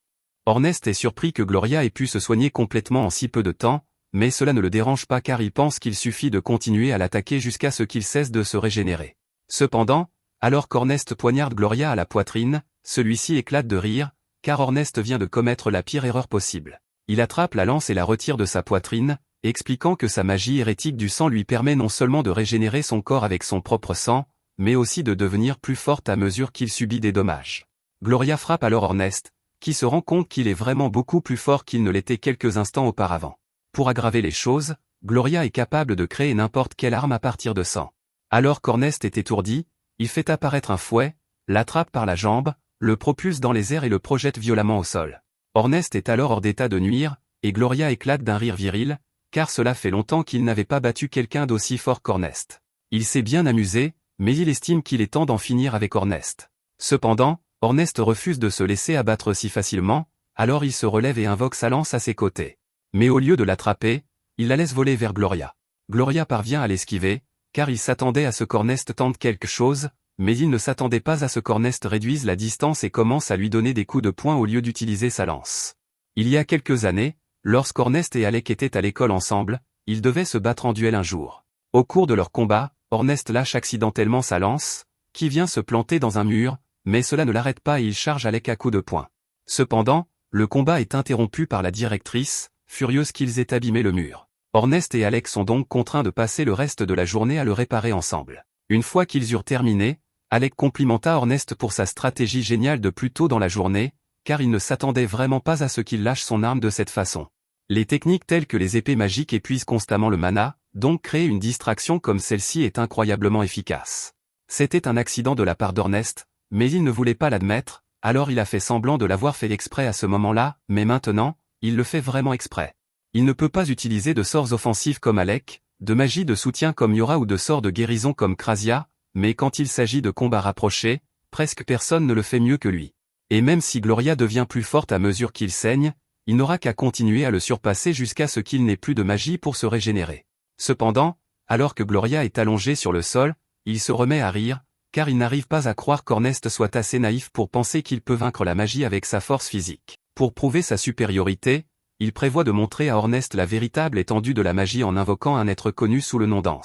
Ornest est surpris que Gloria ait pu se soigner complètement en si peu de temps, mais cela ne le dérange pas car il pense qu'il suffit de continuer à l'attaquer jusqu'à ce qu'il cesse de se régénérer. Cependant, alors qu'Ornest poignarde Gloria à la poitrine, celui-ci éclate de rire, car Ornest vient de commettre la pire erreur possible. Il attrape la lance et la retire de sa poitrine, expliquant que sa magie hérétique du sang lui permet non seulement de régénérer son corps avec son propre sang, mais aussi de devenir plus forte à mesure qu'il subit des dommages. Gloria frappe alors Ornest, qui se rend compte qu'il est vraiment beaucoup plus fort qu'il ne l'était quelques instants auparavant. Pour aggraver les choses, Gloria est capable de créer n'importe quelle arme à partir de sang. Alors qu'Ornest est étourdi, il fait apparaître un fouet, l'attrape par la jambe, le propulse dans les airs et le projette violemment au sol. Ornest est alors hors d'état de nuire, et Gloria éclate d'un rire viril, car cela fait longtemps qu'il n'avait pas battu quelqu'un d'aussi fort qu'Ornest. Il s'est bien amusé, mais il estime qu'il est temps d'en finir avec Ornest. Cependant, Ornest refuse de se laisser abattre si facilement, alors il se relève et invoque sa lance à ses côtés. Mais au lieu de l'attraper, il la laisse voler vers Gloria. Gloria parvient à l'esquiver, car il s'attendait à ce qu'Ornest tente quelque chose, mais il ne s'attendait pas à ce qu'Ornest réduise la distance et commence à lui donner des coups de poing au lieu d'utiliser sa lance. Il y a quelques années, lorsqu'Ornest et Alec étaient à l'école ensemble, ils devaient se battre en duel un jour. Au cours de leur combat, Ornest lâche accidentellement sa lance, qui vient se planter dans un mur, mais cela ne l'arrête pas et il charge Alec à coups de poing. Cependant, le combat est interrompu par la directrice, furieuse qu'ils aient abîmé le mur. Ornest et Alec sont donc contraints de passer le reste de la journée à le réparer ensemble. Une fois qu'ils eurent terminé, Alec complimenta Ornest pour sa stratégie géniale de plus tôt dans la journée, car il ne s'attendait vraiment pas à ce qu'il lâche son arme de cette façon. Les techniques telles que les épées magiques épuisent constamment le mana, donc créer une distraction comme celle-ci est incroyablement efficace. C'était un accident de la part d'Ornest, mais il ne voulait pas l'admettre, alors il a fait semblant de l'avoir fait exprès à ce moment-là, mais maintenant, il le fait vraiment exprès. Il ne peut pas utiliser de sorts offensifs comme Alec, de magie de soutien comme Yora ou de sorts de guérison comme Krasia, mais quand il s'agit de combats rapprochés, presque personne ne le fait mieux que lui. Et même si Gloria devient plus forte à mesure qu'il saigne, il n'aura qu'à continuer à le surpasser jusqu'à ce qu'il n'ait plus de magie pour se régénérer. Cependant, alors que Gloria est allongée sur le sol, il se remet à rire, car il n'arrive pas à croire qu'Ornest soit assez naïf pour penser qu'il peut vaincre la magie avec sa force physique. Pour prouver sa supériorité, il prévoit de montrer à Ornest la véritable étendue de la magie en invoquant un être connu sous le nom d'Ans.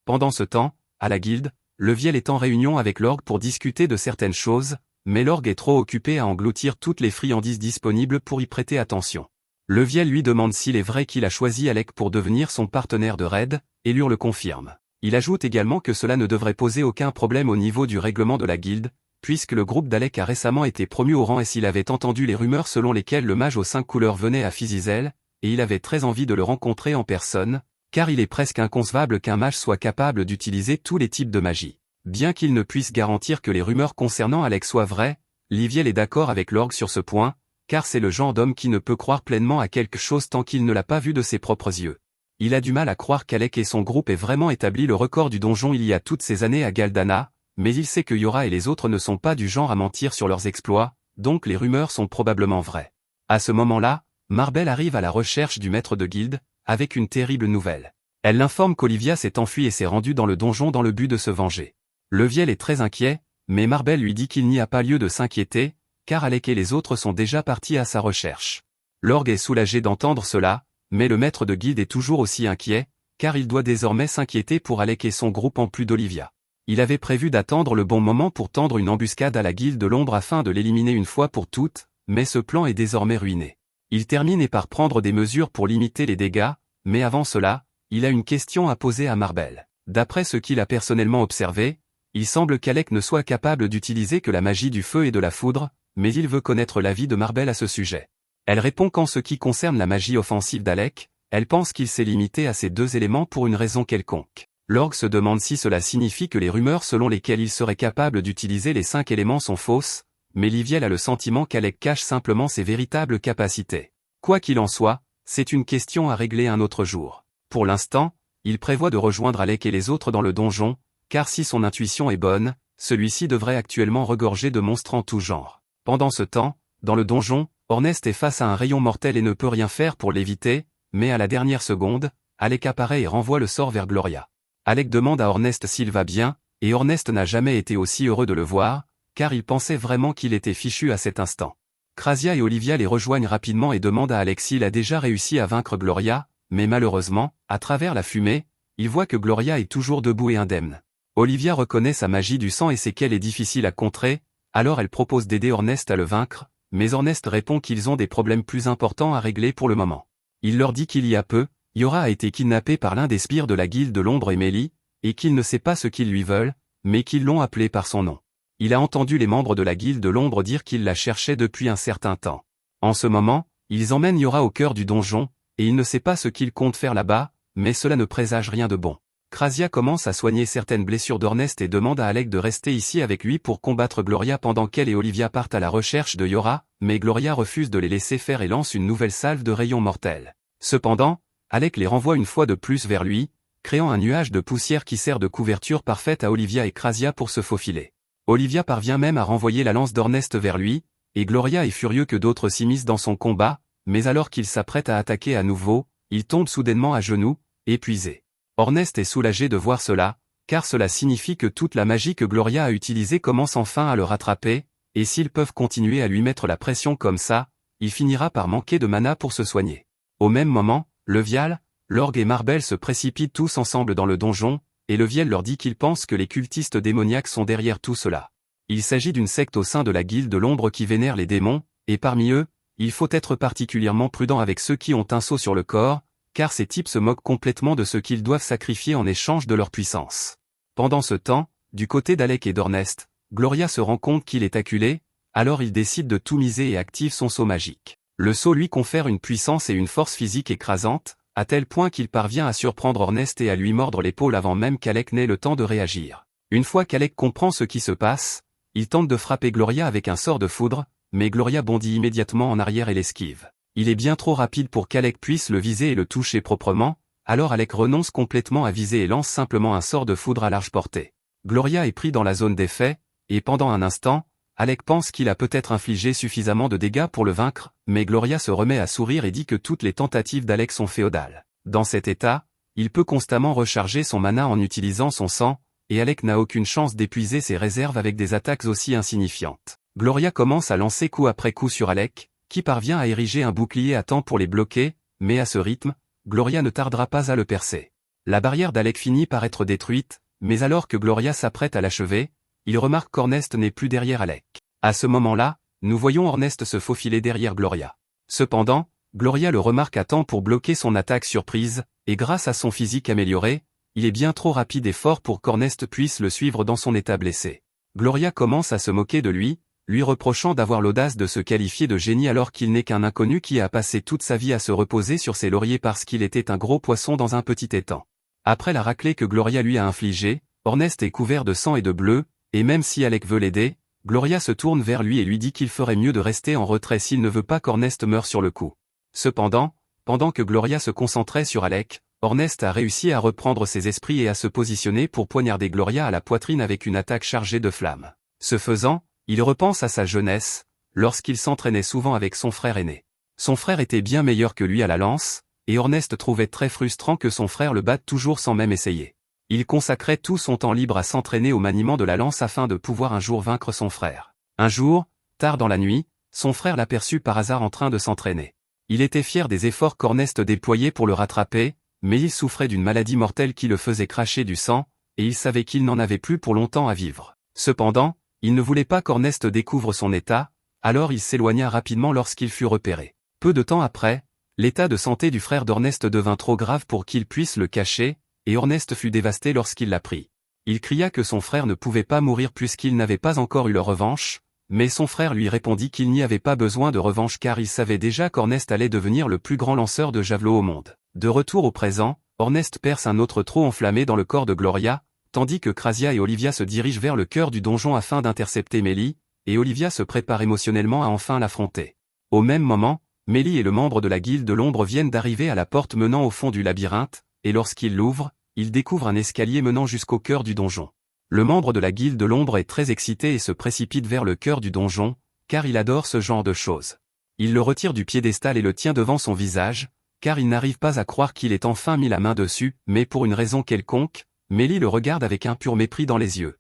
Pendant ce temps, à la guilde, Leviel est en réunion avec l'orgue pour discuter de certaines choses, mais l'orgue est trop occupé à engloutir toutes les friandises disponibles pour y prêter attention. Leviel lui demande s'il est vrai qu'il a choisi Alec pour devenir son partenaire de raid, et Lur le confirme. Il ajoute également que cela ne devrait poser aucun problème au niveau du règlement de la guilde, puisque le groupe d'Alec a récemment été promu au rang et s'il avait entendu les rumeurs selon lesquelles le mage aux 5 couleurs venait à Fizizel, et il avait très envie de le rencontrer en personne, car il est presque inconcevable qu'un mage soit capable d'utiliser tous les types de magie. Bien qu'il ne puisse garantir que les rumeurs concernant Alec soient vraies, Liviel est d'accord avec l'orgue sur ce point, car c'est le genre d'homme qui ne peut croire pleinement à quelque chose tant qu'il ne l'a pas vu de ses propres yeux. Il a du mal à croire qu'Alec et son groupe aient vraiment établi le record du donjon il y a toutes ces années à Galdana, mais il sait que Yora et les autres ne sont pas du genre à mentir sur leurs exploits, donc les rumeurs sont probablement vraies. À ce moment-là, Marbel arrive à la recherche du maître de guilde, avec une terrible nouvelle. Elle l'informe qu'Olivia s'est enfuie et s'est rendue dans le donjon dans le but de se venger. Leviel est très inquiet, mais Marbel lui dit qu'il n'y a pas lieu de s'inquiéter, car Alec et les autres sont déjà partis à sa recherche. L'orgue est soulagé d'entendre cela, mais le maître de guilde est toujours aussi inquiet, car il doit désormais s'inquiéter pour Alec et son groupe en plus d'Olivia. Il avait prévu d'attendre le bon moment pour tendre une embuscade à la guilde de l'ombre afin de l'éliminer une fois pour toutes, mais ce plan est désormais ruiné. Il termine par prendre des mesures pour limiter les dégâts, mais avant cela, il a une question à poser à Marbel. D'après ce qu'il a personnellement observé, il semble qu'Alec ne soit capable d'utiliser que la magie du feu et de la foudre, mais il veut connaître l'avis de Marbel à ce sujet. Elle répond qu'en ce qui concerne la magie offensive d'Alec, elle pense qu'il s'est limité à ces 2 éléments pour une raison quelconque. L'orgue se demande si cela signifie que les rumeurs selon lesquelles il serait capable d'utiliser les 5 éléments sont fausses, mais Liviel a le sentiment qu'Alec cache simplement ses véritables capacités. Quoi qu'il en soit, c'est une question à régler un autre jour. Pour l'instant, il prévoit de rejoindre Alec et les autres dans le donjon, car si son intuition est bonne, celui-ci devrait actuellement regorger de monstres en tout genre. Pendant ce temps, dans le donjon, Ornest est face à un rayon mortel et ne peut rien faire pour l'éviter, mais à la dernière seconde, Alec apparaît et renvoie le sort vers Gloria. Alec demande à Ornest s'il va bien, et Ornest n'a jamais été aussi heureux de le voir, car il pensait vraiment qu'il était fichu à cet instant. Krasia et Olivia les rejoignent rapidement et demandent à Alec s'il a déjà réussi à vaincre Gloria, mais malheureusement, à travers la fumée, il voit que Gloria est toujours debout et indemne. Olivia reconnaît sa magie du sang et sait qu'elle est difficile à contrer, alors elle propose d'aider Ornest à le vaincre, mais Ornest répond qu'ils ont des problèmes plus importants à régler pour le moment. Il leur dit qu'il y a peu, Yora a été kidnappé par l'un des sbires de la guilde de l'ombre et Mélie, et qu'il ne sait pas ce qu'ils lui veulent, mais qu'ils l'ont appelé par son nom. Il a entendu les membres de la guilde de l'ombre dire qu'ils la cherchaient depuis un certain temps. En ce moment, ils emmènent Yora au cœur du donjon, et il ne sait pas ce qu'ils comptent faire là-bas, mais cela ne présage rien de bon. Krasia commence à soigner certaines blessures d'Ornest et demande à Alec de rester ici avec lui pour combattre Gloria pendant qu'elle et Olivia partent à la recherche de Yora, mais Gloria refuse de les laisser faire et lance une nouvelle salve de rayons mortels. Cependant, Alec les renvoie une fois de plus vers lui, créant un nuage de poussière qui sert de couverture parfaite à Olivia et Krasia pour se faufiler. Olivia parvient même à renvoyer la lance d'Ornest vers lui, et Gloria est furieux que d'autres s'immiscent dans son combat, mais alors qu'il s'apprête à attaquer à nouveau, il tombe soudainement à genoux, épuisé. Ornest est soulagé de voir cela, car cela signifie que toute la magie que Gloria a utilisée commence enfin à le rattraper, et s'ils peuvent continuer à lui mettre la pression comme ça, il finira par manquer de mana pour se soigner. Au même moment, Levial, l'orgue et Marbel se précipitent tous ensemble dans le donjon, et Leviel leur dit qu'il pense que les cultistes démoniaques sont derrière tout cela. Il s'agit d'une secte au sein de la guilde de l'ombre qui vénère les démons, et parmi eux, il faut être particulièrement prudent avec ceux qui ont un sceau sur le corps, car ces types se moquent complètement de ce qu'ils doivent sacrifier en échange de leur puissance. Pendant ce temps, du côté d'Alec et d'Ornest, Gloria se rend compte qu'il est acculé, alors il décide de tout miser et active son sceau magique. Le sceau lui confère une puissance et une force physique écrasantes, à tel point qu'il parvient à surprendre Ornest et à lui mordre l'épaule avant même qu'Alec n'ait le temps de réagir. Une fois qu'Alec comprend ce qui se passe, Il tente de frapper Gloria avec un sort de foudre, mais Gloria bondit immédiatement en arrière et l'esquive. Il est bien trop rapide pour qu'Alec puisse le viser et le toucher proprement, alors Alec renonce complètement à viser et lance simplement un sort de foudre à large portée. Gloria est pris dans la zone d'effet, et pendant un instant, Alec pense qu'il a peut-être infligé suffisamment de dégâts pour le vaincre, mais Gloria se remet à sourire et dit que toutes les tentatives d'Alec sont féodales. Dans cet état, il peut constamment recharger son mana en utilisant son sang, et Alec n'a aucune chance d'épuiser ses réserves avec des attaques aussi insignifiantes. Gloria commence à lancer coup après coup sur Alec, qui parvient à ériger un bouclier à temps pour les bloquer, mais à ce rythme, Gloria ne tardera pas à le percer. La barrière d'Alec finit par être détruite, mais alors que Gloria s'apprête à l'achever, il remarque qu'Ornest n'est plus derrière Alec. À ce moment-là, nous voyons Ornest se faufiler derrière Gloria. Cependant, Gloria le remarque à temps pour bloquer son attaque surprise, et grâce à son physique amélioré, il est bien trop rapide et fort pour qu'Ornest puisse le suivre dans son état blessé. Gloria commence à se moquer de lui reprochant d'avoir l'audace de se qualifier de génie alors qu'il n'est qu'un inconnu qui a passé toute sa vie à se reposer sur ses lauriers parce qu'il était un gros poisson dans un petit étang. Après la raclée que Gloria lui a infligée, Ornest est couvert de sang et de bleu, et même si Alec veut l'aider, Gloria se tourne vers lui et lui dit qu'il ferait mieux de rester en retrait s'il ne veut pas qu'Ornest meure sur le coup. Cependant, pendant que Gloria se concentrait sur Alec, Ornest a réussi à reprendre ses esprits et à se positionner pour poignarder Gloria à la poitrine avec une attaque chargée de flammes. Ce faisant, il repense à sa jeunesse, lorsqu'il s'entraînait souvent avec son frère aîné. Son frère était bien meilleur que lui à la lance, et Ornest trouvait très frustrant que son frère le batte toujours sans même essayer. Il consacrait tout son temps libre à s'entraîner au maniement de la lance afin de pouvoir un jour vaincre son frère. Un jour, tard dans la nuit, son frère l'aperçut par hasard en train de s'entraîner. Il était fier des efforts qu'Ornest déployait pour le rattraper, mais il souffrait d'une maladie mortelle qui le faisait cracher du sang, et il savait qu'il n'en avait plus pour longtemps à vivre. Cependant, il ne voulait pas qu'Ornest découvre son état, alors il s'éloigna rapidement lorsqu'il fut repéré. Peu de temps après, l'état de santé du frère d'Ornest devint trop grave pour qu'il puisse le cacher, et Ornest fut dévasté lorsqu'il l'apprit. Il cria que son frère ne pouvait pas mourir puisqu'il n'avait pas encore eu leur revanche, mais son frère lui répondit qu'il n'y avait pas besoin de revanche car il savait déjà qu'Ornest allait devenir le plus grand lanceur de javelot au monde. De retour au présent, Ornest perce un autre trou enflammé dans le corps de Gloria, tandis que Krasia et Olivia se dirigent vers le cœur du donjon afin d'intercepter Mélie, et Olivia se prépare émotionnellement à enfin l'affronter. Au même moment, Mélie et le membre de la Guilde de l'Ombre viennent d'arriver à la porte menant au fond du labyrinthe, et lorsqu'ils l'ouvrent, ils découvrent un escalier menant jusqu'au cœur du donjon. Le membre de la Guilde de l'Ombre est très excité et se précipite vers le cœur du donjon, car il adore ce genre de choses. Il le retire du piédestal et le tient devant son visage, car il n'arrive pas à croire qu'il ait enfin mis la main dessus, mais pour une raison quelconque, Mélie le regarde avec un pur mépris dans les yeux.